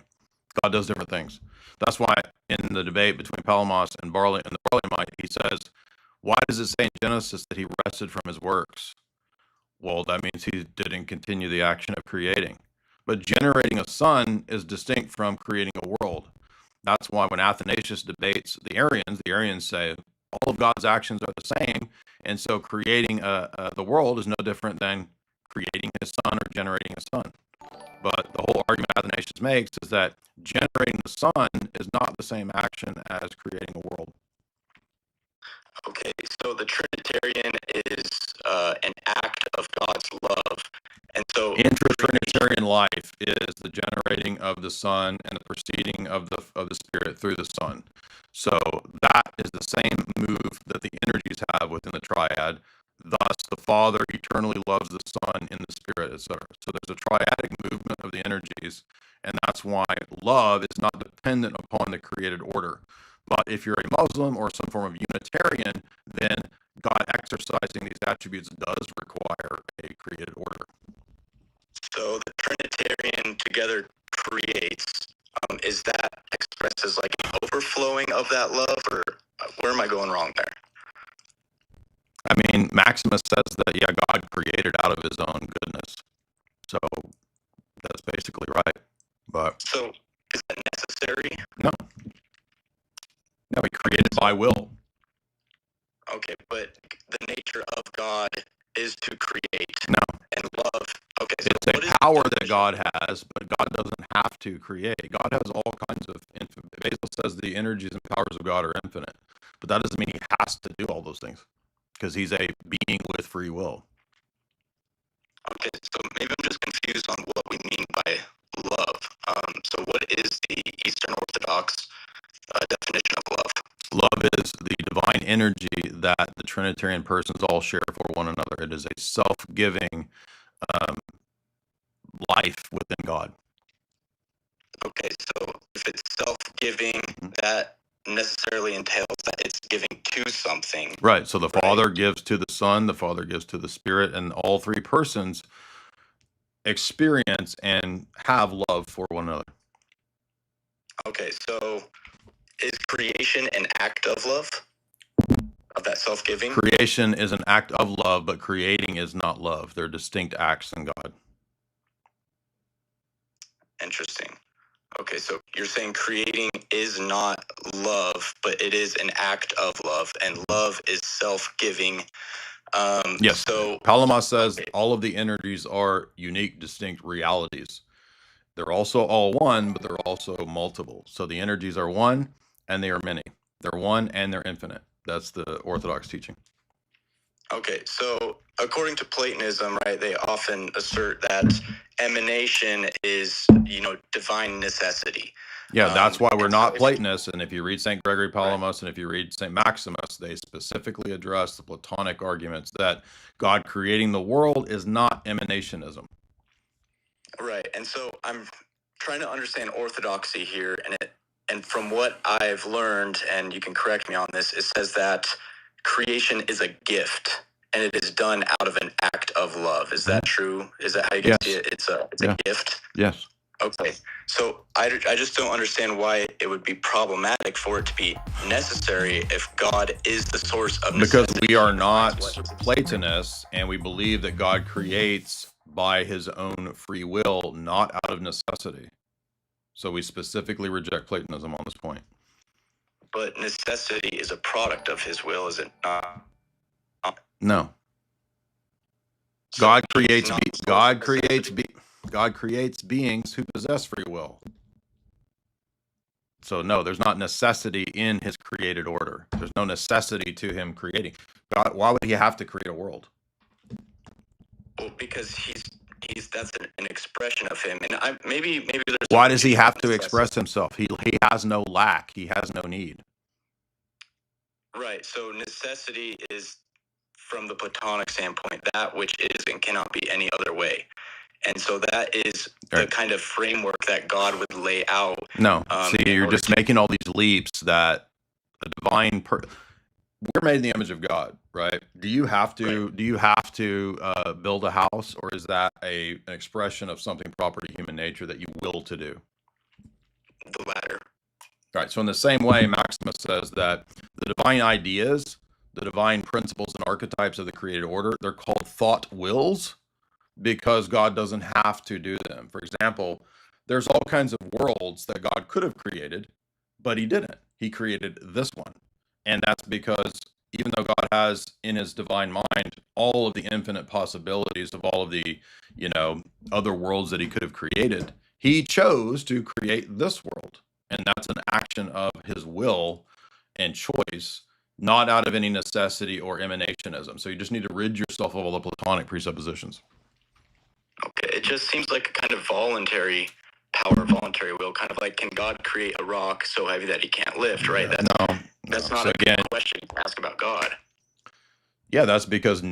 God does different things. That's why in the debate between Palamas and Barley and the Barlaymite, he says, why does it say in Genesis that he rested from his works? Well, that means he didn't continue the action of creating. But generating a son is distinct from creating a world. That's why when Athanasius debates the Arians say all of God's actions are the same, and so creating the world is no different than creating his son or generating a son. But the whole argument Athanasius makes is that generating the son is not the same action as creating a world. Okay, so the Trinitarian is an act of God's love. And so Inter-Trinitarian life is the generating of the Son and the proceeding of the Spirit through the Son. So that is the same move that the energies have within the triad. Thus, the Father eternally loves the Son in the Spirit, etc. So there's a triadic movement of the energies, and that's why love is not dependent upon the created order. But if you're a Muslim or some form of Unitarian, then God exercising these attributes does require a created order. So the Trinitarian together creates. Is that expressed as like an overflowing of that love, or where am I going wrong there? I mean, Maximus says that, yeah, God created out of his own goodness. So that's basically right. But so is that necessary? No. No, he created by will. Okay, but the nature of God is to create. No. And love. Okay, so it's a power that God has, but God doesn't have to create. God has all kinds of infinite. Basil says the energies and powers of God are infinite, but that doesn't mean he has to do all those things because he's a being with free will. Okay, so maybe I'm just confused on what we mean by love. So what is the Eastern Orthodox definition of love? Love is the divine energy that the Trinitarian persons all share for one another. It is a self-giving life within God. Okay, so if it's self-giving, that necessarily entails that it's giving to something. Right, so the Father gives to the Son, the Father gives to the Spirit, and all three persons experience and have love for one another. Okay, so is creation an act of love? Of that self-giving? Creation is an act of love, but creating is not love. They're distinct acts in God. Interesting. Okay, so you're saying creating is not love, but it is an act of love, and love is self-giving. Yes. So Palamas says all of the energies are unique, distinct realities. They're also all one, but they're also multiple. So the energies are one and they are many. They're one and they're infinite. That's the Orthodox teaching. Okay, so according to Platonism, right, they often assert that emanation is, divine necessity. Yeah, that's why we're not Platonists. And if you read St. Gregory Palamas and if you read St. Maximus, they specifically address the Platonic arguments that God creating the world is not emanationism. Right, and so I'm trying to understand Orthodoxy here, and from what I've learned, and you can correct me on this, it says that creation is a gift, and it is done out of an act of love. Is that true? Is that how you see it? It's a gift? Yes. Okay, so I just don't understand why it would be problematic for it to be necessary if God is the source of necessity. Because we are not Platonists, and we believe that God creates by his own free will, not out of necessity. So we specifically reject Platonism on this point. But necessity is a product of his will, is it not? No. God creates beings who possess free will. So no, there's not necessity in his created order. There's no necessity to him creating. God, why would he have to create a world? Well, because he's that's an expression of him, and maybe there's. Why does he have to express himself? He has no lack. He has no need. Right. So necessity is, from the Platonic standpoint, that which is and cannot be any other way. And so that is the kind of framework that God would lay out. No, see, you're just making all these leaps that the divine. We're made in the image of God, right? Do you have to build a house, or is that an expression of something proper to human nature that you will to do? The latter. Right. So in the same way, Maximus says that the divine ideas, the divine principles and archetypes of the created order, they're called thought wills because God doesn't have to do them. For example, there's all kinds of worlds that God could have created, but he didn't. He created this one. And that's because even though God has in his divine mind all of the infinite possibilities of all of the, other worlds that he could have created, he chose to create this world. And that's an action of his will and choice, not out of any necessity or emanationism. So you just need to rid yourself of all the Platonic presuppositions. Okay, it just seems like a kind of voluntary power, voluntary will, kind of like, can God create a rock so heavy that he can't lift, right? That's not a good question to ask about God. Yeah, that's because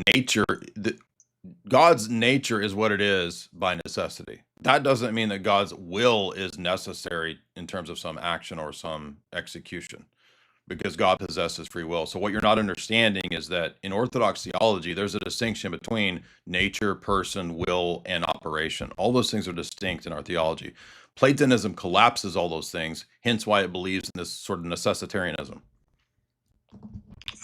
God's nature is what it is by necessity. That doesn't mean that God's will is necessary in terms of some action or some execution, because God possesses free will. So what you're not understanding is that in Orthodox theology, there's a distinction between nature, person, will, and operation. All those things are distinct in our theology. Platonism collapses all those things, hence why it believes in this sort of necessitarianism.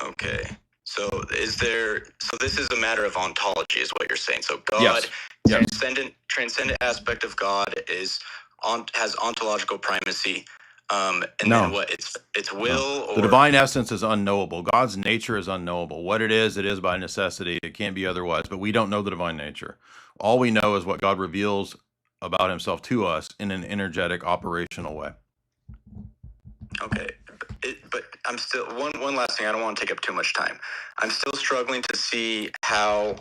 Okay. So this is a matter of ontology, is what you're saying. So God, transcendent aspect of God has ontological primacy. Then what? It's will. The divine essence is unknowable. God's nature is unknowable. What it is by necessity. It can't be otherwise. But we don't know the divine nature. All we know is what God reveals about himself to us in an energetic, operational way. Okay. But I'm still one last thing. I don't want to take up too much time. I'm still struggling to see how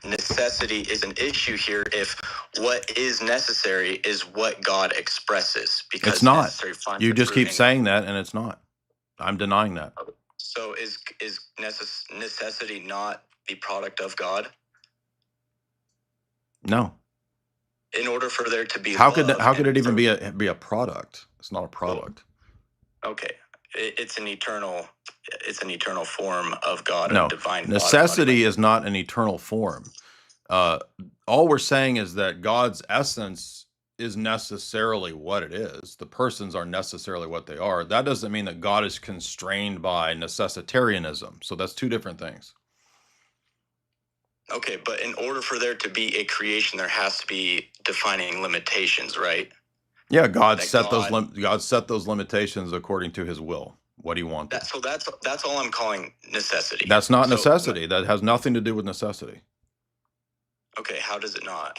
necessity is an issue here if what is necessary is what God expresses. Because it's not. You just keep saying that, and it's not. I'm denying that. So is necessity not the product of God? No. In order for there to be how could it even be a product? It's not a product. Okay. It's an eternal form of God. No, of divine necessity is not an eternal form. All we're saying is that God's essence is necessarily what it is. The persons are necessarily what they are. That doesn't mean that God is constrained by necessitarianism. So that's two different things. Okay, but in order for there to be a creation, there has to be defining limitations, right? Yeah, God set those limitations according to his will, what he wanted. So that's all I'm calling necessity. That's not necessity. That has nothing to do with necessity. Okay, how does it not?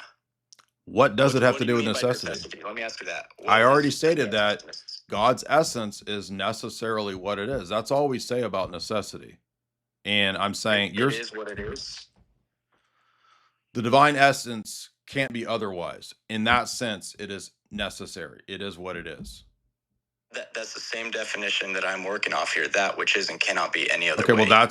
What does it have to do with necessity? Let me ask you that. I already stated that God's essence is necessarily what it is. That's all we say about necessity. And I'm saying it is what it is. The divine essence can't be otherwise. In that sense, it is necessary. It is what it is. That's the same definition that I'm working off here. That which is and cannot be any other way. Well,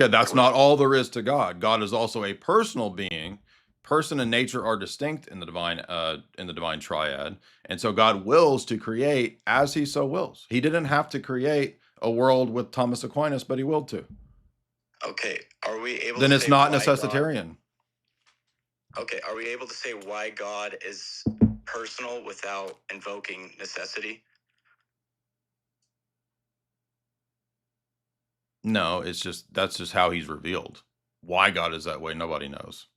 that's not all there is to God. God is also a personal being. Person and nature are distinct in the divine triad. And so God wills to create as he so wills. He didn't have to create a world with Thomas Aquinas, but he willed to. Okay, are we able then to it's say not why necessitarian. Okay, are we able to say why God is personal without invoking necessity? No, that's just how he's revealed. Why God is that way, nobody knows.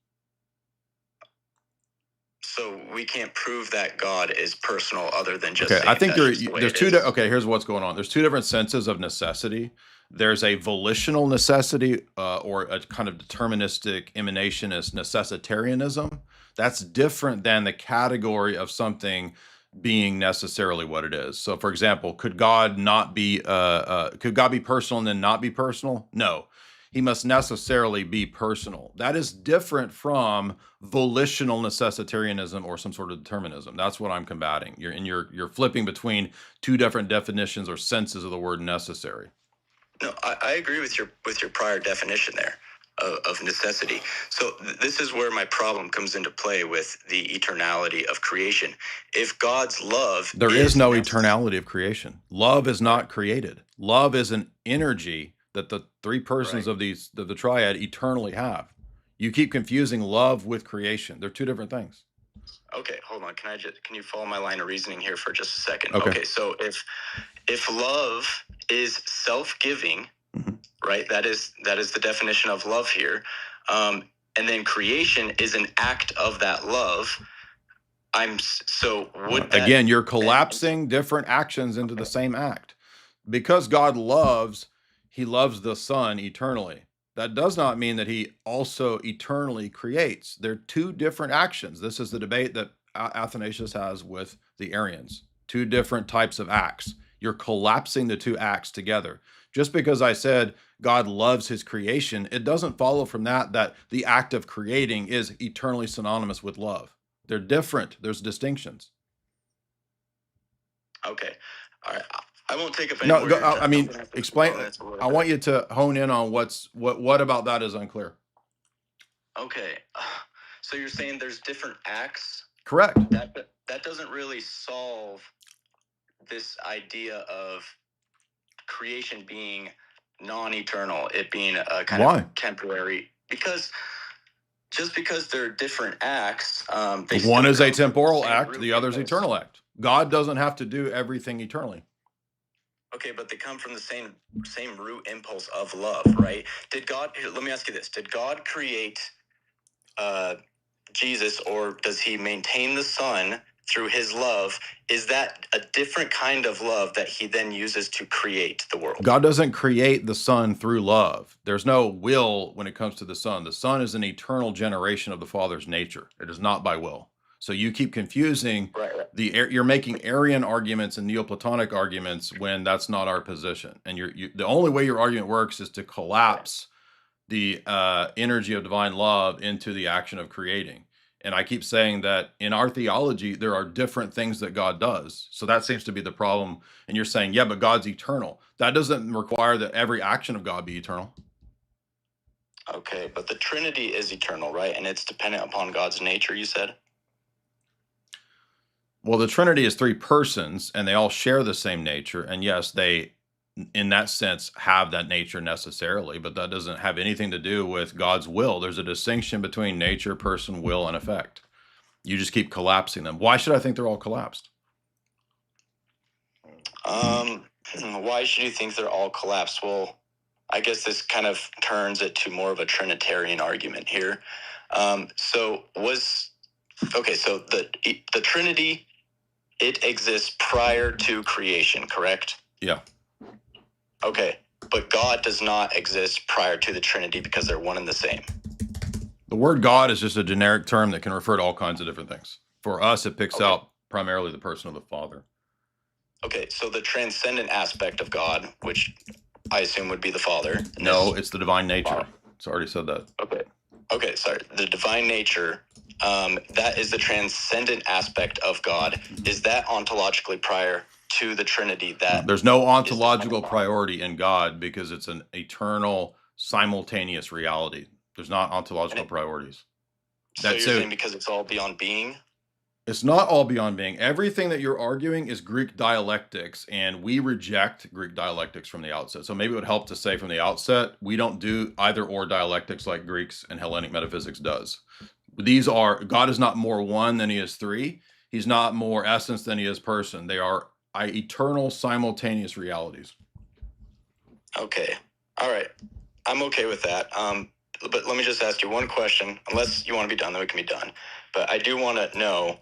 So we can't prove that God is personal other than just okay. I think there's two. Okay, here's what's going on. There's two different senses of necessity. There's a volitional necessity or a kind of deterministic emanationist necessitarianism. That's different than the category of something being necessarily what it is. So, for example, could God be personal and then not be personal? No. He must necessarily be personal. That is different from volitional necessitarianism or some sort of determinism. That's what I'm combating. You're flipping between two different definitions or senses of the word necessary. No, I agree with your prior definition there of necessity. So this is where my problem comes into play with the eternality of creation. If God's love, there is no eternality of creation. Love is not created. Love is an energy that the three persons of the triad eternally have. You keep confusing love with creation. They're two different things. Okay, hold on. Can you follow my line of reasoning here for just a second? Okay, so if love is self-giving, right? That is the definition of love here. And then creation is an act of that love. Again, you're collapsing different actions into the same act. Because God loves, he loves the Son eternally. That does not mean that he also eternally creates. They're two different actions. This is the debate that Athanasius has with the Arians. Two different types of acts. You're collapsing the two acts together. Just because I said God loves his creation, it doesn't follow from that the act of creating is eternally synonymous with love. They're different. There's distinctions. Okay. All right. I won't take up any more. I mean, explain. I want you to hone in on what about that is unclear. Okay. So you're saying there's different acts? Correct. That doesn't really solve this idea of creation being non-eternal, it being a kind of temporary, because they're different acts. One is a temporal act, the other is eternal act. God doesn't have to do everything eternally. Okay, but they come from the same root impulse of love, right? Let me ask you this. Did God create Jesus, or does he maintain the Son through his love? Is that a different kind of love that he then uses to create the world? God doesn't create the Son through love. There's no will when it comes to the Son. The Son is an eternal generation of the Father's nature. It is not by will. So you keep confusing you're making Arian arguments and Neoplatonic arguments when that's not our position. And the only way your argument works is to collapse the energy of divine love into the action of creating. And I keep saying that in our theology, there are different things that God does. So that seems to be the problem. And you're saying, yeah, but God's eternal. That doesn't require that every action of God be eternal. Okay, but the Trinity is eternal, right? And it's dependent upon God's nature, you said? Well, the Trinity is three persons, and they all share the same nature. And yes, they, in that sense, have that nature necessarily, but that doesn't have anything to do with God's will. There's a distinction between nature, person, will, and effect. You just keep collapsing them. Why should I think they're all collapsed? Why should you think they're all collapsed? Well, I guess this kind of turns it to more of a Trinitarian argument here. So the Trinity, it exists prior to creation, correct? Yeah. Okay, but God does not exist prior to the Trinity because they're one and the same. The word God is just a generic term that can refer to all kinds of different things. For us, it picks out primarily the person of the Father. Okay, so the transcendent aspect of God, which I assume would be the Father. No, it's the divine nature. It's already said that. Okay, sorry. The divine nature, that is the transcendent aspect of God. Is that ontologically prior to the Trinity? There's no ontological priority in God because it's an eternal, simultaneous reality. There's not ontological priorities. So you're saying because it's all beyond being? It's not all beyond being. Everything that you're arguing is Greek dialectics, and we reject Greek dialectics from the outset. So maybe it would help to say from the outset, we don't do either or dialectics like Greeks and Hellenic metaphysics does. These are, God is not more one than he is three. He's not more essence than he is person. They are eternal, simultaneous realities. Okay. All right. I'm okay with that. But let me just ask you one question. Unless you want to be done, then we can be done. But I do want to know,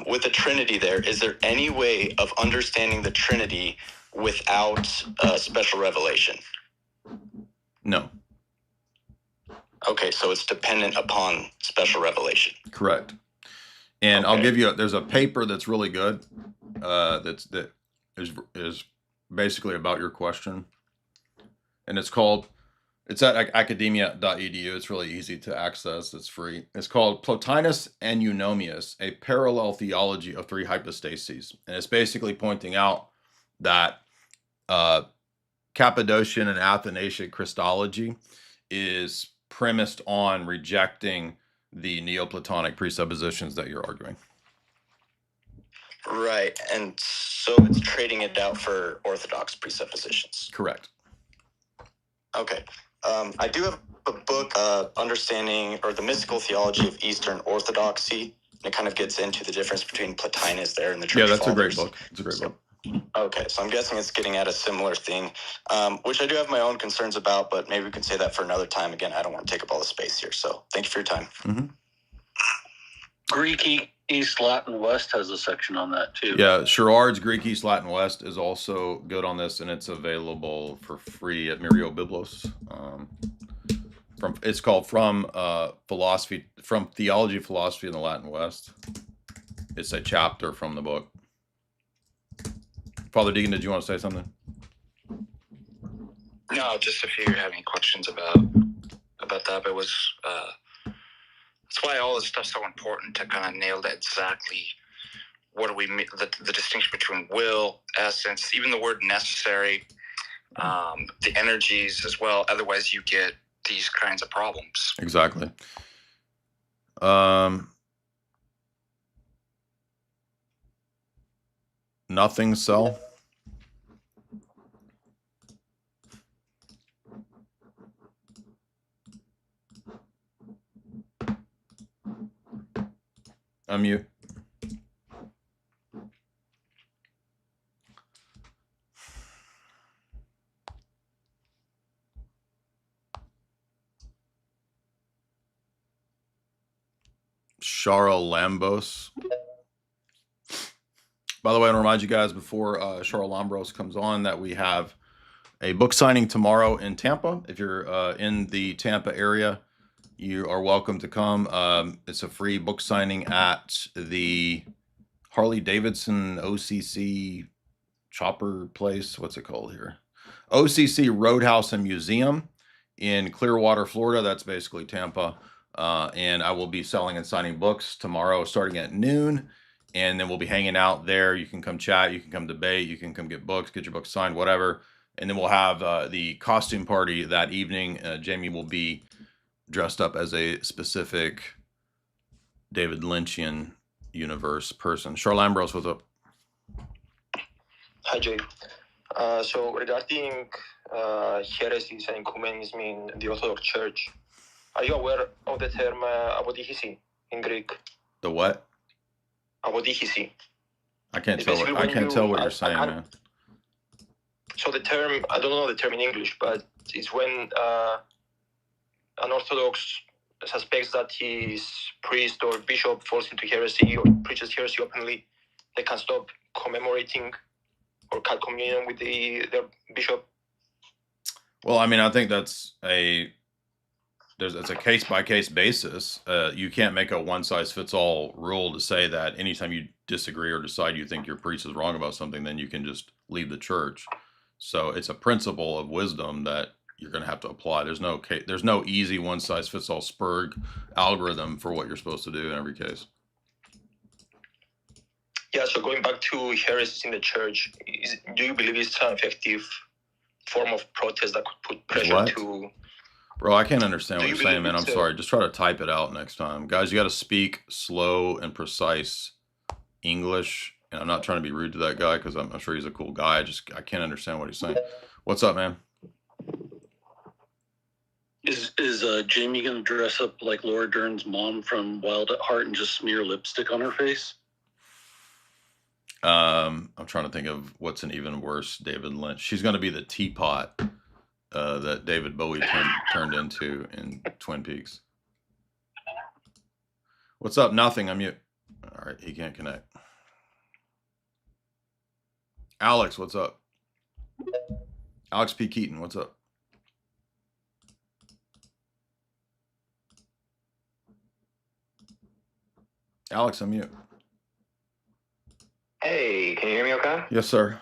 with the Trinity there, is there any way of understanding the Trinity without special revelation? No. Okay, so it's dependent upon special revelation. Correct. And I'll give you, there's a paper that's really good that is basically about your question. And it's called, it's at academia.edu. It's really easy to access. It's free. It's called Plotinus and Eunomius, a parallel theology of three hypostases. And it's basically pointing out that Cappadocian and Athanasian Christology is premised on rejecting the Neoplatonic presuppositions that you're arguing. Right, and so it's trading it out for Orthodox presuppositions. Correct. Okay. I do have a book, Understanding or the Mystical Theology of Eastern Orthodoxy. It kind of gets into the difference between Plotinus there and the Church Fathers. a great book. It's a great book. Okay, so I'm guessing it's getting at a similar thing, which I do have my own concerns about, but maybe we can say that for another time. Again, I don't want to take up all the space here, so thank you for your time. Mm-hmm. Greek East, Latin, West has a section on that too. Yeah, Sherard's Greek East, Latin, West is also good on this, and it's available for free at Myrio Biblos. It's called From Theology, Philosophy in the Latin West. It's a chapter from the book. Father Deegan, did you want to say something? No, just if you have any questions about that, but it was that's why all this stuff's so important to kind of nail that exactly. What do we mean? The distinction between will, essence, even the word necessary, the energies as well. Otherwise, you get these kinds of problems. Exactly. Nothing so. Unmute. Charles Lambos. By the way, I want to remind you guys before Charles Lambros comes on that we have a book signing tomorrow in Tampa. If you're in the Tampa area, you are welcome to come. It's a free book signing at the Harley Davidson OCC Chopper Place. What's it called here? OCC Roadhouse and Museum in Clearwater, Florida. That's basically Tampa. And I will be selling and signing books tomorrow starting at noon. And then we'll be hanging out there. You can come chat. You can come debate. You can come get books, get your books signed, whatever. And then we'll have the costume party that evening. Jamie will be dressed up as a specific David Lynchian universe person. Charles Ambrose, what's up? Hi, Jay. So regarding heresies and ecumenism in the Orthodox Church, are you aware of the term apodychisi in Greek? The what? αποδείχηση. I can't tell what you're saying, man. So the term, I don't know the term in English, but it's when an Orthodox suspects that his priest or bishop falls into heresy or preaches heresy openly, they can stop commemorating or cut communion with their bishop. Well, I mean, I think it's a case-by-case basis. You can't make a one-size-fits-all rule to say that anytime you disagree or decide you think your priest is wrong about something, then you can just leave the church. So it's a principle of wisdom that you're going to have to apply. There's no easy one-size-fits-all Spurg algorithm for what you're supposed to do in every case. Yeah, so going back to heresies in the church, do you believe it's an effective form of protest that could put pressure to... Bro, I can't understand what you're saying, man. I'm sorry. Just try to type it out next time. Guys, you got to speak slow and precise English. And I'm not trying to be rude to that guy because I'm sure he's a cool guy. I can't understand what he's saying. What's up, man? Is Jamie going to dress up like Laura Dern's mom from Wild at Heart and just smear lipstick on her face? I'm trying to think of what's an even worse David Lynch. She's going to be the teapot that David Bowie turned into in Twin Peaks. What's up? Nothing. I'm mute. All right, he can't connect. Alex, what's up? Alex P. Keaton, what's up? Alex, I'm mute. Hey, can you hear me okay? Yes, sir.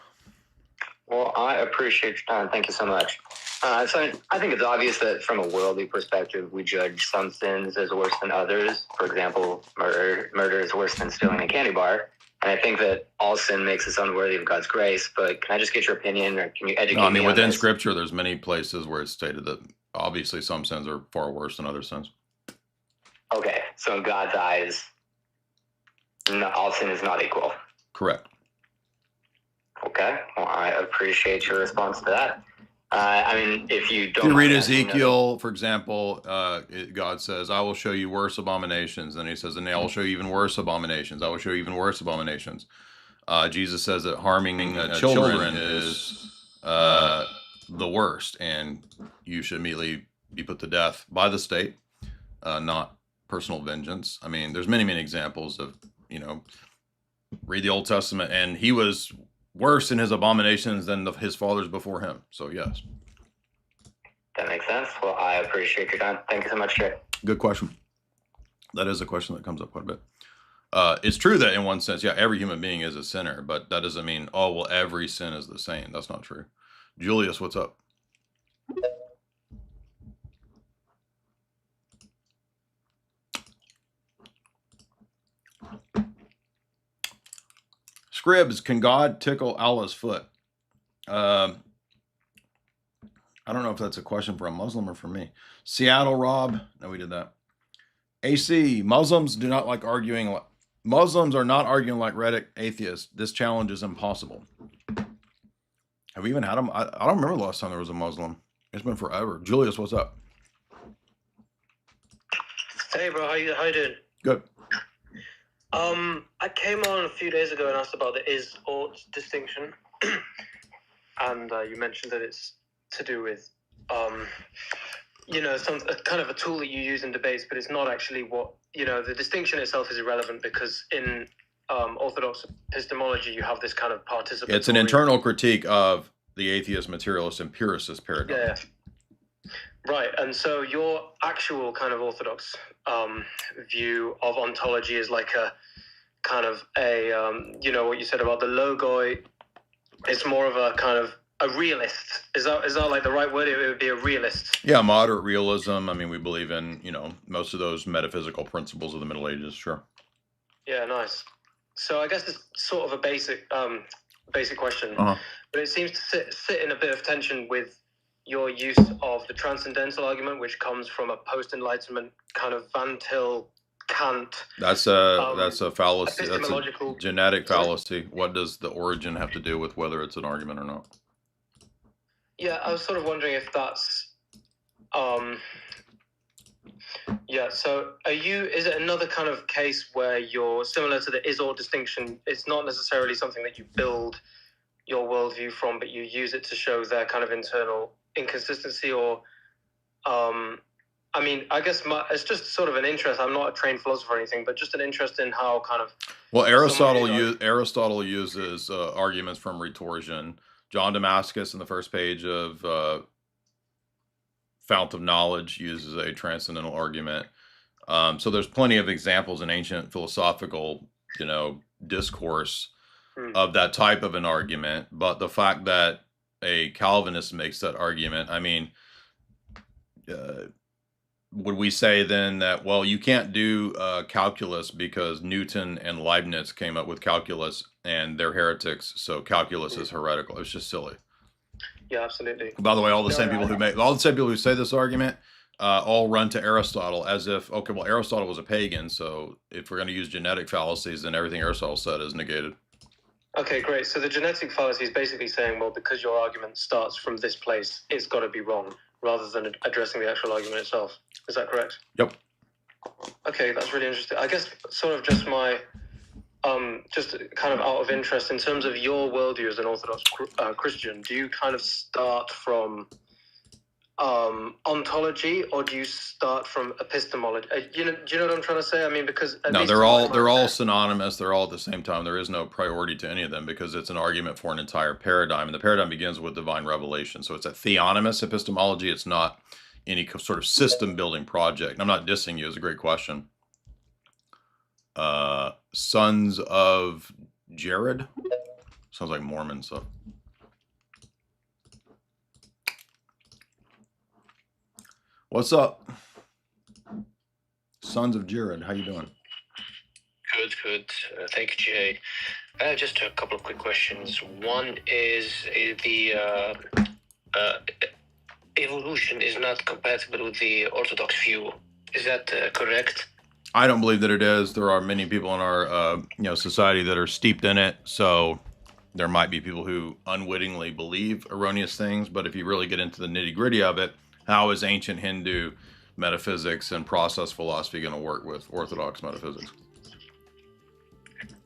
Well, I appreciate your time. Thank you so much. So I think it's obvious that from a worldly perspective, we judge some sins as worse than others. For example, murder is worse than stealing a candy bar. And I think that all sin makes us unworthy of God's grace. But can I just get your opinion, or can you educate me? I mean, within Scripture, there's many places where it's stated that obviously some sins are far worse than other sins. Okay, so in God's eyes, all sin is not equal. Correct. Okay, well, I appreciate your response to that. I mean, if you don't... If you read Ezekiel, for example, God says, I will show you worse abominations. And he says, and I will show you even worse abominations. I will show you even worse abominations. Jesus says that harming children is the worst, and you should immediately be put to death by the state, not personal vengeance. I mean, there's many, many examples of, read the Old Testament, and he was worse in his abominations than his fathers before him. So, yes. That makes sense. Well, I appreciate your time. Thank you so much, Jay. Good question. That is a question that comes up quite a bit. It's true that in one sense, yeah, every human being is a sinner, but that doesn't mean, oh, well, every sin is the same. That's not true. Julius, what's up? Scribs, can God tickle Allah's foot? I don't know if that's a question for a Muslim or for me. Seattle, Rob. No, we did that. AC, Muslims do not like arguing. Muslims are not arguing like Reddit atheists. This challenge is impossible. Have we even had them? I don't remember the last time there was a Muslim. It's been forever. Julius, what's up? Hey, bro. How you doing? Good. I came on a few days ago and asked about the is-ought distinction. And you mentioned that it's to do with, some kind of a tool that you use in debates, but it's not actually what, the distinction itself is irrelevant because in Orthodox epistemology, you have this kind of participatory... It's an internal critique of the atheist, materialist, empiricist paradigm. Yeah. Right, and so your actual kind of Orthodox view of ontology is like a kind of a, what you said about the logoi, it's more of a kind of a realist. Is that like the right word? It would be a realist. Yeah, moderate realism. I mean, we believe in, most of those metaphysical principles of the Middle Ages, sure. Yeah, nice. So I guess it's sort of a basic question, but it seems to sit in a bit of tension with your use of the transcendental argument, which comes from a post-Enlightenment kind of Van Til Kant. That's a fallacy. That's a genetic fallacy. What does the origin have to do with whether it's an argument or not? Yeah, I was sort of wondering if that's Yeah, so is it another kind of case where you're similar to the is-or distinction? It's not necessarily something that you build your worldview from, but you use it to show their kind of internal inconsistency, or, I mean, I guess it's just sort of an interest. I'm not a trained philosopher or anything, but just an interest in how kind of... Well, Aristotle uses arguments from rhetorician. John Damascus in the first page of Fount of Knowledge uses a transcendental argument. So there's plenty of examples in ancient philosophical, discourse of that type of an argument. But the fact that a Calvinist makes that argument, I mean, would we say then that, well, you can't do calculus because Newton and Leibniz came up with calculus and they're heretics, so calculus is heretical? It's just silly. Yeah, absolutely. By the way, all the same people who say this argument all run to Aristotle as if, okay, well, Aristotle was a pagan, so if we're going to use genetic fallacies, then everything Aristotle said is negated. Okay, great. So the genetic fallacy is basically saying, well, because your argument starts from this place, it's got to be wrong, rather than addressing the actual argument itself. Is that correct? Yep. Okay, that's really interesting. I guess sort of just my... just kind of out of interest, in terms of your worldview as an Orthodox Christian, do you kind of start from ontology, or do you start from epistemology? Do you know what I'm trying to say? I mean, because no, they're all synonymous. They're all at the same time. There is no priority to any of them because it's an argument for an entire paradigm, and the paradigm begins with divine revelation. So it's a theonomous epistemology. It's not any sort of system building project. I'm not dissing you. It's a great question. Sons of Jared? Sounds like Mormon stuff. What's up? Sons of Jared, how you doing? Good. Thank you, Jay. I have just a couple of quick questions. One is the evolution is not compatible with the Orthodox view. Is that correct? I don't believe that it is. There are many people in our society that are steeped in it, so there might be people who unwittingly believe erroneous things, but if you really get into the nitty-gritty of it, how is ancient Hindu metaphysics and process philosophy going to work with Orthodox metaphysics?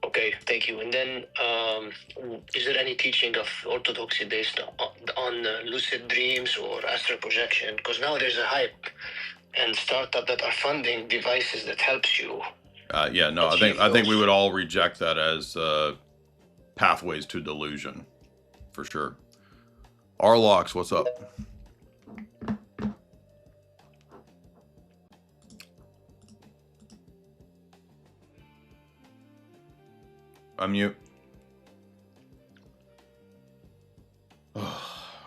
Okay, thank you. And then, is there any teaching of Orthodoxy based on lucid dreams or astral projection? Because now there's a hype and startup that are funding devices that helps you. I think we would all reject that as pathways to delusion, for sure. Arlox, what's up? Unmute.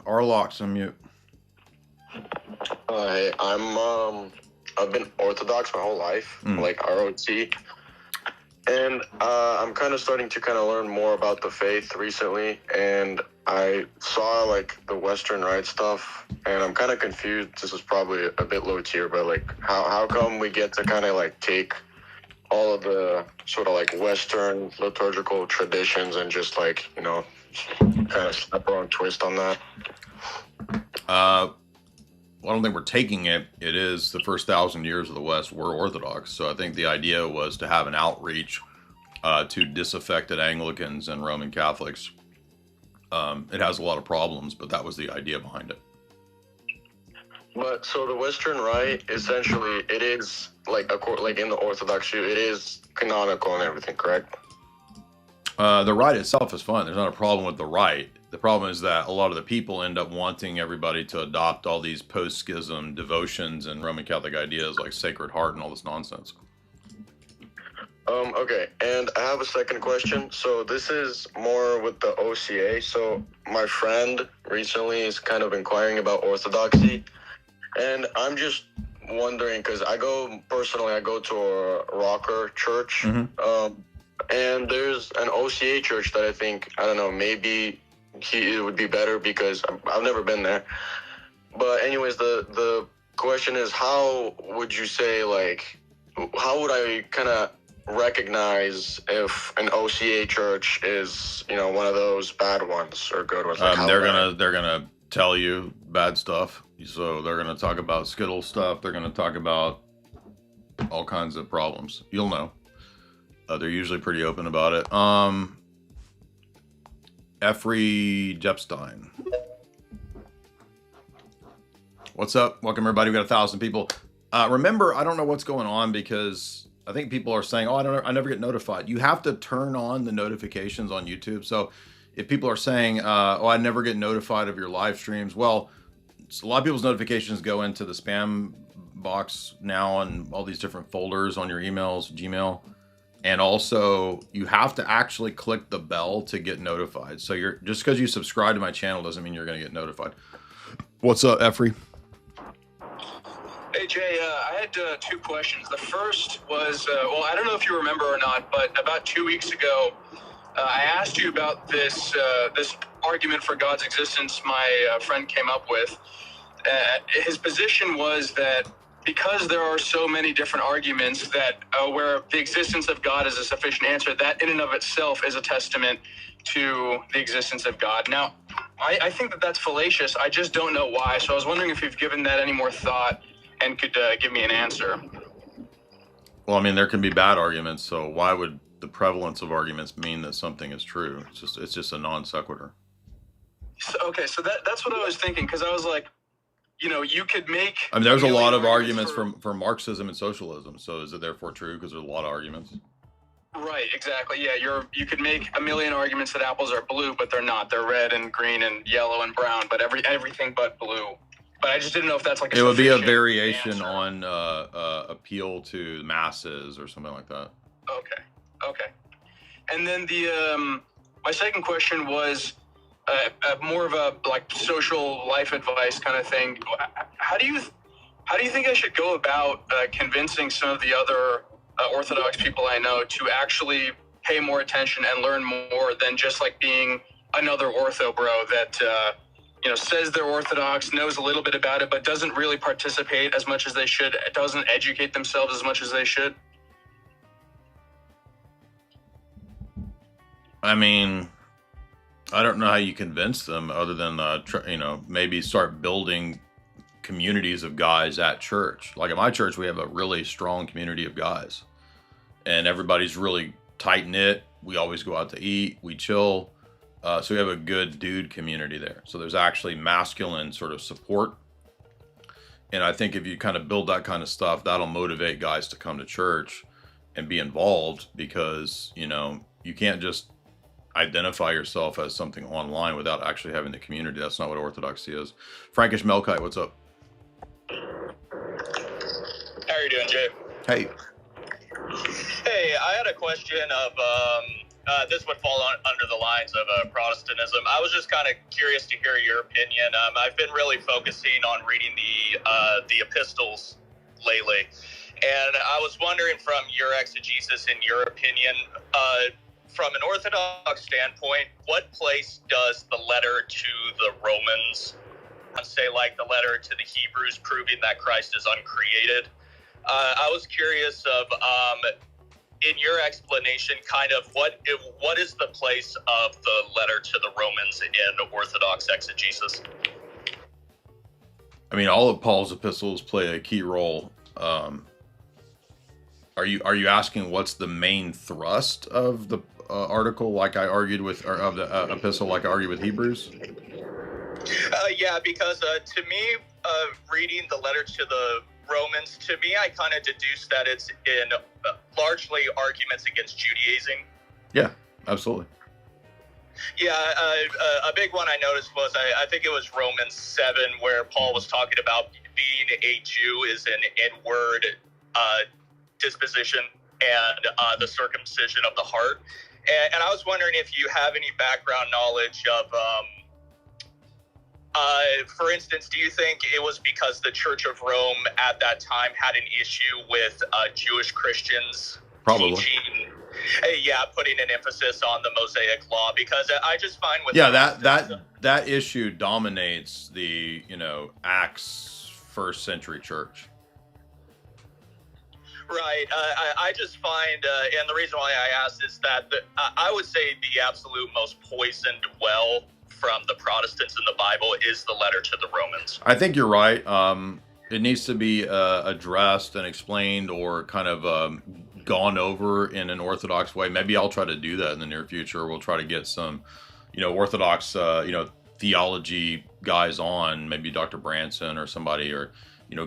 Arlox, unmute. Hey, I've been Orthodox my whole life, like ROT, and I'm kind of starting to kind of learn more about the faith recently, and I saw like the Western Rite stuff, and I'm kind of confused. This is probably a bit low tier, but like how come we get to kind of like take all of the sort of like Western liturgical traditions and just like, kind of slap our own twist on that? Well, I don't think we're taking it. It is the first 1,000 years of the West were Orthodox. So I think the idea was to have an outreach to disaffected Anglicans and Roman Catholics. It has a lot of problems, but that was the idea behind it. But so the Western Rite, essentially, it is like in the Orthodox view, it is canonical and everything, correct? The rite itself is fine. There's not a problem with the rite. The problem is that a lot of the people end up wanting everybody to adopt all these post-schism devotions and Roman Catholic ideas like Sacred Heart and all this nonsense. Okay, and I have a second question. So this is more with the OCA. So my friend recently is kind of inquiring about Orthodoxy, and I'm just wondering, because I go to a rocker church, and there's an OCA church that I think, I don't know, maybe it would be better because I've never been there. But anyways, the question is, how would you say, like, how would I kind of recognize if an OCA church is, one of those bad ones or good ones? Like they're gonna tell you bad stuff. So they're gonna talk about Skittle stuff. They're gonna talk about all kinds of problems. You'll know. They're usually pretty open about it. Efrey Jepstein. What's up? Welcome everybody. We got 1,000 people. Remember, I don't know what's going on because I think people are saying, "Oh, I never get notified." You have to turn on the notifications on YouTube. So if people are saying, "Oh, I never get notified of your live streams," well, a lot of people's notifications go into the spam box now and all these different folders on your emails, Gmail. And also you have to actually click the bell to get notified. So you're just because you subscribe to my channel doesn't mean you're going to get notified. What's up, Efrey? Hey, Jay, I had 2 questions. The first was, well, I don't know if you remember or not, but about 2 weeks ago, I asked you about this argument for God's existence my friend came up with. His position was that because there are so many different arguments that where the existence of God is a sufficient answer, that in and of itself is a testament to the existence of God. Now, I think that that's fallacious. I just don't know why. So I was wondering if you've given that any more thought and could give me an answer. Well, I mean, there can be bad arguments. So why would the prevalence of arguments mean that something is true? It's just a non sequitur. So, okay, so that's what I was thinking, because I was like, you know, you could make... I mean, there's a lot of arguments for Marxism and socialism. So is it therefore true because there's a lot of arguments? Right, exactly. Yeah, you could make a million arguments that apples are blue, but they're not. They're red and green and yellow and brown, but everything but blue. But I just didn't know if that's like a... It would be a variation on appeal to the masses or something like that. Okay. And then the my second question was more of a like social life advice kind of thing. How do you think I should go about convincing some of the other Orthodox people I know to actually pay more attention and learn more than just like being another ortho bro that you know, says they're Orthodox, knows a little bit about it, but doesn't really participate as much as they should, doesn't educate themselves as much as they should? I mean, I don't know how you convince them other than, you know, maybe start building communities of guys at church. Like at my church, we have a really strong community of guys and everybody's really tight knit. We always go out to eat, we chill. So we have a good dude community there. So there's actually masculine sort of support. And I think if you kind of build that kind of stuff, that'll motivate guys to come to church and be involved because, you know, you can't just identify yourself as something online without actually having the community. That's not what Orthodoxy is. Frankish Melkite, what's up? How are you doing, Jay? Hey. Hey, I had a question of, this would fall under the lines of Protestantism. I was just kind of curious to hear your opinion. I've been really focusing on reading the epistles lately, and I was wondering from your exegesis and your opinion, from an Orthodox standpoint, what place does the letter to the Romans, say like the letter to the Hebrews proving that Christ is uncreated? I was curious of, in your explanation, kind of what is the place of the letter to the Romans in Orthodox exegesis? I mean, all of Paul's epistles play a key role. Are you asking what's the main thrust of the article, like I argued with, or of the epistle, like I argued with Hebrews? Yeah, because to me, reading the letter to the Romans, to me, I kind of deduced that it's in largely arguments against Judaism. Yeah, absolutely. Yeah, a big one I noticed was, I think it was Romans 7, where Paul was talking about being a Jew is an inward disposition and the circumcision of the heart. And I was wondering if you have any background knowledge of, for instance, do you think it was because the Church of Rome at that time had an issue with Jewish Christians Probably. teaching, putting an emphasis on the Mosaic Law? Because I just find with that issue dominates the, you know, Acts first century church. Right. I just find, and the reason why I asked is that I would say the absolute most poisoned well from the Protestants in the Bible is the letter to the Romans. I think you're right. It needs to be addressed and explained, or kind of gone over in an Orthodox way. Maybe I'll try to do that in the near future. We'll try to get some, Orthodox, theology guys on, maybe Dr. Branson or somebody, or,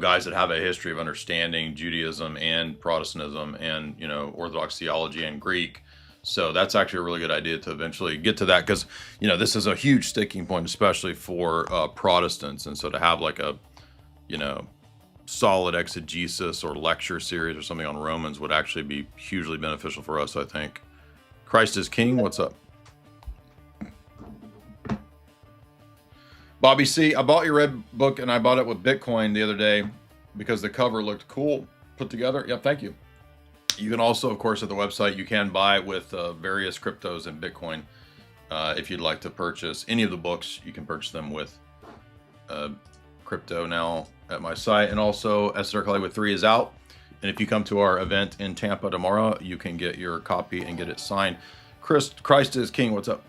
guys that have a history of understanding Judaism and Protestantism and, Orthodox theology and Greek. So that's actually a really good idea to eventually get to that, because, this is a huge sticking point, especially for Protestants. And so to have like a, solid exegesis or lecture series or something on Romans would actually be hugely beneficial for us, I think. Christ is King, what's up? Bobby C, I bought your red book, and I bought it with Bitcoin the other day because the cover looked cool put together. Yep, thank you. You can also, of course, at the website, you can buy with various cryptos and Bitcoin. If you'd like to purchase any of the books, you can purchase them with crypto now at my site. And also, Esoteric Hollywood 3 is out. And if you come to our event in Tampa tomorrow, you can get your copy and get it signed. Christ is King, what's up?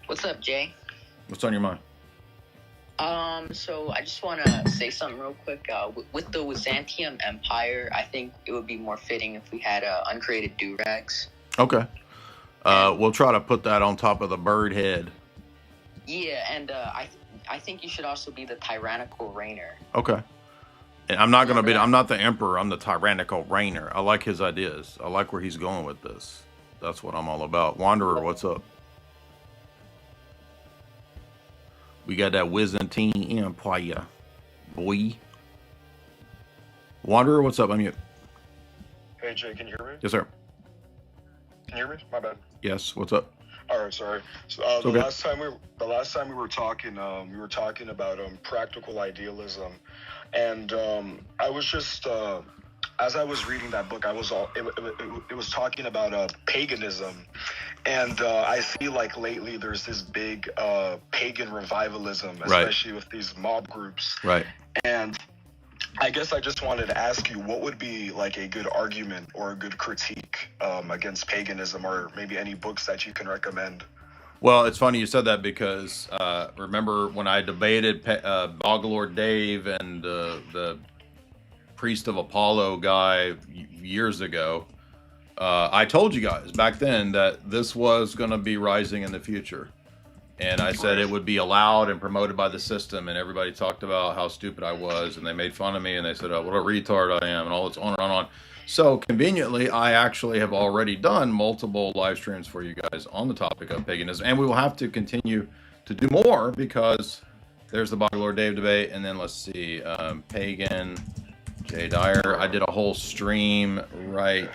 What's up, Jay? What's on your mind? So I just want to say something real quick. With the Byzantium Empire, I think it would be more fitting if we had uncreated do-rags. Okay. We'll try to put that on top of the bird head. Yeah, and I think you should also be the tyrannical reigner. Okay. And I'm not going to be, I'm not the emperor, I'm the tyrannical reigner. I like his ideas. I like where he's going with this. That's what I'm all about. Wanderer, what's up? We got that Byzantine Empire, boy. Wanderer, what's up? I'm you. Hey, Jay, can you hear me? Yes, sir. Can you hear me? My bad. Yes, what's up? All right, sorry. So the last time we were talking about practical idealism, and I was just as I was reading that book, it was talking about paganism, and I see like lately there's this big pagan revivalism, especially with these mob groups, right? And I guess I just wanted to ask you, what would be like a good argument or a good critique against paganism, or maybe any books that you can recommend? Well, it's funny you said that, because remember when I debated Boglord Dave and the Priest of Apollo guy years ago, I told you guys back then that this was going to be rising in the future. And I said it would be allowed and promoted by the system, and everybody talked about how stupid I was, and they made fun of me, and they said, oh, what a retard I am, and all this on and on and on. So conveniently, I actually have already done multiple live streams for you guys on the topic of paganism, and we will have to continue to do more, because there's the Boglord Dave debate, and then let's see, pagan, Jay Dyer. I did a whole stream, right?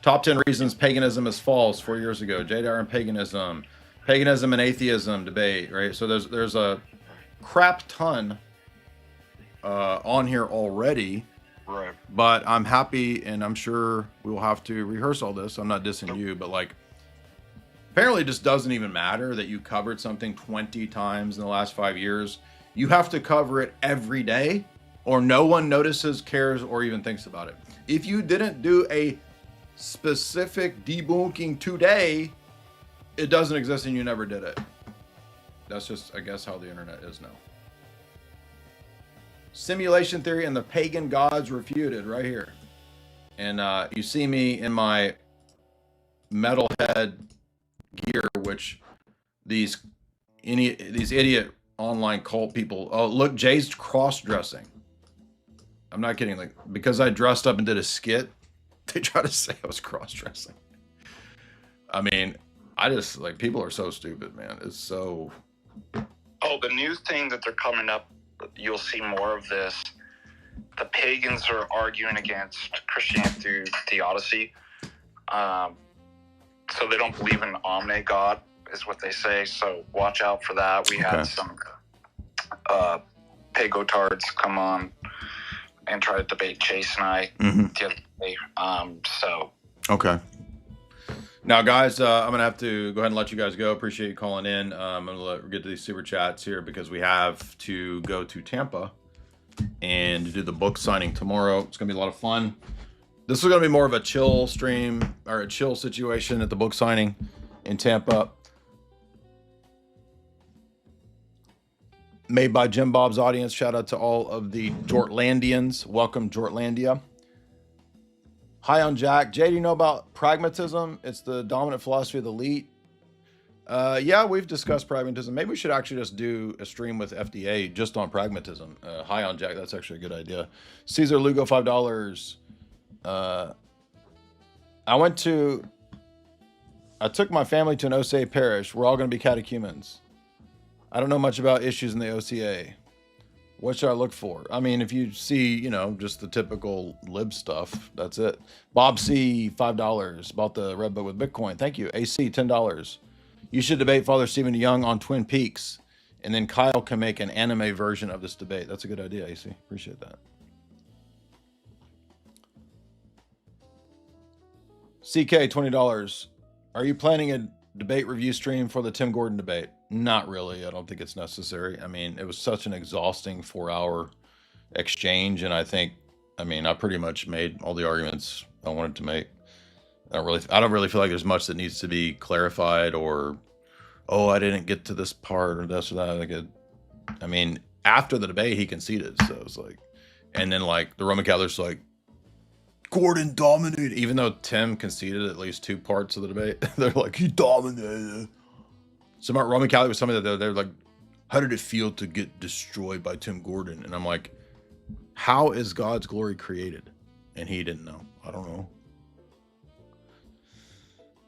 Top 10 reasons paganism is false 4 years ago. Jay Dyer and paganism. Paganism and atheism debate, right? So there's a crap ton on here already, right? But I'm happy, and I'm sure we will have to rehearse all this. I'm not dissing you, but like, apparently it just doesn't even matter that you covered something 20 times in the last 5 years. You have to cover it every day, or no one notices, cares, or even thinks about it. If you didn't do a specific debunking today, it doesn't exist and you never did it. That's just, I guess, how the internet is now. Simulation theory and the pagan gods refuted right here. And you see me in my metalhead gear, which these idiot online cult people, oh, look, Jay's cross-dressing. I'm not kidding. Like, because I dressed up and did a skit, they try to say I was cross-dressing. I mean, I just, like, people are so stupid, man. It's so... Oh, the new thing that they're coming up, you'll see more of this. The pagans are arguing against Christianity through Theology. So they don't believe in Omni God, is what they say. So watch out for that. We had some pagotards come on and try to debate Chase and I the other day. Okay. Now, guys, I'm going to have to go ahead and let you guys go. Appreciate you calling in. I'm going to get to these super chats here, because we have to go to Tampa and do the book signing tomorrow. It's going to be a lot of fun. This is going to be more of a chill stream, or a chill situation at the book signing in Tampa. made by Jim Bob's audience. Shout out to all of the Jortlandians. Welcome, Jortlandia. Hi, on Jack. Jay, do you know about pragmatism? It's the dominant philosophy of the elite. Yeah, we've discussed pragmatism. Maybe we should actually just do a stream with FDA just on pragmatism. Hi, on Jack. That's actually a good idea. Caesar Lugo, $5. I took my family to an OCA parish. We're all going to be catechumens. I don't know much about issues in the OCA. What should I look for? I mean, if you see, you know, just the typical lib stuff, that's it. Bob C, $5. Bought the Red Book with Bitcoin. Thank you. AC, $10. You should debate Father Stephen Young on Twin Peaks, and then Kyle can make an anime version of this debate. That's a good idea, AC. Appreciate that. CK, $20. Are you planning a debate review stream for the Tim Gordon debate? Not really. I don't think it's necessary. I mean, it was such an exhausting 4-hour exchange, and I pretty much made all the arguments I wanted to make. I don't really feel like there's much that needs to be clarified, or, oh, I didn't get to this part or this or that. I mean, after the debate, he conceded, so it was like, and then like the Roman Catholics like, Gordon dominated, even though Tim conceded at least 2 parts of the debate. They're like, he dominated. Some Roman Catholic was something that they're like, how did it feel to get destroyed by Tim Gordon? And I'm like, how is God's glory created? And he didn't know. I don't know.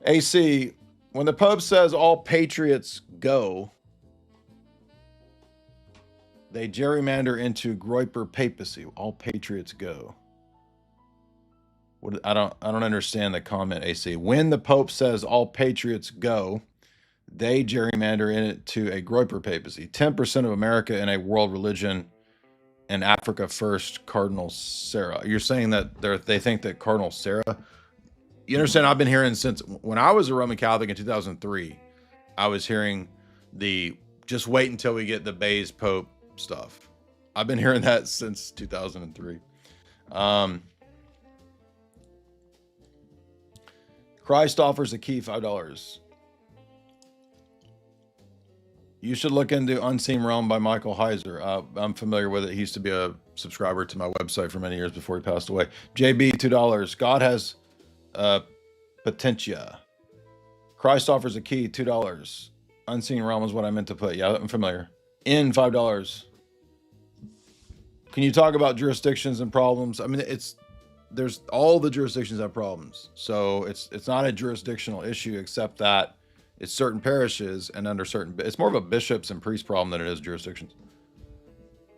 AC, when the Pope says all patriots go, they gerrymander into Groyper papacy. All patriots go. I don't understand the comment, AC. When the Pope says all patriots go, they gerrymander into a Groyper papacy. 10% of America in a world religion, and Africa first, Cardinal Sarah. You're saying that they think that Cardinal Sarah. You understand? I've been hearing since when I was a Roman Catholic in 2003. I was hearing the just wait until we get the Bays Pope stuff. I've been hearing that since 2003. Christ offers a key, $5. You should look into Unseen Realm by Michael Heiser. I'm familiar with it. He used to be a subscriber to my website for many years before he passed away. JB, $2. God has potentia. Christ offers a key, $2. Unseen Realm is what I meant to put. Yeah, I'm familiar. In, $5. Can you talk about jurisdictions and problems? I mean, there's all the jurisdictions have problems. So it's not a jurisdictional issue, except that it's certain parishes and under certain, it's more of a bishops and priests problem than it is jurisdictions.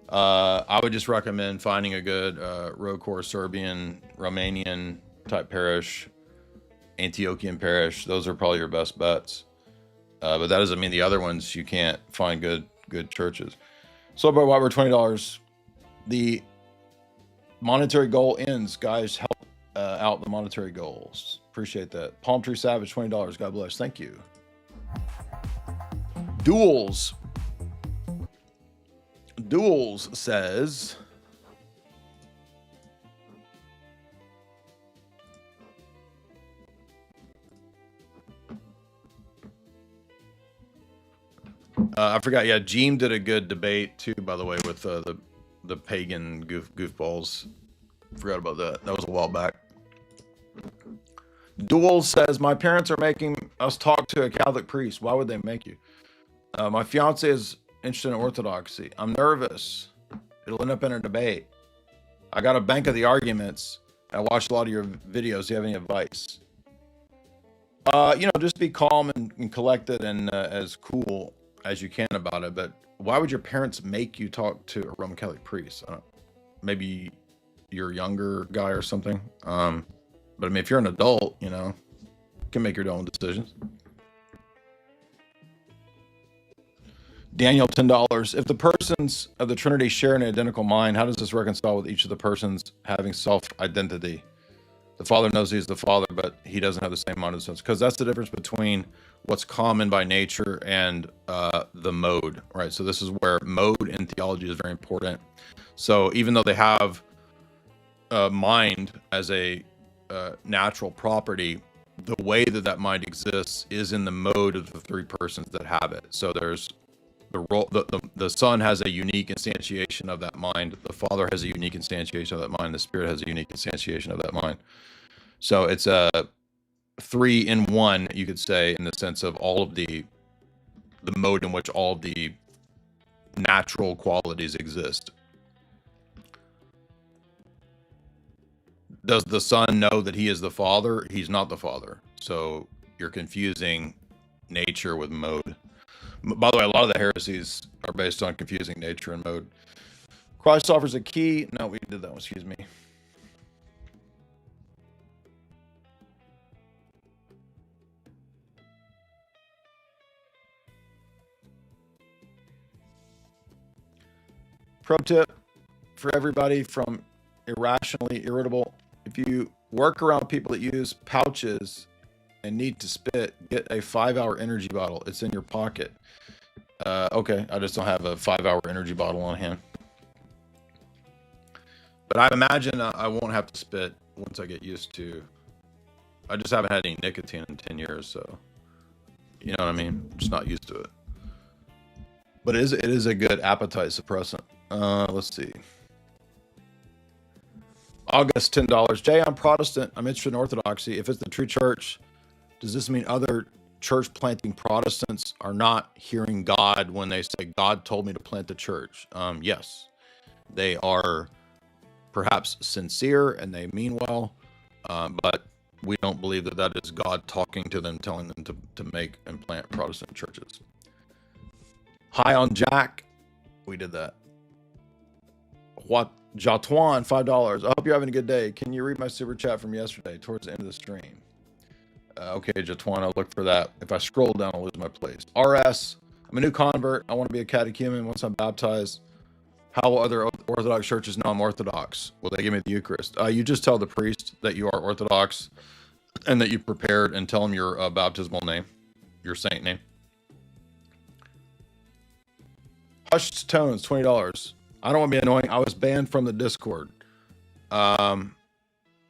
I would just recommend finding a good Rokor, Serbian, Romanian type parish, Antiochian parish. Those are probably your best bets. But that doesn't mean the other ones you can't find good churches. So about why we're $20. The monetary goal ends. Guys, help out the monetary goals. Appreciate that. Palm Tree Savage, $20. God bless. Thank you. Duels says, I forgot. Yeah, Jeem did a good debate too, by the way, with the pagan goofballs. Forgot about that. That was a while back. Duel says, my parents are making us talk to a Catholic priest. Why would they make you? My fiance is interested in Orthodoxy. I'm nervous. It'll end up in a debate. I got a bank of the arguments. I watched a lot of your videos. Do you have any advice? Just be calm and collected and as cool as you can about it. But why would your parents make you talk to a Roman Catholic priest? Maybe you're a younger guy or something. But I mean, if you're an adult, you can make your own decisions. Daniel, $10. If the persons of the Trinity share an identical mind, how does this reconcile with each of the persons having self-identity? The Father knows he's the Father, but he doesn't have the same mind as us. Because that's the difference between what's common by nature and the mode, right? So this is where mode in theology is very important. So even though they have mind as a natural property, the way that mind exists is in the mode of the 3 persons that have it. So there's the Son has a unique instantiation of that mind. The Father has a unique instantiation of that mind. The Spirit has a unique instantiation of that mind. So it's a 3 in 1, you could say, in the sense of all of the mode in which all the natural qualities exist. Does the Son know that he is the Father? He's not the Father. So you're confusing nature with mode. By the way, a lot of the heresies are based on confusing nature and mode. Christ offers a key. No, we did that one. Excuse me. Pro tip for everybody from irrationally irritable. If you work around people that use pouches and need to spit, get a 5-hour energy bottle. It's in your pocket. Okay, I just don't have a 5-hour energy bottle on hand. But I imagine I won't have to spit once I get used to. I just haven't had any nicotine in 10 years, so you know what I mean? I'm just not used to it. But it is a good appetite suppressant. Let's see. August, $10. Jay, I'm Protestant. I'm interested in Orthodoxy. If it's the true church, does this mean other church planting Protestants are not hearing God when they say, God told me to plant the church? Yes. They are perhaps sincere and they mean well, but we don't believe that that is God talking to them, telling them to make and plant Protestant churches. High on Jack. We did that. What? Jatuan, $5. I hope you're having a good day. Can you read my super chat from yesterday towards the end of the stream? Okay, Jatuan, I'll look for that. If I scroll down, I'll lose my place. RS, I'm a new convert. I want to be a catechumen once I'm baptized. How will other Orthodox churches know I'm Orthodox? Will they give me the Eucharist? You just tell the priest that you are Orthodox and that you prepared, and tell him your baptismal name, your saint name. Hushed Tones, $20. I don't want to be annoying. I was banned from the Discord. I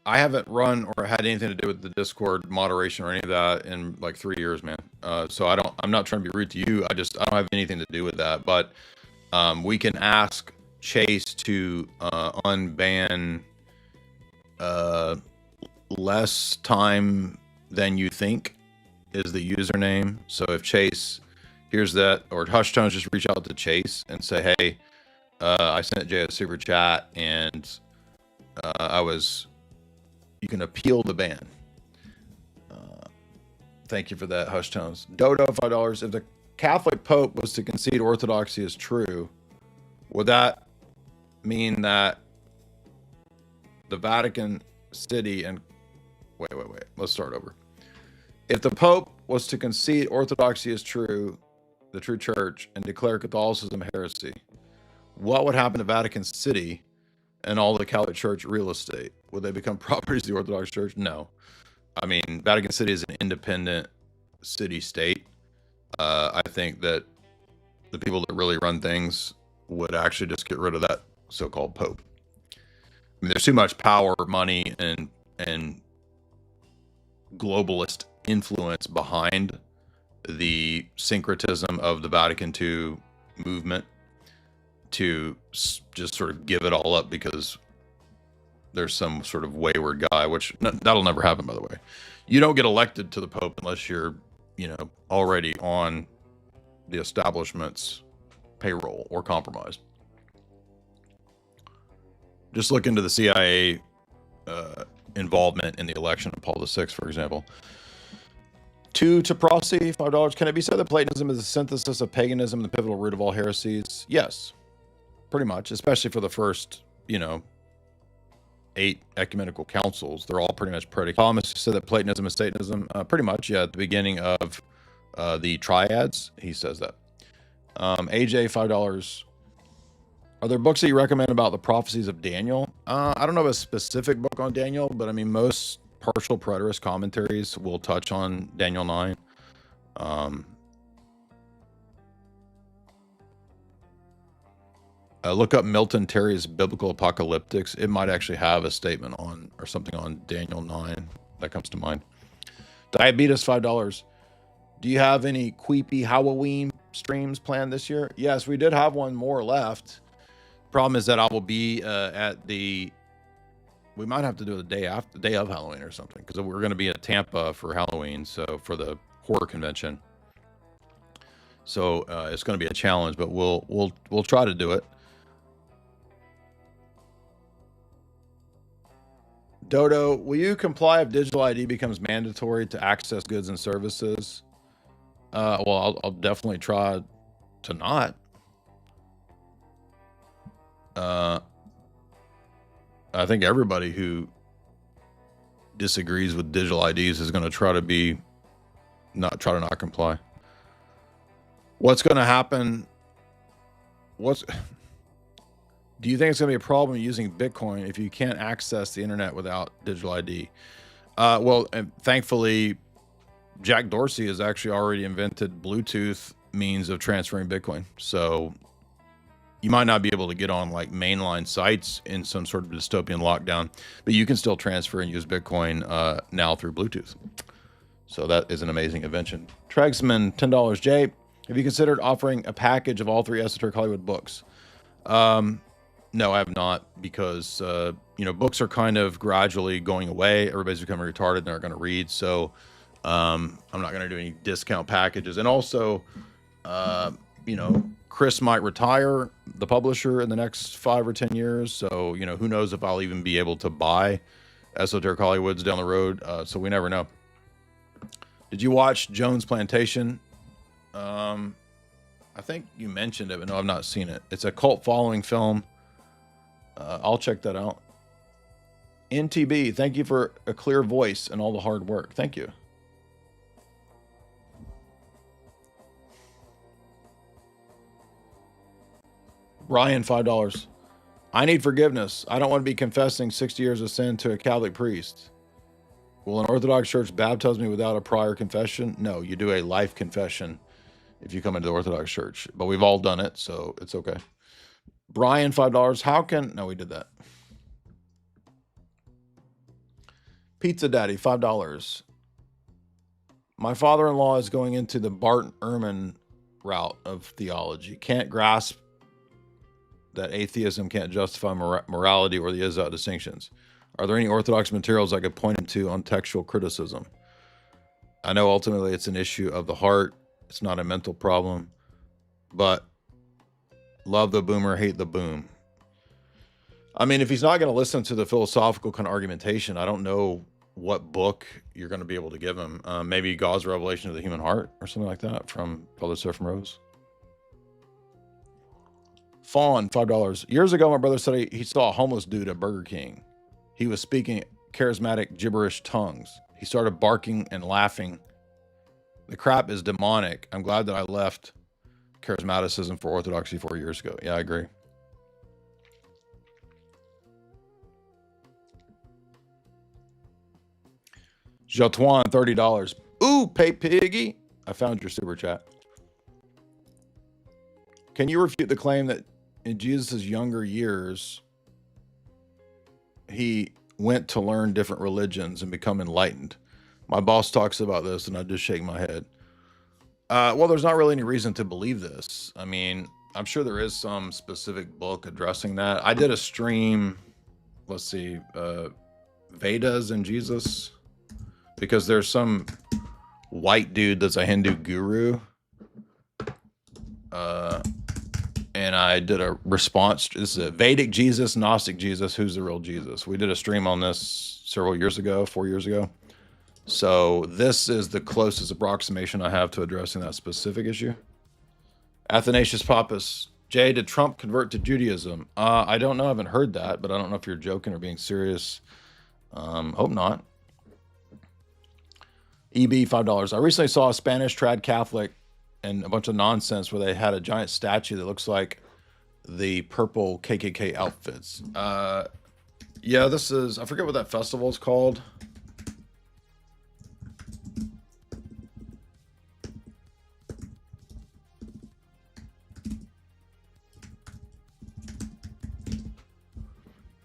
haven't run or had anything to do with the Discord moderation or any of that in like 3 years, man. So I'm not trying to be rude to you. I don't have anything to do with that. But we can ask Chase to unban less time than you think is the username. So if Chase hears that, or Hush Tones, just reach out to Chase and say, hey, I sent Jay a super chat and you can appeal the ban. Thank you for that, Hush Tones. Dodo, $5. If the Catholic Pope was to concede Orthodoxy is true, would that mean that the Vatican City and wait, let's start over. If the Pope was to concede Orthodoxy is true, the true church, and declare Catholicism heresy, what would happen to Vatican City and all the Catholic Church real estate? Would they become properties of the Orthodox Church? No. I mean, Vatican City is an independent city-state. I think that the people that really run things would actually just get rid of that so-called Pope. I mean, there's too much power, money, and globalist influence behind the syncretism of the Vatican II movement to just sort of give it all up because there's some sort of wayward guy, which that'll never happen, by the way. You don't get elected to the Pope unless you're, already on the establishment's payroll or compromised. Just look into the CIA involvement in the election of Paul VI, for example. To Prosi, $5. Can it be said that Platonism is a synthesis of paganism, the pivotal root of all heresies? Yes. Pretty much, especially for the first, 8 ecumenical councils. They're all pretty much predicated. Thomas said that Platonism is Satanism. Pretty much, yeah. At the beginning of the triads, he says that. AJ, $5. Are there books that you recommend about the prophecies of Daniel? I don't know of a specific book on Daniel, but I mean, most partial preterist commentaries will touch on Daniel 9. Look up Milton Terry's Biblical Apocalyptics. It might actually have a statement on or something on Daniel 9 that comes to mind. Diabetes, $5. Do you have any creepy Halloween streams planned this year? Yes, we did have one more left. Problem is that I will be we might have to do it the day of Halloween or something, because we're going to be at Tampa for Halloween, so for the horror convention. So it's going to be a challenge, but we'll try to do it. Dodo, will you comply if digital ID becomes mandatory to access goods and services? Well, I'll definitely try to not. I think everybody who disagrees with digital IDs is going to try to not comply. What's going to happen? Do you think it's going to be a problem using Bitcoin if you can't access the internet without digital ID? Well, and thankfully, Jack Dorsey has actually already invented Bluetooth means of transferring Bitcoin. So you might not be able to get on like mainline sites in some sort of dystopian lockdown, but you can still transfer and use Bitcoin now through Bluetooth. So that is an amazing invention. Tregsman, $10. Jay, have you considered offering a package of all 3 Esoteric Hollywood books? No, I have not, because books are kind of gradually going away. Everybody's becoming retarded and they're going to read. So I'm not going to do any discount packages. And also, Chris might retire, the publisher, in the next 5 or 10 years. So, who knows if I'll even be able to buy Esoteric Hollywoods down the road. So we never know. Did you watch Jones Plantation? I think you mentioned it, but no, I've not seen it. It's a cult following film. I'll check that out. NTB, thank you for a clear voice and all the hard work. Thank you. Ryan, $5. I need forgiveness. I don't want to be confessing 60 years of sin to a Catholic priest. Will an Orthodox church baptize me without a prior confession? No, you do a life confession if you come into the Orthodox church. But we've all done it, so it's okay. Brian, $5. How can... No, we did that. Pizza Daddy, $5. My father-in-law is going into the Bart Ehrman route of theology. Can't grasp that atheism can't justify morality or the Izzat distinctions. Are there any Orthodox materials I could point him to on textual criticism? I know ultimately it's an issue of the heart. It's not a mental problem. But love the boomer, hate the boom. I mean, if he's not going to listen to the philosophical kind of argumentation, I don't know what book you're going to be able to give him. Maybe God's Revelation of the Human Heart or something like that from Brother Seraphim Rose. Fawn, $5. Years ago, my brother said he saw a homeless dude at Burger King. He was speaking charismatic gibberish tongues. He started barking and laughing. The crap is demonic. I'm glad that I left charismaticism for Orthodoxy 4 years ago. Yeah, I agree. Jatuan, $30. Ooh, pay piggy. I found your super chat. Can you refute the claim that in Jesus' younger years, he went to learn different religions and become enlightened? My boss talks about this and I just shake my head. Well, there's not really any reason to believe this. I mean, I'm sure there is some specific book addressing that. I did a stream, let's see, Vedas and Jesus, because there's some white dude that's a Hindu guru. And I did a response. This is a Vedic Jesus, Gnostic Jesus. Who's the real Jesus? We did a stream on this several years ago, 4 years ago. So this is the closest approximation I have to addressing that specific issue. Athanasius Pappas. Jay, did Trump convert to Judaism? I don't know. I haven't heard that, but I don't know if you're joking or being serious. Hope not. EB, $5. I recently saw a Spanish trad Catholic and a bunch of nonsense where they had a giant statue that looks like the purple KKK outfits. Yeah, this is, I forget what that festival is called.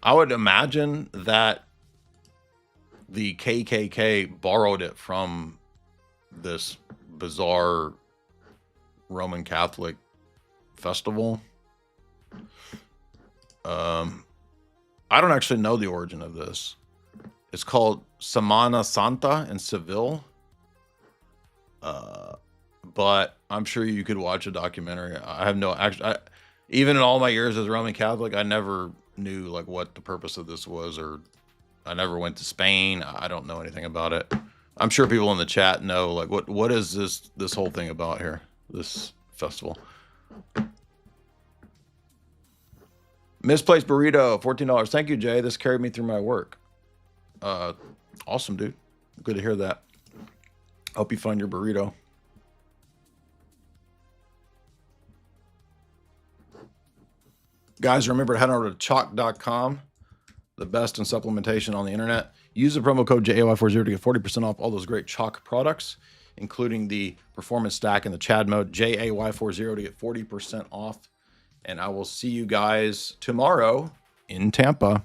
I would imagine that the KKK borrowed it from this bizarre Roman Catholic festival. I don't actually know the origin of this. It's called Semana Santa in Seville. But I'm sure you could watch a documentary. I have no actually. Even in all my years as a Roman Catholic, I never knew like what the purpose of this was, or I never went to Spain. I don't know anything about it. I'm sure people in the chat know like what is this whole thing about here, this festival. Misplaced burrito, $14. Thank you, Jay. This carried me through my work. Awesome, dude. Good to hear that. Hope you find your burrito. Guys, remember to head over to chalk.com, the best in supplementation on the internet. Use the promo code JAY40 to get 40% off all those great chalk products, including the performance stack and the Chad mode, JAY40 to get 40% off. And I will see you guys tomorrow in Tampa.